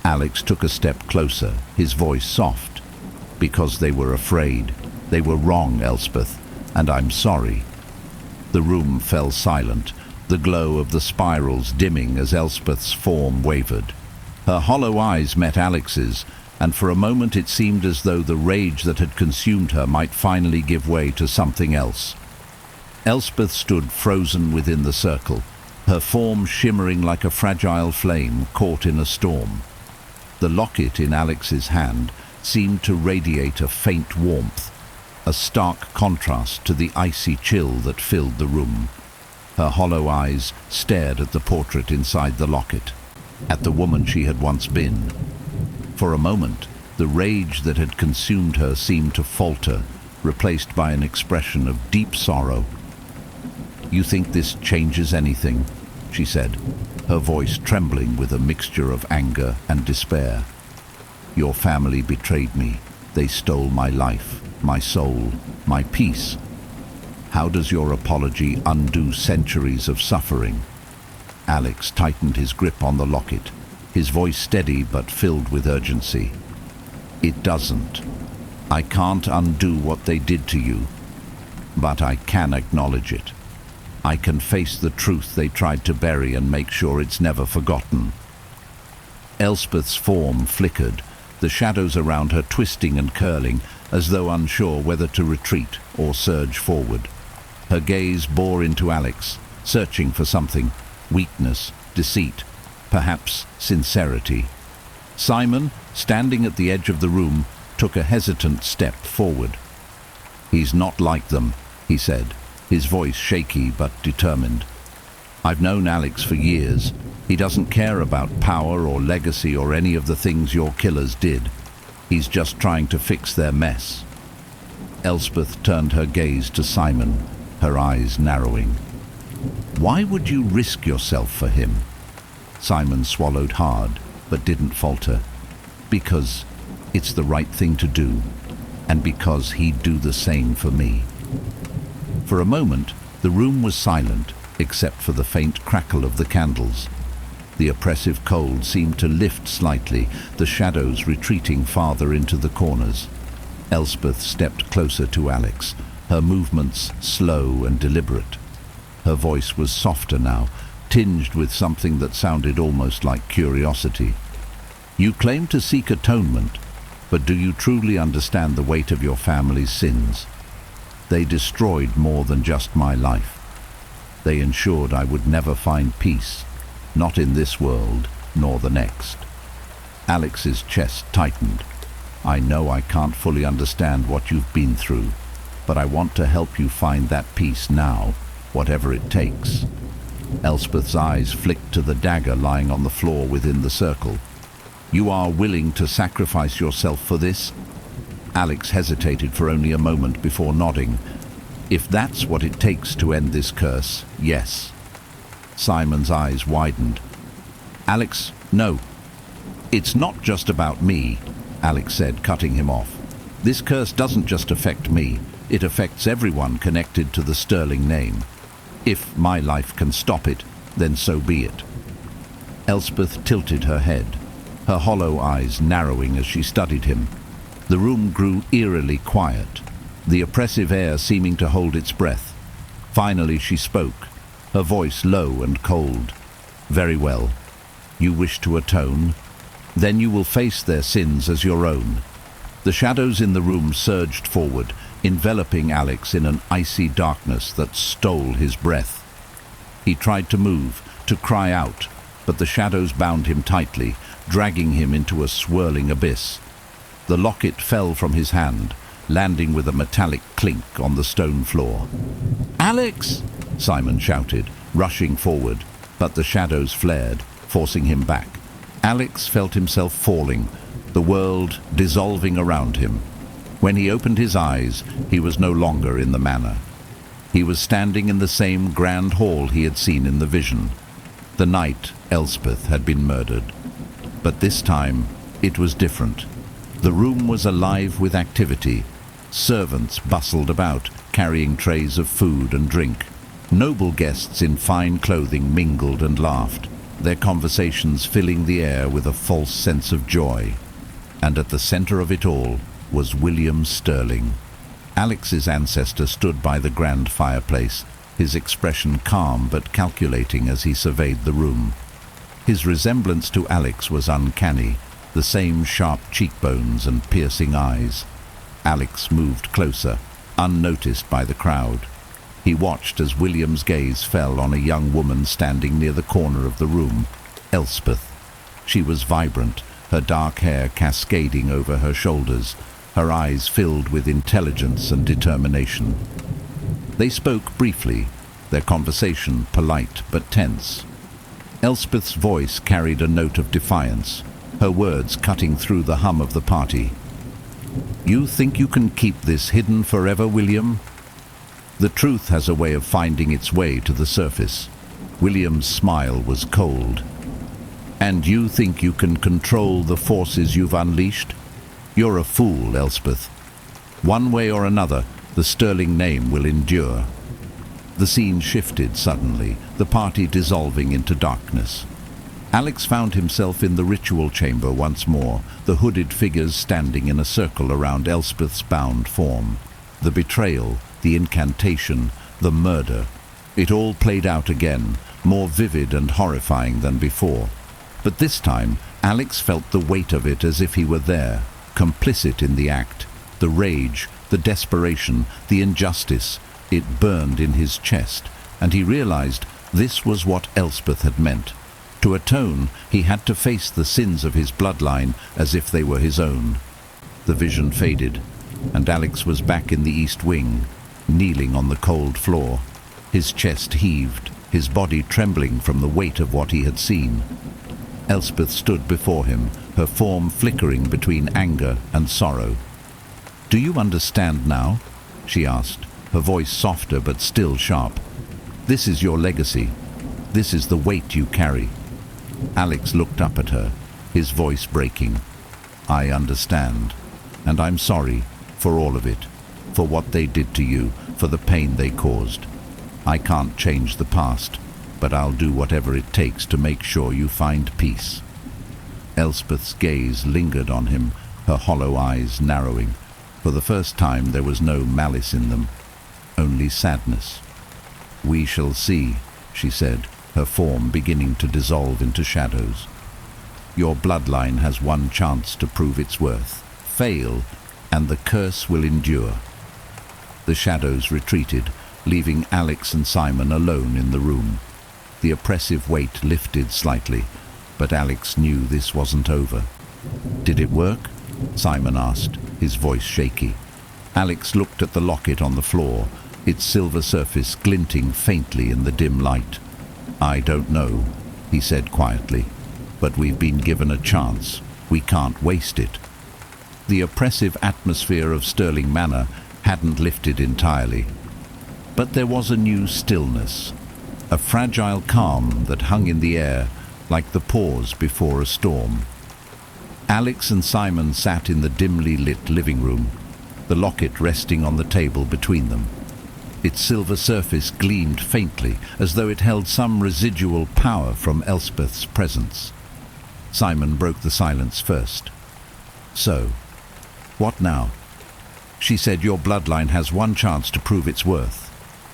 Alex took a step closer, his voice soft. "Because they were afraid. They were wrong, Elspeth, and I'm sorry." The room fell silent, the glow of the spirals dimming as Elspeth's form wavered. Her hollow eyes met Alex's, and for a moment it seemed as though the rage that had consumed her might finally give way to something else. Elspeth stood frozen within the circle, her form shimmering like a fragile flame caught in a storm. The locket in Alex's hand seemed to radiate a faint warmth, a stark contrast to the icy chill that filled the room. Her hollow eyes stared at the portrait inside the locket, at the woman she had once been. For a moment, the rage that had consumed her seemed to falter, replaced by an expression of deep sorrow. "You think this changes anything?" she said, her voice trembling with a mixture of anger and despair. "Your family betrayed me. They stole my life, my soul, my peace. How does your apology undo centuries of suffering?" Alex tightened his grip on the locket, his voice steady but filled with urgency. "It doesn't. I can't undo what they did to you, but I can acknowledge it. I can face the truth they tried to bury and make sure it's never forgotten." Elspeth's form flickered, the shadows around her twisting and curling, as though unsure whether to retreat or surge forward. Her gaze bore into Alex, searching for something: weakness, deceit, perhaps sincerity. Simon, standing at the edge of the room, took a hesitant step forward. "He's not like them," he said, his voice shaky but determined. "I've known Alex for years. He doesn't care about power or legacy or any of the things your killers did. He's just trying to fix their mess." Elspeth turned her gaze to Simon, her eyes narrowing. "Why would you risk yourself for him?" Simon swallowed hard, but didn't falter. "Because it's the right thing to do, and because he'd do the same for me." For a moment, the room was silent, except for the faint crackle of the candles. The oppressive cold seemed to lift slightly, the shadows retreating farther into the corners. Elspeth stepped closer to Alex, her movements slow and deliberate. Her voice was softer now, tinged with something that sounded almost like curiosity. "You claim to seek atonement, but do you truly understand the weight of your family's sins? They destroyed more than just my life. They ensured I would never find peace, not in this world, nor the next." Alex's chest tightened. "I know I can't fully understand what you've been through, but I want to help you find that peace now, whatever it takes." Elspeth's eyes flicked to the dagger lying on the floor within the circle. "You are willing to sacrifice yourself for this?" Alex hesitated for only a moment before nodding. "If that's what it takes to end this curse, yes." Simon's eyes widened. "Alex, no. It's not just about me," Alex said, cutting him off. "This curse doesn't just affect me. It affects everyone connected to the Sterling name. If my life can stop it, then so be it." Elspeth tilted her head, her hollow eyes narrowing as she studied him. The room grew eerily quiet, the oppressive air seeming to hold its breath. Finally she spoke, her voice low and cold. "Very well. You wish to atone? Then you will face their sins as your own." The shadows in the room surged forward, enveloping Alex in an icy darkness that stole his breath. He tried to move, to cry out, but the shadows bound him tightly, dragging him into a swirling abyss. The locket fell from his hand, landing with a metallic clink on the stone floor. "Alex!" Simon shouted, rushing forward, but the shadows flared, forcing him back. Alex felt himself falling, the world dissolving around him. When he opened his eyes, he was no longer in the manor. He was standing in the same grand hall he had seen in the vision, the night Elspeth had been murdered. But this time, it was different. The room was alive with activity. Servants bustled about, carrying trays of food and drink. Noble guests in fine clothing mingled and laughed, their conversations filling the air with a false sense of joy. And at the center of it all was William Sterling. Alex's ancestor stood by the grand fireplace, his expression calm but calculating as he surveyed the room. His resemblance to Alex was uncanny, the same sharp cheekbones and piercing eyes. Alex moved closer, unnoticed by the crowd. He watched as William's gaze fell on a young woman standing near the corner of the room, Elspeth. She was vibrant, her dark hair cascading over her shoulders, her eyes filled with intelligence and determination. They spoke briefly, their conversation polite but tense. Elspeth's voice carried a note of defiance, her words cutting through the hum of the party. "You think you can keep this hidden forever, William? The truth has a way of finding its way to the surface." William's smile was cold. "And you think you can control the forces you've unleashed? You're a fool, Elspeth. One way or another, the Sterling name will endure." The scene shifted suddenly, the party dissolving into darkness. Alex found himself in the ritual chamber once more, the hooded figures standing in a circle around Elspeth's bound form. The betrayal, the incantation, the murder. It all played out again, more vivid and horrifying than before. But this time, Alex felt the weight of it as if he were there, complicit in the act. The rage, the desperation, the injustice. It burned in his chest, and he realized this was what Elspeth had meant. To atone, he had to face the sins of his bloodline as if they were his own. The vision faded, and Alex was back in the East Wing, kneeling on the cold floor. His chest heaved, his body trembling from the weight of what he had seen. Elspeth stood before him, her form flickering between anger and sorrow. "Do you understand now?" she asked, her voice softer but still sharp. "This is your legacy. This is the weight you carry." Alex looked up at her, his voice breaking. "I understand, and I'm sorry for all of it, for what they did to you, for the pain they caused. I can't change the past, but I'll do whatever it takes to make sure you find peace." Elspeth's gaze lingered on him, her hollow eyes narrowing. For the first time there was no malice in them, only sadness. "We shall see," she said, her form beginning to dissolve into shadows. "Your bloodline has one chance to prove its worth. Fail, and the curse will endure." The shadows retreated, leaving Alex and Simon alone in the room. The oppressive weight lifted slightly, but Alex knew this wasn't over. "Did it work?" Simon asked, his voice shaky. Alex looked at the locket on the floor, its silver surface glinting faintly in the dim light. "I don't know," he said quietly, "but we've been given a chance. We can't waste it." The oppressive atmosphere of Stirling Manor hadn't lifted entirely, but there was a new stillness, a fragile calm that hung in the air like the pause before a storm. Alex and Simon sat in the dimly lit living room, the locket resting on the table between them. Its silver surface gleamed faintly, as though it held some residual power from Elspeth's presence. Simon broke the silence first. "So, what now? She said your bloodline has one chance to prove its worth.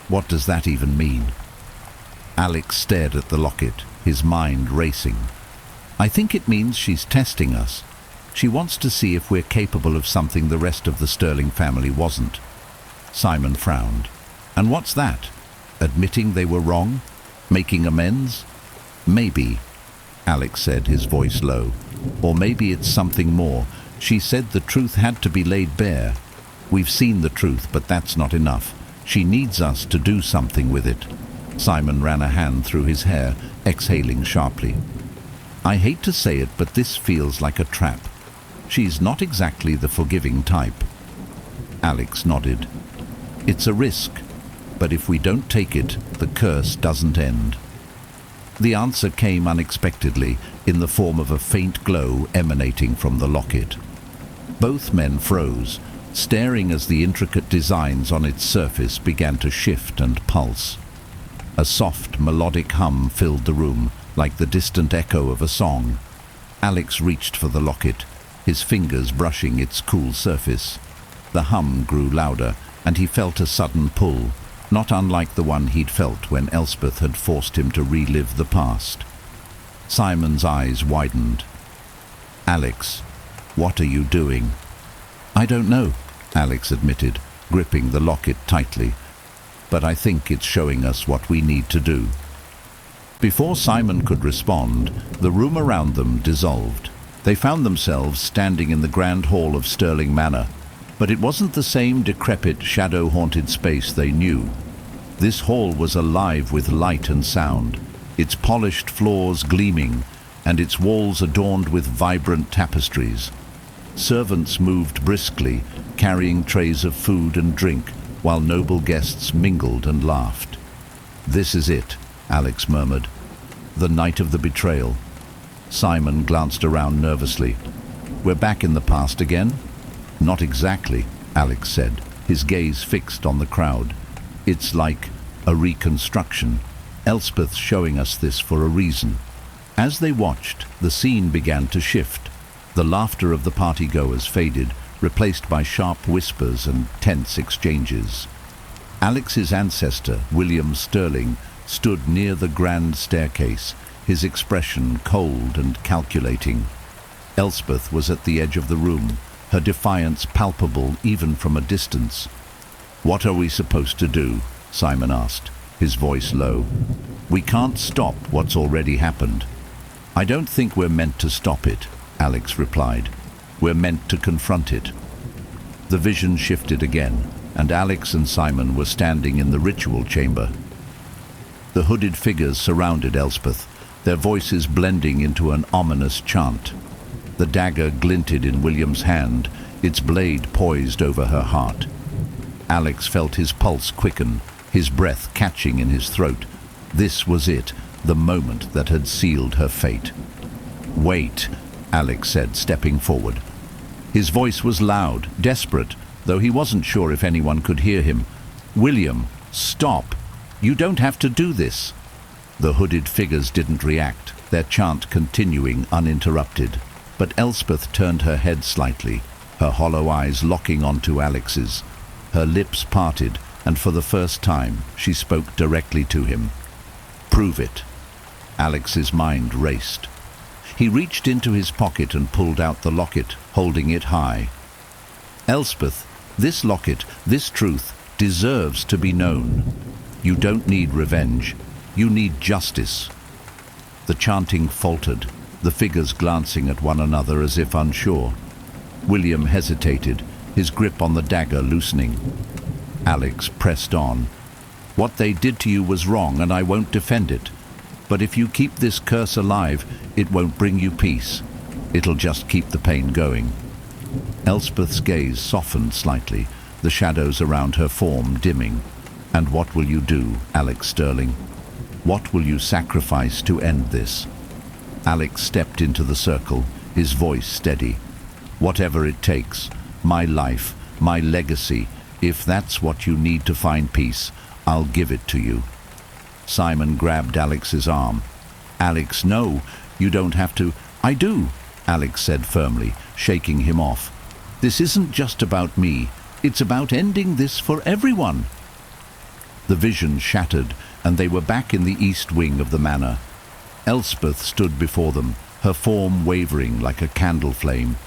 What does that even mean?" Alex stared at the locket, his mind racing. "I think it means she's testing us. She wants to see if we're capable of something the rest of the Stirling family wasn't." Simon frowned. "And what's that? Admitting they were wrong? Making amends?" "Maybe," Alex said, his voice low. "Or maybe it's something more. She said the truth had to be laid bare. We've seen the truth, but that's not enough. She needs us to do something with it." Simon ran a hand through his hair, exhaling sharply. "I hate to say it, but this feels like a trap. She's not exactly the forgiving type." Alex nodded. "It's a risk. But if we don't take it, the curse doesn't end." The answer came unexpectedly, in the form of a faint glow emanating from the locket. Both men froze, staring as the intricate designs on its surface began to shift and pulse. A soft, melodic hum filled the room, like the distant echo of a song. Alex reached for the locket, his fingers brushing its cool surface. The hum grew louder, and he felt a sudden pull, not unlike the one he'd felt when Elspeth had forced him to relive the past. Simon's eyes widened. "Alex, what are you doing?" "I don't know," Alex admitted, gripping the locket tightly. "But I think it's showing us what we need to do." Before Simon could respond, the room around them dissolved. They found themselves standing in the grand hall of Stirling Manor, but it wasn't the same decrepit, shadow-haunted space they knew. This hall was alive with light and sound, its polished floors gleaming, and its walls adorned with vibrant tapestries. Servants moved briskly, carrying trays of food and drink, while noble guests mingled and laughed. "This is it," Alex murmured. "The night of the betrayal." Simon glanced around nervously. "We're back in the past again?" "Not exactly," Alex said, his gaze fixed on the crowd. "It's like a reconstruction, Elspeth showing us this for a reason. As they watched, the scene began to shift. The laughter of the partygoers faded, replaced by sharp whispers and tense exchanges. Alex's ancestor, William Sterling, stood near the grand staircase, his expression cold and calculating. Elspeth was at the edge of the room, her defiance palpable even from a distance. "What are we supposed to do?" Simon asked, his voice low. "We can't stop what's already happened." "I don't think we're meant to stop it," Alex replied. "We're meant to confront it." The vision shifted again, and Alex and Simon were standing in the ritual chamber. The hooded figures surrounded Elspeth, their voices blending into an ominous chant. The dagger glinted in William's hand, its blade poised over her heart. Alex felt his pulse quicken, his breath catching in his throat. This was it, the moment that had sealed her fate. "Wait," Alex said, stepping forward. His voice was loud, desperate, though he wasn't sure if anyone could hear him. "William, stop! You don't have to do this." The hooded figures didn't react, their chant continuing uninterrupted. But Elspeth turned her head slightly, her hollow eyes locking onto Alex's. Her lips parted, and for the first time she spoke directly to him. "Prove it." Alex's mind raced. He reached into his pocket and pulled out the locket, holding it high. "Elspeth, this locket, this truth, deserves to be known. You don't need revenge. You need justice." The chanting faltered, the figures glancing at one another as if unsure. William hesitated, his grip on the dagger loosening. Alex pressed on. "What they did to you was wrong, and I won't defend it. But if you keep this curse alive, it won't bring you peace. It'll just keep the pain going." Elspeth's gaze softened slightly, the shadows around her form dimming. "And what will you do, Alex Sterling? What will you sacrifice to end this?" Alex stepped into the circle, his voice steady. "Whatever it takes, my life, my legacy, if that's what you need to find peace, I'll give it to you." Simon grabbed Alex's arm. "Alex, no, you don't have to." "I do," Alex said firmly, shaking him off. "This isn't just about me. It's about ending this for everyone." The vision shattered, and they were back in the east wing of the manor. Elspeth stood before them, her form wavering like a candle flame.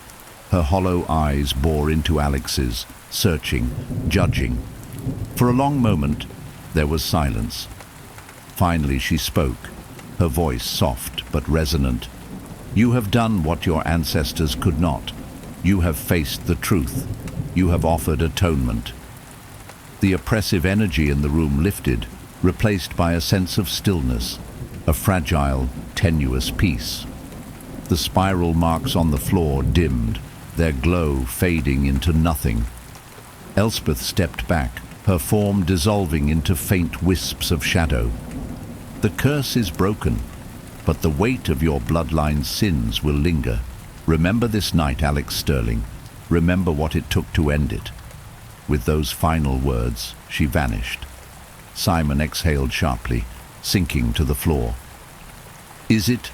Her hollow eyes bore into Alex's, searching, judging. For a long moment, there was silence. Finally she spoke, her voice soft but resonant. "You have done what your ancestors could not. You have faced the truth. You have offered atonement." The oppressive energy in the room lifted, replaced by a sense of stillness, a fragile, tenuous peace. The spiral marks on the floor dimmed, their glow fading into nothing. Elspeth stepped back, her form dissolving into faint wisps of shadow. "The curse is broken, but the weight of your bloodline's sins will linger. Remember this night, Alex Sterling. Remember what it took to end it." With those final words, she vanished. Simon exhaled sharply, sinking to the floor. "Is it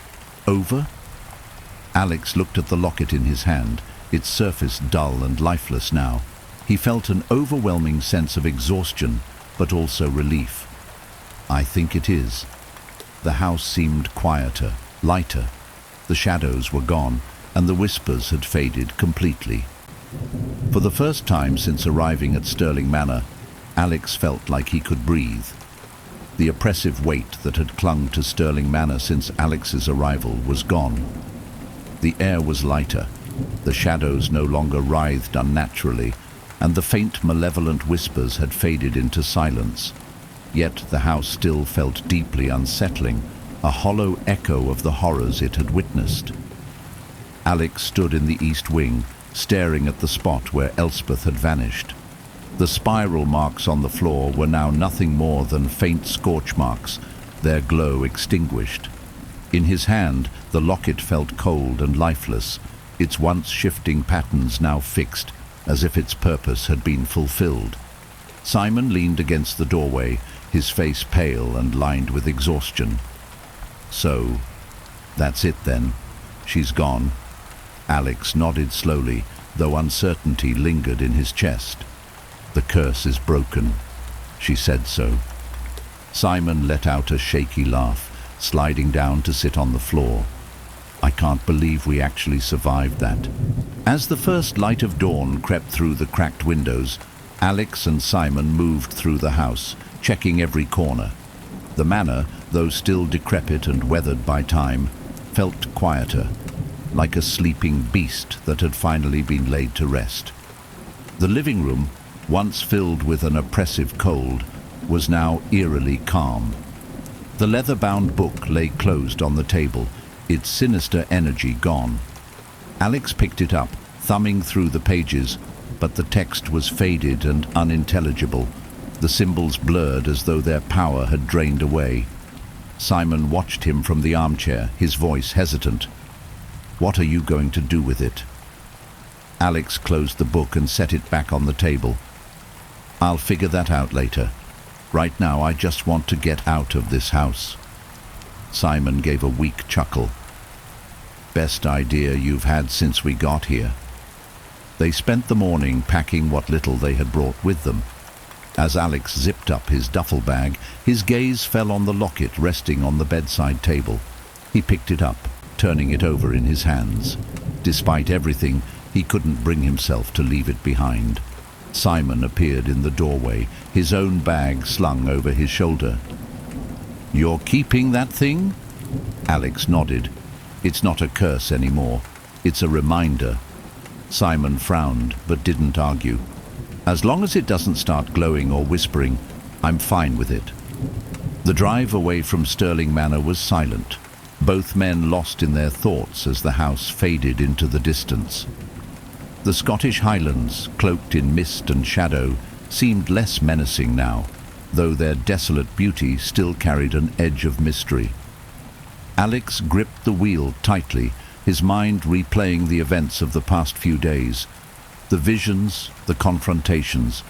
over?" Alex looked at the locket in his hand, its surface dull and lifeless now. He felt an overwhelming sense of exhaustion, but also relief. "I think it is." The house seemed quieter, lighter. The shadows were gone, and the whispers had faded completely. For the first time since arriving at Sterling Manor, Alex felt like he could breathe. The oppressive weight that had clung to Sterling Manor since Alex's arrival was gone. The air was lighter, the shadows no longer writhed unnaturally, and the faint malevolent whispers had faded into silence. Yet the house still felt deeply unsettling, a hollow echo of the horrors it had witnessed. Alex stood in the east wing, staring at the spot where Elspeth had vanished. The spiral marks on the floor were now nothing more than faint scorch marks, their glow extinguished. In his hand, the locket felt cold and lifeless, its once shifting patterns now fixed, as if its purpose had been fulfilled. Simon leaned against the doorway, his face pale and lined with exhaustion. "So, that's it then. She's gone." Alex nodded slowly, though uncertainty lingered in his chest. "The curse is broken. She said so." Simon let out a shaky laugh, sliding down to sit on the floor. "I can't believe we actually survived that." As the first light of dawn crept through the cracked windows, Alex and Simon moved through the house, checking every corner. The manor, though still decrepit and weathered by time, felt quieter, like a sleeping beast that had finally been laid to rest. The living room, once filled with an oppressive cold, was now eerily calm. The leather-bound book lay closed on the table, its sinister energy gone. Alex picked it up, thumbing through the pages, but the text was faded and unintelligible, the symbols blurred as though their power had drained away. Simon watched him from the armchair, his voice hesitant. "What are you going to do with it?" Alex closed the book and set it back on the table. "I'll figure that out later. Right now I just want to get out of this house." Simon gave a weak chuckle. "Best idea you've had since we got here." They spent the morning packing what little they had brought with them. As Alex zipped up his duffel bag, his gaze fell on the locket resting on the bedside table. He picked it up, turning it over in his hands. Despite everything, he couldn't bring himself to leave it behind. Simon appeared in the doorway, his own bag slung over his shoulder. "You're keeping that thing?" Alex nodded. "It's not a curse anymore. It's a reminder." Simon frowned, but didn't argue. "As long as it doesn't start glowing or whispering, I'm fine with it." The drive away from Stirling Manor was silent, both men lost in their thoughts as the house faded into the distance. The Scottish Highlands, cloaked in mist and shadow, seemed less menacing now, though their desolate beauty still carried an edge of mystery. Alex gripped the wheel tightly, his mind replaying the events of the past few days. The visions, the confrontations,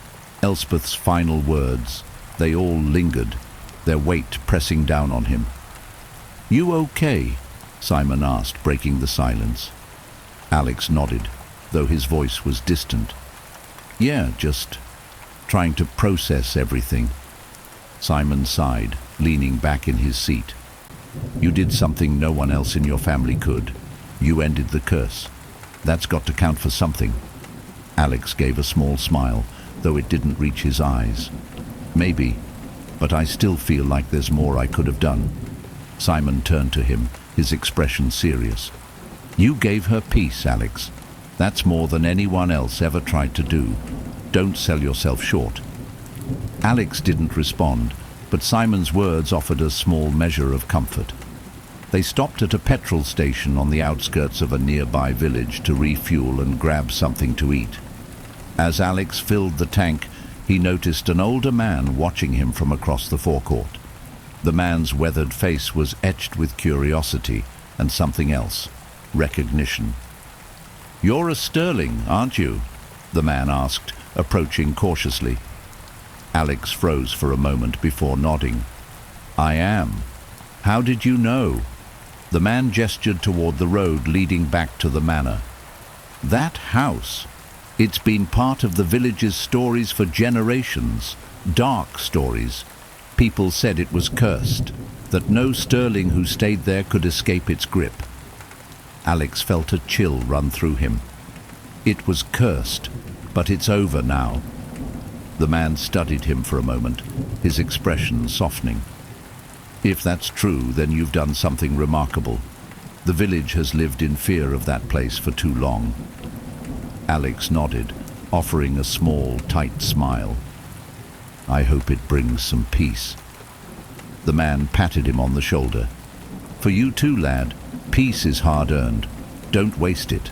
Elspeth's final words, they all lingered, their weight pressing down on him. "You okay?" Simon asked, breaking the silence. Alex nodded, though his voice was distant. "Yeah, just trying to process everything." Simon sighed, leaning back in his seat. "You did something no one else in your family could. You ended the curse. That's got to count for something." Alex gave a small smile, though it didn't reach his eyes. "Maybe, but I still feel like there's more I could have done." Simon turned to him, his expression serious. "You gave her peace, Alex. That's more than anyone else ever tried to do. Don't sell yourself short." Alex didn't respond, but Simon's words offered a small measure of comfort. They stopped at a petrol station on the outskirts of a nearby village to refuel and grab something to eat. As Alex filled the tank, he noticed an older man watching him from across the forecourt. The man's weathered face was etched with curiosity and something else, recognition. "You're a Stirling, aren't you?" the man asked, approaching cautiously. Alex froze for a moment before nodding. "I am. How did you know?" The man gestured toward the road leading back to the manor. "That house. It's been part of the village's stories for generations. Dark stories. People said it was cursed, that no Stirling who stayed there could escape its grip." Alex felt a chill run through him. It was cursed, but it's over now. The man studied him for a moment, his expression softening. "If that's true, then you've done something remarkable. The village has lived in fear of that place for too long." Alex nodded, offering a small, tight smile. "I hope it brings some peace." The man patted him on the shoulder. "For you too, lad. Peace is hard-earned. Don't waste it."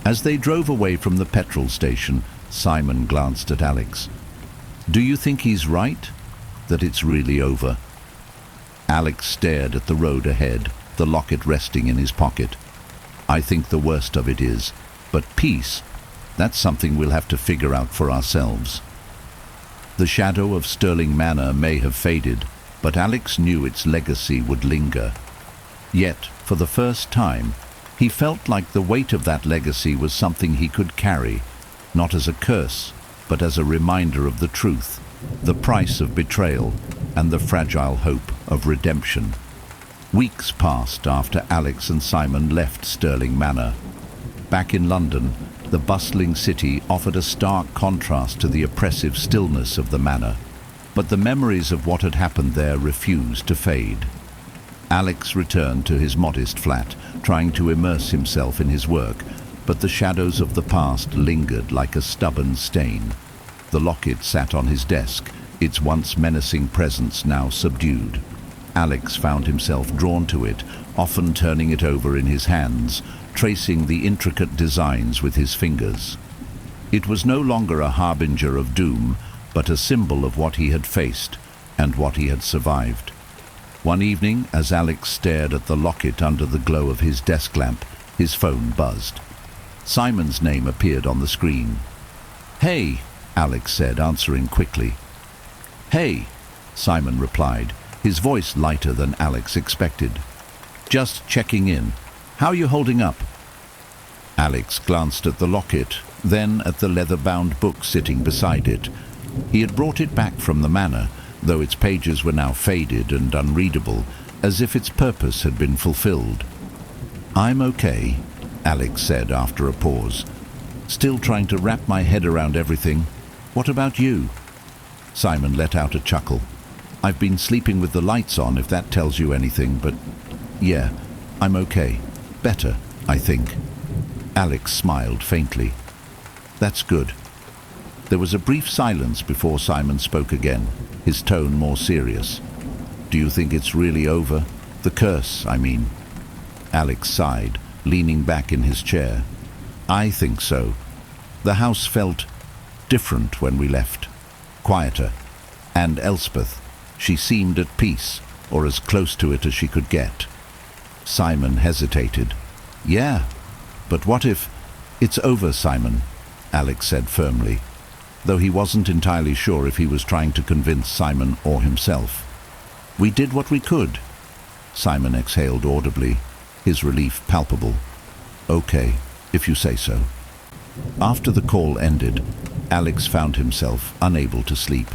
As they drove away from the petrol station, Simon glanced at Alex. "Do you think he's right? That it's really over?" Alex stared at the road ahead, the locket resting in his pocket. "I think the worst of it is. But peace, that's something we'll have to figure out for ourselves." The shadow of Stirling Manor may have faded, but Alex knew its legacy would linger. Yet, for the first time, he felt like the weight of that legacy was something he could carry, not as a curse, but as a reminder of the truth, the price of betrayal, and the fragile hope of redemption. Weeks passed after Alex and Simon left Stirling Manor. Back in London, the bustling city offered a stark contrast to the oppressive stillness of the manor, but the memories of what had happened there refused to fade. Alex returned to his modest flat, trying to immerse himself in his work, but the shadows of the past lingered like a stubborn stain. The locket sat on his desk, its once menacing presence now subdued. Alex found himself drawn to it, often turning it over in his hands, tracing the intricate designs with his fingers. It was no longer a harbinger of doom, but a symbol of what he had faced and what he had survived. One evening, as Alex stared at the locket under the glow of his desk lamp, his phone buzzed. Simon's name appeared on the screen. "Hey," Alex said, answering quickly. "Hey," Simon replied, his voice lighter than Alex expected. "Just checking in. How are you holding up?" Alex glanced at the locket, then at the leather-bound book sitting beside it. He had brought it back from the manor, though its pages were now faded and unreadable, as if its purpose had been fulfilled. "I'm okay," Alex said after a pause. "Still trying to wrap my head around everything. What about you?" Simon let out a chuckle. "I've been sleeping with the lights on, if that tells you anything, but yeah, I'm okay. Better, I think." Alex smiled faintly. "That's good." There was a brief silence before Simon spoke again, his tone more serious. "Do you think it's really over? The curse, I mean." Alex sighed, leaning back in his chair. "I think so. The house felt different when we left. Quieter. And Elspeth, she seemed at peace, or as close to it as she could get." Simon hesitated. "Yeah, but what if—" "It's over, Simon," Alex said firmly, though he wasn't entirely sure if he was trying to convince Simon or himself. "We did what we could." Simon exhaled audibly, his relief palpable. "Okay, if you say so." After the call ended, Alex found himself unable to sleep.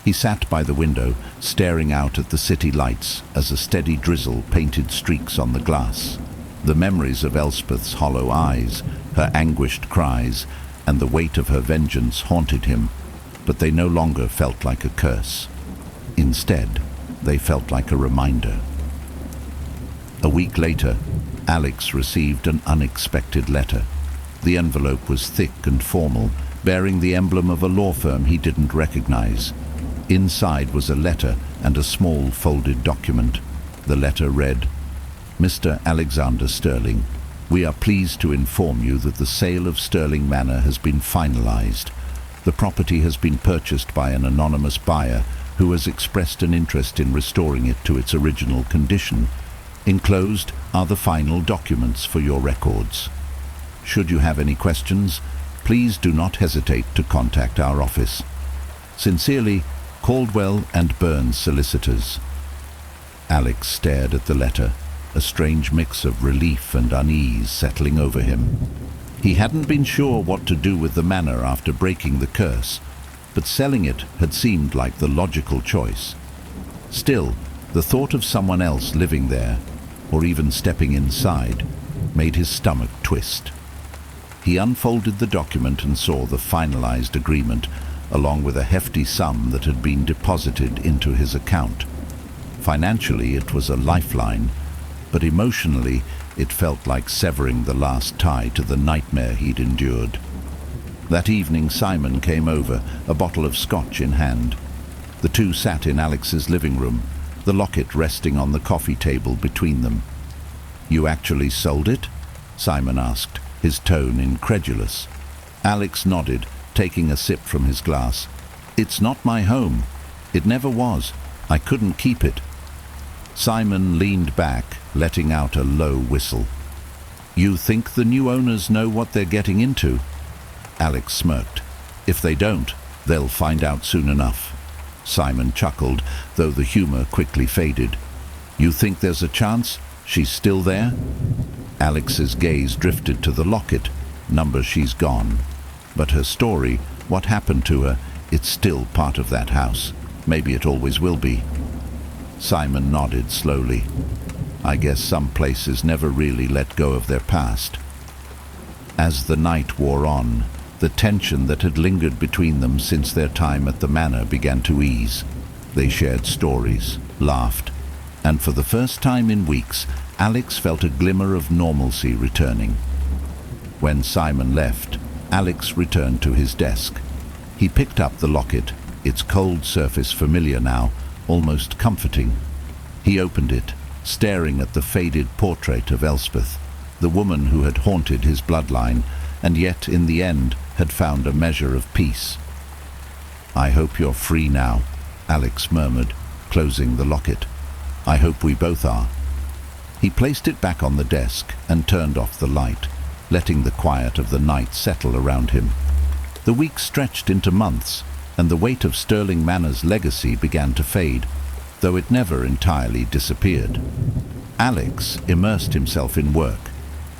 He sat by the window, staring out at the city lights as a steady drizzle painted streaks on the glass. The memories of Elspeth's hollow eyes, her anguished cries, and the weight of her vengeance haunted him, but they no longer felt like a curse. Instead, they felt like a reminder. A week later, Alex received an unexpected letter. The envelope was thick and formal, bearing the emblem of a law firm he didn't recognize. Inside was a letter and a small folded document. The letter read, "Mr. Alexander Stirling, we are pleased to inform you that the sale of Stirling Manor has been finalized. The property has been purchased by an anonymous buyer who has expressed an interest in restoring it to its original condition. Enclosed are the final documents for your records. Should you have any questions, please do not hesitate to contact our office. Sincerely, Caldwell and Burns Solicitors." Alex stared at the letter, a strange mix of relief and unease settling over him. He hadn't been sure what to do with the manor after breaking the curse, but selling it had seemed like the logical choice. Still, the thought of someone else living there, or even stepping inside, made his stomach twist. He unfolded the document and saw the finalized agreement, along with a hefty sum that had been deposited into his account. Financially, it was a lifeline, but emotionally, it felt like severing the last tie to the nightmare he'd endured. That evening, Simon came over, a bottle of scotch in hand. The two sat in Alex's living room, the locket resting on the coffee table between them. "You actually sold it?" Simon asked, his tone incredulous. Alex nodded, taking a sip from his glass. "It's not my home. It never was. I couldn't keep it." Simon leaned back, letting out a low whistle. "You think the new owners know what they're getting into?" Alex smirked. "If they don't, They'll find out soon enough. Simon chuckled, though the humor quickly faded. You think there's a chance she's still there? Alex's gaze drifted to the locket. Number she's gone. But her story, what happened to her, it's still part of that house. Maybe it always will be. Simon nodded slowly. I guess some places never really let go of their past. As the night wore on, the tension that had lingered between them since their time at the manor began to ease. They shared stories, laughed, and for the first time in weeks, Alex felt a glimmer of normalcy returning. When Simon left, Alex returned to his desk. He picked up the locket, its cold surface familiar now, almost comforting. He opened it, staring at the faded portrait of Elspeth, the woman who had haunted his bloodline, and yet, in the end, had found a measure of peace. I hope you're free now, Alex murmured, closing the locket. I hope we both are. He placed it back on the desk and turned off the light, letting the quiet of the night settle around him. The weeks stretched into months, and the weight of Stirling Manor's legacy began to fade, though it never entirely disappeared. Alex immersed himself in work,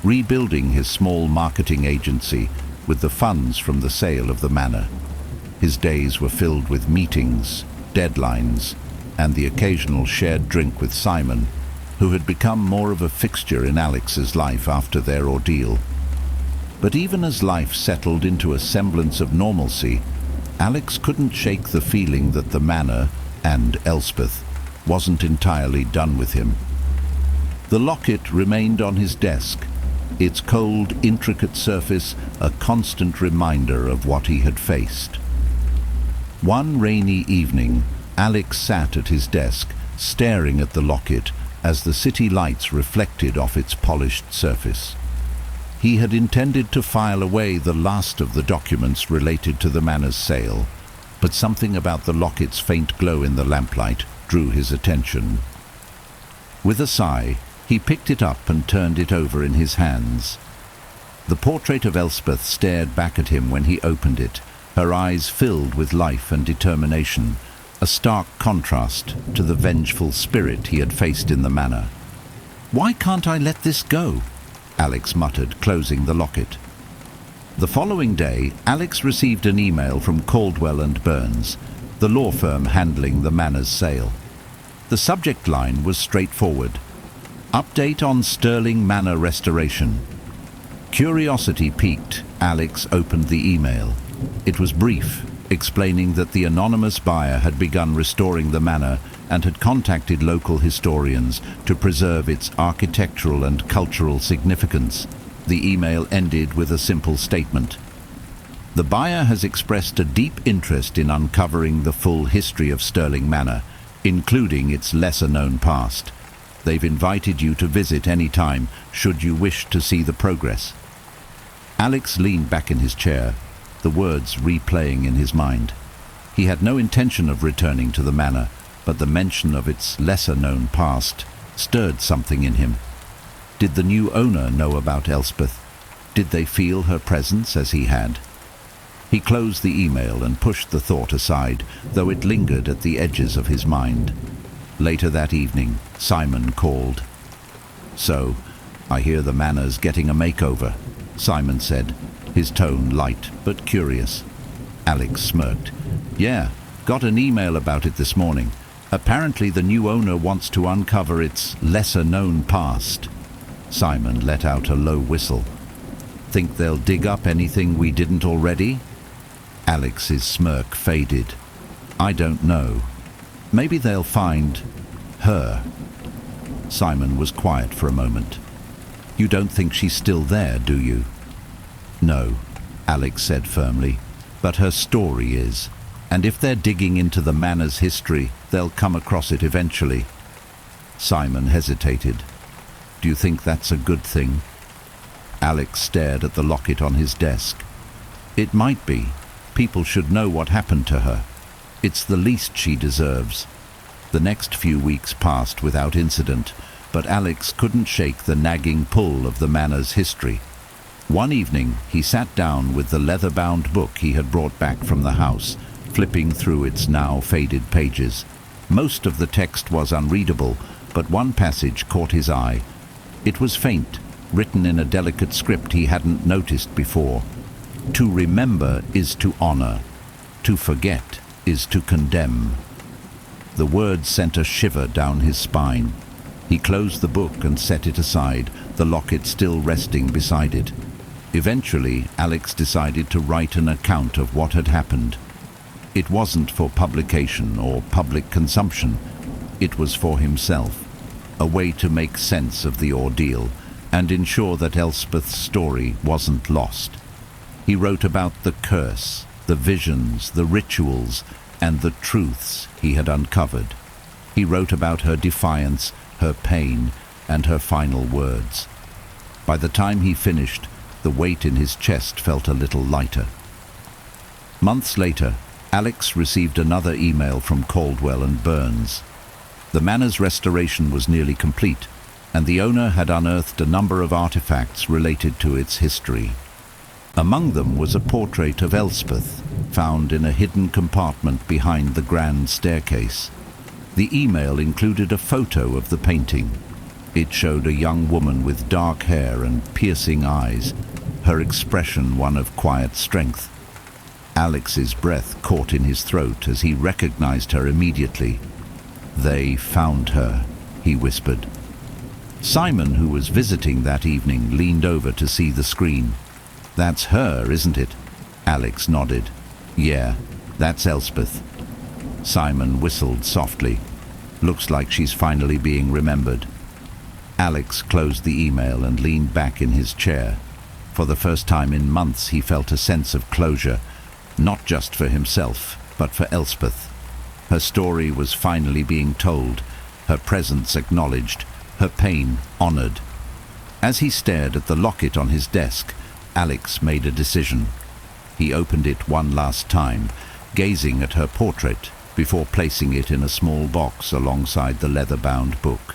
rebuilding his small marketing agency with the funds from the sale of the manor. His days were filled with meetings, deadlines, and the occasional shared drink with Simon, who had become more of a fixture in Alex's life after their ordeal. But even as life settled into a semblance of normalcy, Alex couldn't shake the feeling that the manor, and Elspeth, wasn't entirely done with him. The locket remained on his desk, its cold, intricate surface a constant reminder of what he had faced. One rainy evening, Alex sat at his desk, staring at the locket as the city lights reflected off its polished surface. He had intended to file away the last of the documents related to the manor's sale, but something about the locket's faint glow in the lamplight drew his attention. With a sigh, he picked it up and turned it over in his hands. The portrait of Elspeth stared back at him when he opened it, her eyes filled with life and determination, a stark contrast to the vengeful spirit he had faced in the manor. "Why can't I let this go?" Alex muttered, closing the locket. The following day, Alex received an email from Caldwell and Burns, the law firm handling the manor's sale. The subject line was straightforward: Update on Stirling Manor restoration. Curiosity piqued, Alex opened the email. It was brief, explaining that the anonymous buyer had begun restoring the manor and had contacted local historians to preserve its architectural and cultural significance. The email ended with a simple statement: The buyer has expressed a deep interest in uncovering the full history of Stirling Manor, including its lesser-known past. They've invited you to visit any time, should you wish to see the progress. Alex leaned back in his chair, the words replaying in his mind. He had no intention of returning to the manor, but the mention of its lesser-known past stirred something in him. Did the new owner know about Elspeth? Did they feel her presence as he had? He closed the email and pushed the thought aside, though it lingered at the edges of his mind. Later that evening, Simon called. "So, I hear the manor's getting a makeover," Simon said, his tone light but curious. Alex smirked. "Yeah, got an email about it this morning. Apparently the new owner wants to uncover its lesser-known past." Simon let out a low whistle. "Think they'll dig up anything we didn't already?" Alex's smirk faded. "I don't know. Maybe they'll find her." Simon was quiet for a moment. "You don't think she's still there, do you?" "No," Alex said firmly, "but her story is. And if they're digging into the manor's history, they'll come across it eventually." Simon hesitated. "Do you think that's a good thing?" Alex stared at the locket on his desk. "It might be. People should know what happened to her. It's the least she deserves." The next few weeks passed without incident, but Alex couldn't shake the nagging pull of the manor's history. One evening, he sat down with the leather-bound book he had brought back from the house flipping through its now faded pages. Most of the text was unreadable, but one passage caught his eye. It was faint, written in a delicate script he hadn't noticed before. To remember is to honor. To forget is to condemn. The words sent a shiver down his spine. He closed the book and set it aside, the locket still resting beside it. Eventually, Alex decided to write an account of what had happened. It wasn't for publication or public consumption. It was for himself, a way to make sense of the ordeal and ensure that Elspeth's story wasn't lost. He wrote about the curse, the visions, the rituals, and the truths he had uncovered. He wrote about her defiance, her pain, and her final words. By the time he finished, the weight in his chest felt a little lighter. Months later, Alex received another email from Caldwell and Burns. The manor's restoration was nearly complete, and the owner had unearthed a number of artifacts related to its history. Among them was a portrait of Elspeth, found in a hidden compartment behind the grand staircase. The email included a photo of the painting. It showed a young woman with dark hair and piercing eyes, her expression one of quiet strength. Alex's breath caught in his throat as he recognized her immediately. "They found her," he whispered. Simon, who was visiting that evening, leaned over to see the screen. "That's her, isn't it?" Alex nodded. "Yeah, that's Elspeth." Simon whistled softly. "Looks like she's finally being remembered." Alex closed the email and leaned back in his chair. For the first time in months, he felt a sense of closure, not just for himself, but for Elspeth. Her story was finally being told, her presence acknowledged, her pain honored. As he stared at the locket on his desk, Alex made a decision. He opened it one last time, gazing at her portrait before placing it in a small box alongside the leather-bound book.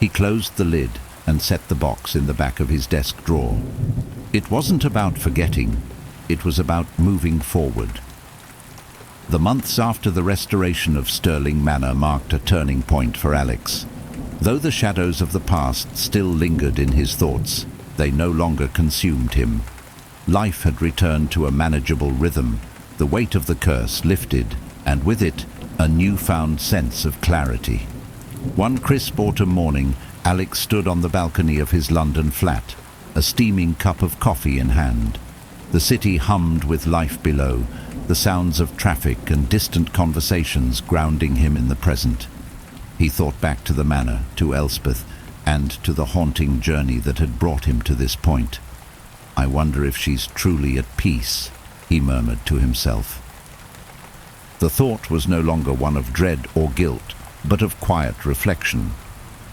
He closed the lid and set the box in the back of his desk drawer. It wasn't about forgetting, it was about moving forward. The months after the restoration of Stirling Manor marked a turning point for Alex. Though the shadows of the past still lingered in his thoughts, they no longer consumed him. Life had returned to a manageable rhythm, the weight of the curse lifted, and with it, a newfound sense of clarity. One crisp autumn morning, Alex stood on the balcony of his London flat, a steaming cup of coffee in hand. The city hummed with life below, the sounds of traffic and distant conversations grounding him in the present. He thought back to the manor, to Elspeth, and to the haunting journey that had brought him to this point. "I wonder if she's truly at peace," he murmured to himself. The thought was no longer one of dread or guilt, but of quiet reflection.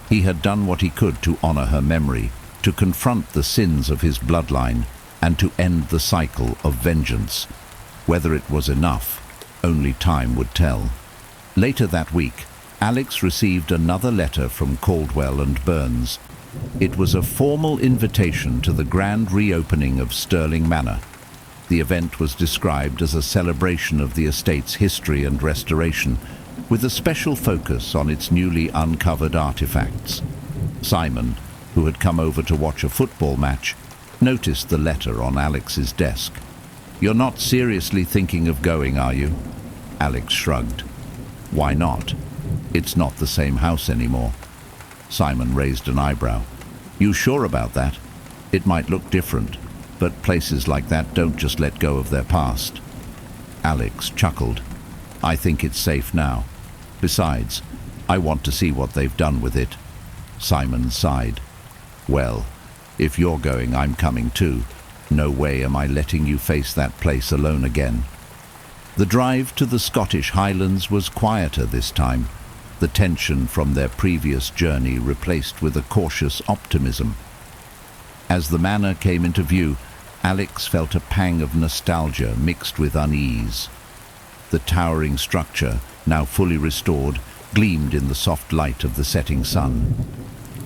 He had done what he could to honor her memory, to confront the sins of his bloodline, and to end the cycle of vengeance. Whether it was enough, only time would tell. Later that week, Alex received another letter from Caldwell and Burns. It was a formal invitation to the grand reopening of Stirling Manor. The event was described as a celebration of the estate's history and restoration, with a special focus on its newly uncovered artifacts. Simon, who had come over to watch a football match, noticed the letter on Alex's desk. "You're not seriously thinking of going, are you?" Alex shrugged. "Why not? It's not the same house anymore." Simon raised an eyebrow. "You sure about that? It might look different, but places like that don't just let go of their past." Alex chuckled. "I think it's safe now. Besides, I want to see what they've done with it." Simon sighed. "Well, if you're going, I'm coming too. No way am I letting you face that place alone again." The drive to the Scottish Highlands was quieter this time, the tension from their previous journey replaced with a cautious optimism. As the manor came into view, Alex felt a pang of nostalgia mixed with unease. The towering structure, now fully restored, gleamed in the soft light of the setting sun.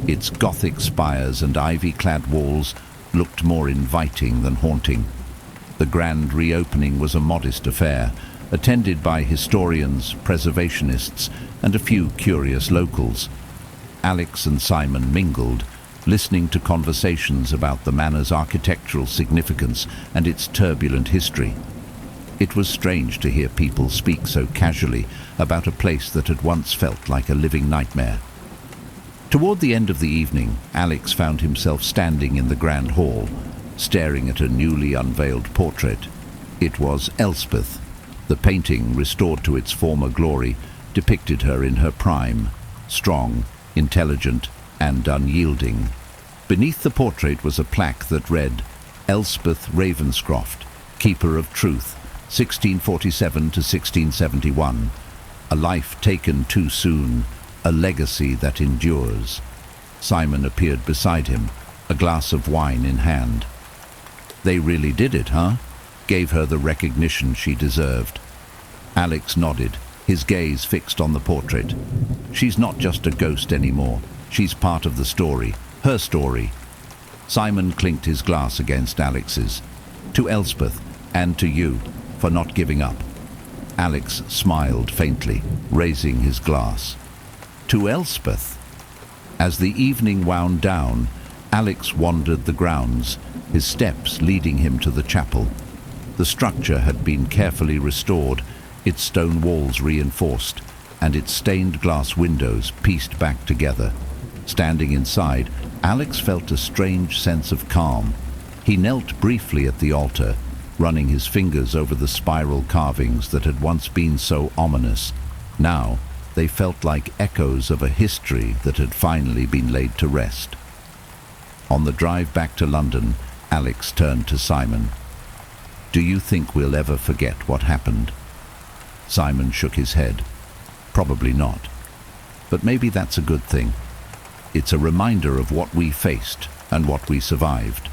Its Gothic spires and ivy-clad walls looked more inviting than haunting. The grand reopening was a modest affair, attended by historians, preservationists, and a few curious locals. Alex and Simon mingled, listening to conversations about the manor's architectural significance and its turbulent history. It was strange to hear people speak so casually about a place that had once felt like a living nightmare. Toward the end of the evening, Alex found himself standing in the grand hall, staring at a newly unveiled portrait. It was Elspeth. The painting, restored to its former glory, depicted her in her prime, strong, intelligent, and unyielding. Beneath the portrait was a plaque that read, "Elspeth Ravenscroft, Keeper of Truth, 1647 to 1671. A life taken too soon, a legacy that endures." Simon appeared beside him, a glass of wine in hand. "They really did it, huh?" Gave her the recognition she deserved. Alex nodded, his gaze fixed on the portrait. "She's not just a ghost anymore. She's part of the story, her story." Simon clinked his glass against Alex's. "To Elspeth, and to you, for not giving up." Alex smiled faintly, raising his glass. "To Elspeth." As the evening wound down, Alex wandered the grounds, his steps leading him to the chapel. The structure had been carefully restored, its stone walls reinforced, and its stained glass windows pieced back together. Standing inside, Alex felt a strange sense of calm. He knelt briefly at the altar, running his fingers over the spiral carvings that had once been so ominous. Now, they felt like echoes of a history that had finally been laid to rest. On the drive back to London, Alex turned to Simon. "Do you think we'll ever forget what happened?" Simon shook his head. "Probably not. But maybe that's a good thing. It's a reminder of what we faced and what we survived."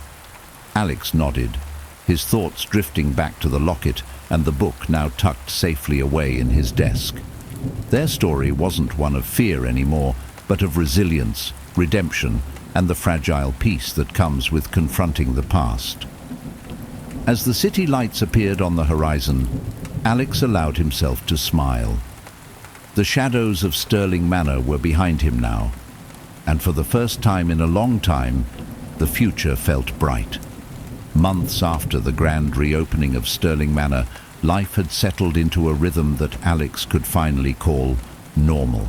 Alex nodded, his thoughts drifting back to the locket and the book now tucked safely away in his desk. Their story wasn't one of fear anymore, but of resilience, redemption, and the fragile peace that comes with confronting the past. As the city lights appeared on the horizon, Alex allowed himself to smile. The shadows of Stirling Manor were behind him now, and for the first time in a long time, the future felt bright. Months after the grand reopening of Stirling Manor, life had settled into a rhythm that Alex could finally call normal.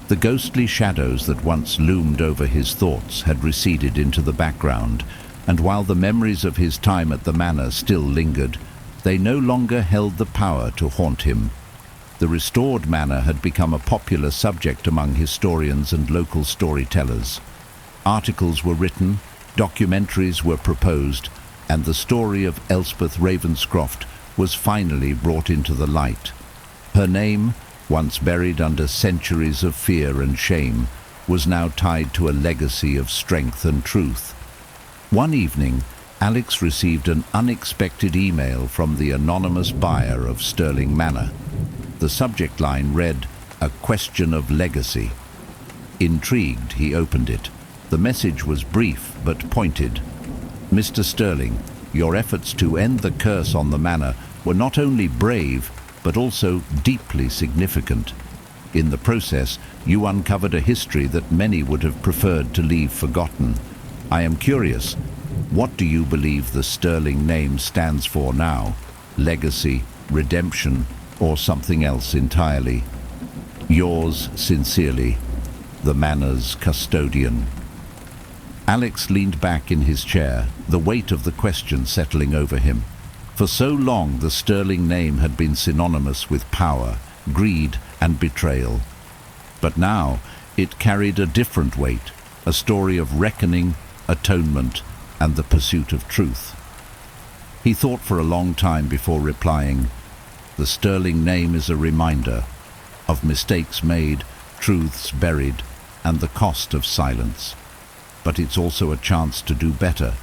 The ghostly shadows that once loomed over his thoughts had receded into the background, and while the memories of his time at the manor still lingered, they no longer held the power to haunt him. The restored manor had become a popular subject among historians and local storytellers. Articles were written, documentaries were proposed, and the story of Elspeth Ravenscroft was finally brought into the light. Her name, once buried under centuries of fear and shame, was now tied to a legacy of strength and truth. One evening, Alex received an unexpected email from the anonymous buyer of Stirling Manor. The subject line read, "A question of legacy." Intrigued, he opened it. The message was brief but pointed. "Mr. Stirling, your efforts to end the curse on the manor were not only brave, but also deeply significant. In the process, you uncovered a history that many would have preferred to leave forgotten. I am curious, what do you believe the Stirling name stands for now? Legacy, redemption, or something else entirely? Yours sincerely, the manor's custodian." Alex leaned back in his chair, the weight of the question settling over him. For so long, the Stirling name had been synonymous with power, greed, and betrayal. But now, it carried a different weight, a story of reckoning, atonement, and the pursuit of truth. He thought for a long time before replying, "The Stirling name is a reminder of mistakes made, truths buried, and the cost of silence. But it's also a chance to do better,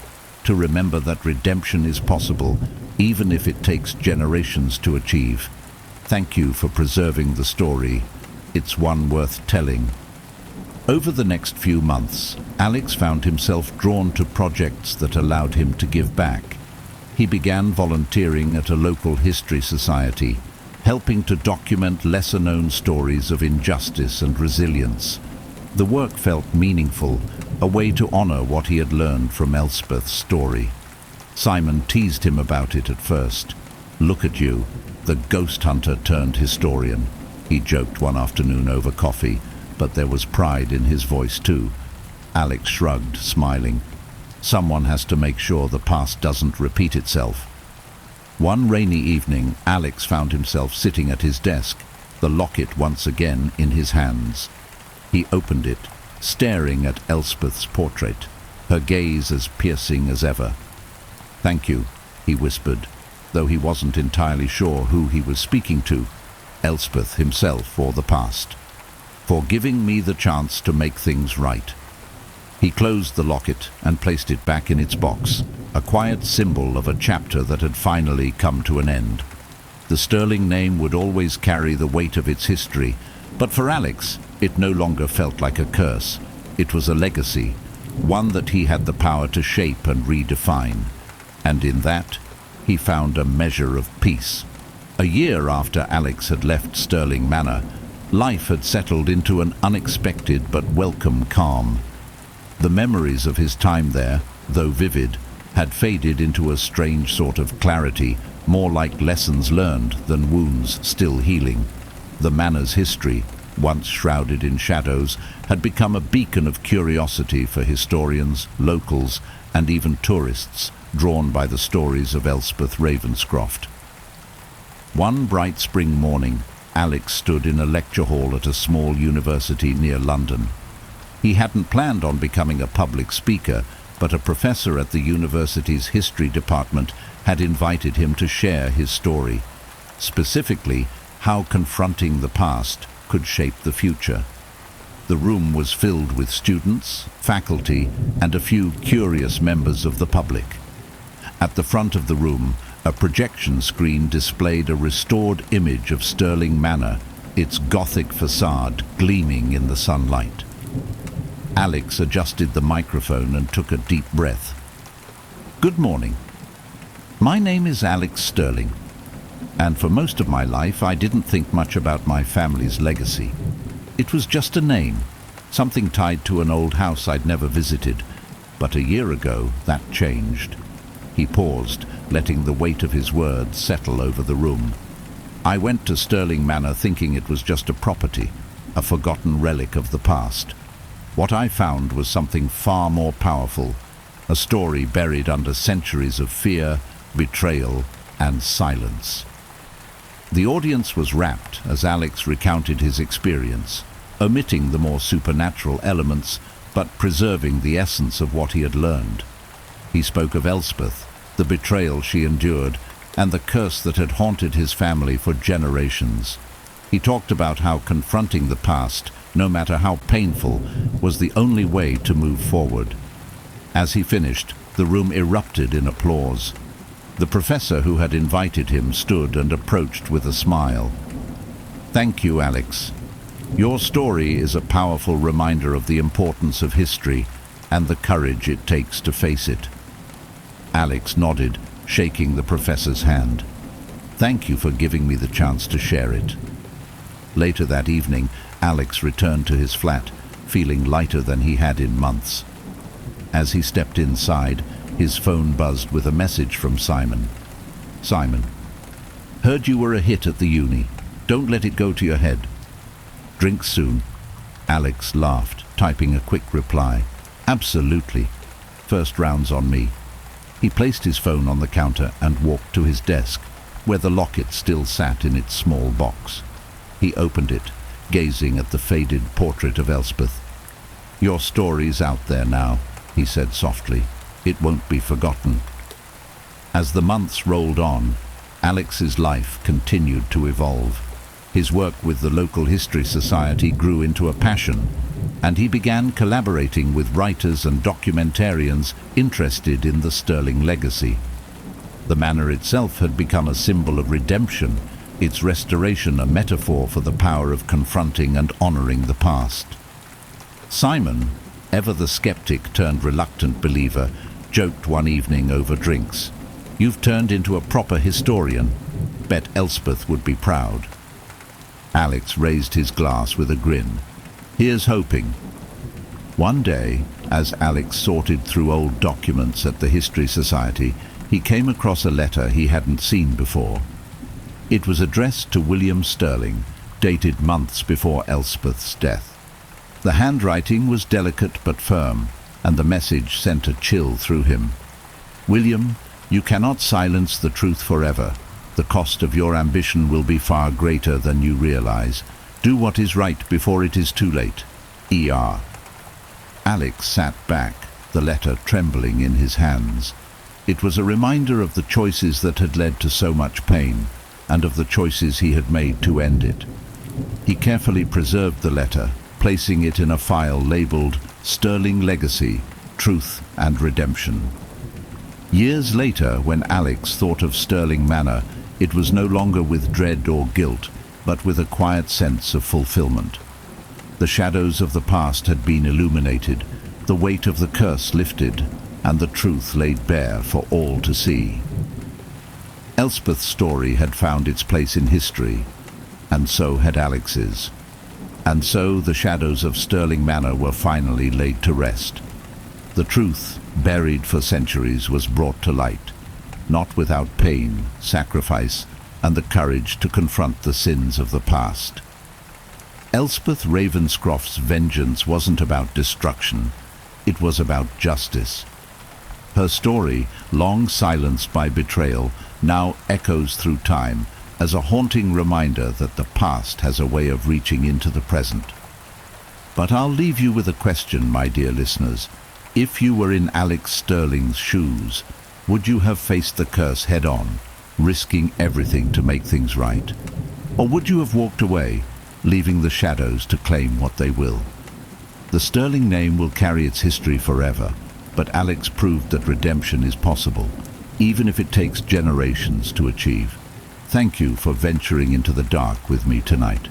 to remember that redemption is possible, even if it takes generations to achieve. Thank you for preserving the story. It's one worth telling." Over the next few months, Alex found himself drawn to projects that allowed him to give back. He began volunteering at a local history society, helping to document lesser-known stories of injustice and resilience. The work felt meaningful, a way to honor what he had learned from Elspeth's story. Simon teased him about it at first. "Look at you, the ghost hunter turned historian," he joked one afternoon over coffee, but there was pride in his voice too. Alex shrugged, smiling. Someone has to make sure the past doesn't repeat itself. One rainy evening, Alex found himself sitting at his desk, the locket once again in his hands. He opened it, staring at Elspeth's portrait, her gaze as piercing as ever. "Thank you," he whispered, though he wasn't entirely sure who he was speaking to, Elspeth himself or the past, "for giving me the chance to make things right." He closed the locket and placed it back in its box, a quiet symbol of a chapter that had finally come to an end. The Sterling name would always carry the weight of its history, but for Alex, it no longer felt like a curse. It was a legacy, one that he had the power to shape and redefine. And in that, he found a measure of peace. A year after Alex had left Sterling Manor, life had settled into an unexpected but welcome calm. The memories of his time there, though vivid, had faded into a strange sort of clarity, more like lessons learned than wounds still healing. The manor's history, once shrouded in shadows, had become a beacon of curiosity for historians, locals, and even tourists, drawn by the stories of Elspeth Ravenscroft. One bright spring morning, Alex stood in a lecture hall at a small university near London. He hadn't planned on becoming a public speaker, but a professor at the university's history department had invited him to share his story, specifically how confronting the past could shape the future. The room was filled with students, faculty, and a few curious members of the public. At the front of the room, a projection screen displayed a restored image of Sterling Manor, its Gothic facade gleaming in the sunlight. Alex adjusted the microphone and took a deep breath. "Good morning. My name is Alex Sterling, and for most of my life I didn't think much about my family's legacy. It was just a name, something tied to an old house I'd never visited, but a year ago that changed." He paused, letting the weight of his words settle over the room. "I went to Sterling Manor thinking it was just a property, a forgotten relic of the past. What I found was something far more powerful, a story buried under centuries of fear, betrayal, and silence." The audience was rapt as Alex recounted his experience, omitting the more supernatural elements, but preserving the essence of what he had learned. He spoke of Elspeth, the betrayal she endured, and the curse that had haunted his family for generations. He talked about how confronting the past, no matter how painful, was the only way to move forward. As he finished, the room erupted in applause. The professor who had invited him stood and approached with a smile. "Thank you, Alex. Your story is a powerful reminder of the importance of history and the courage it takes to face it." Alex nodded, shaking the professor's hand. "Thank you for giving me the chance to share it." Later that evening, Alex returned to his flat, feeling lighter than he had in months. As he stepped inside, his phone buzzed with a message from Simon. "Simon, heard you were a hit at the uni. Don't let it go to your head. Drink soon." Alex laughed, typing a quick reply. "Absolutely. First round's on me." He placed his phone on the counter and walked to his desk, where the locket still sat in its small box. He opened it, gazing at the faded portrait of Elspeth. "Your story's out there now," he said softly. "It won't be forgotten." As the months rolled on, Alex's life continued to evolve. His work with the local history society grew into a passion, and he began collaborating with writers and documentarians interested in the Sterling legacy. The manor itself had become a symbol of redemption, its restoration a metaphor for the power of confronting and honoring the past. Simon, ever the skeptic turned reluctant believer, joked one evening over drinks. "You've turned into a proper historian." Bet Elspeth would be proud. Alex raised his glass with a grin. Here's hoping. One day, as Alex sorted through old documents at the History Society, he came across a letter he hadn't seen before. It was addressed to William Sterling, dated months before Elspeth's death. The handwriting was delicate but firm, and the message sent a chill through him. William, you cannot silence the truth forever. The cost of your ambition will be far greater than you realize. Do what is right before it is too late. E.R. Alex sat back, the letter trembling in his hands. It was a reminder of the choices that had led to so much pain, and of the choices he had made to end it. He carefully preserved the letter, placing it in a file labeled Sterling Legacy, Truth and Redemption. Years later, when Alex thought of Sterling Manor, it was no longer with dread or guilt, but with a quiet sense of fulfillment. The shadows of the past had been illuminated, the weight of the curse lifted, and the truth laid bare for all to see. Elspeth's story had found its place in history, and so had Alex's. And so the shadows of Sterling Manor were finally laid to rest. The truth, buried for centuries, was brought to light, not without pain, sacrifice, and the courage to confront the sins of the past. Elspeth Ravenscroft's vengeance wasn't about destruction, it was about justice. Her story, long silenced by betrayal, now echoes through time as a haunting reminder that the past has a way of reaching into the present. But I'll leave you with a question, my dear listeners. If you were in Alex Sterling's shoes, would you have faced the curse head-on, risking everything to make things right? Or would you have walked away, leaving the shadows to claim what they will? The Sterling name will carry its history forever, but Alex proved that redemption is possible, even if it takes generations to achieve. Thank you for venturing into the dark with me tonight.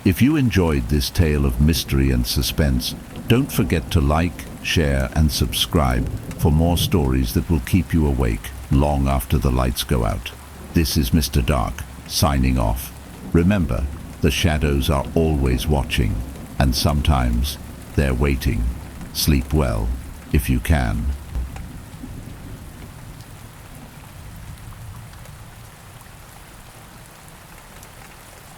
If you enjoyed this tale of mystery and suspense, don't forget to like, share, and subscribe for more stories that will keep you awake long after the lights go out. This is Mr. Dark, signing off. Remember, the shadows are always watching, and sometimes they're waiting. Sleep well, if you can.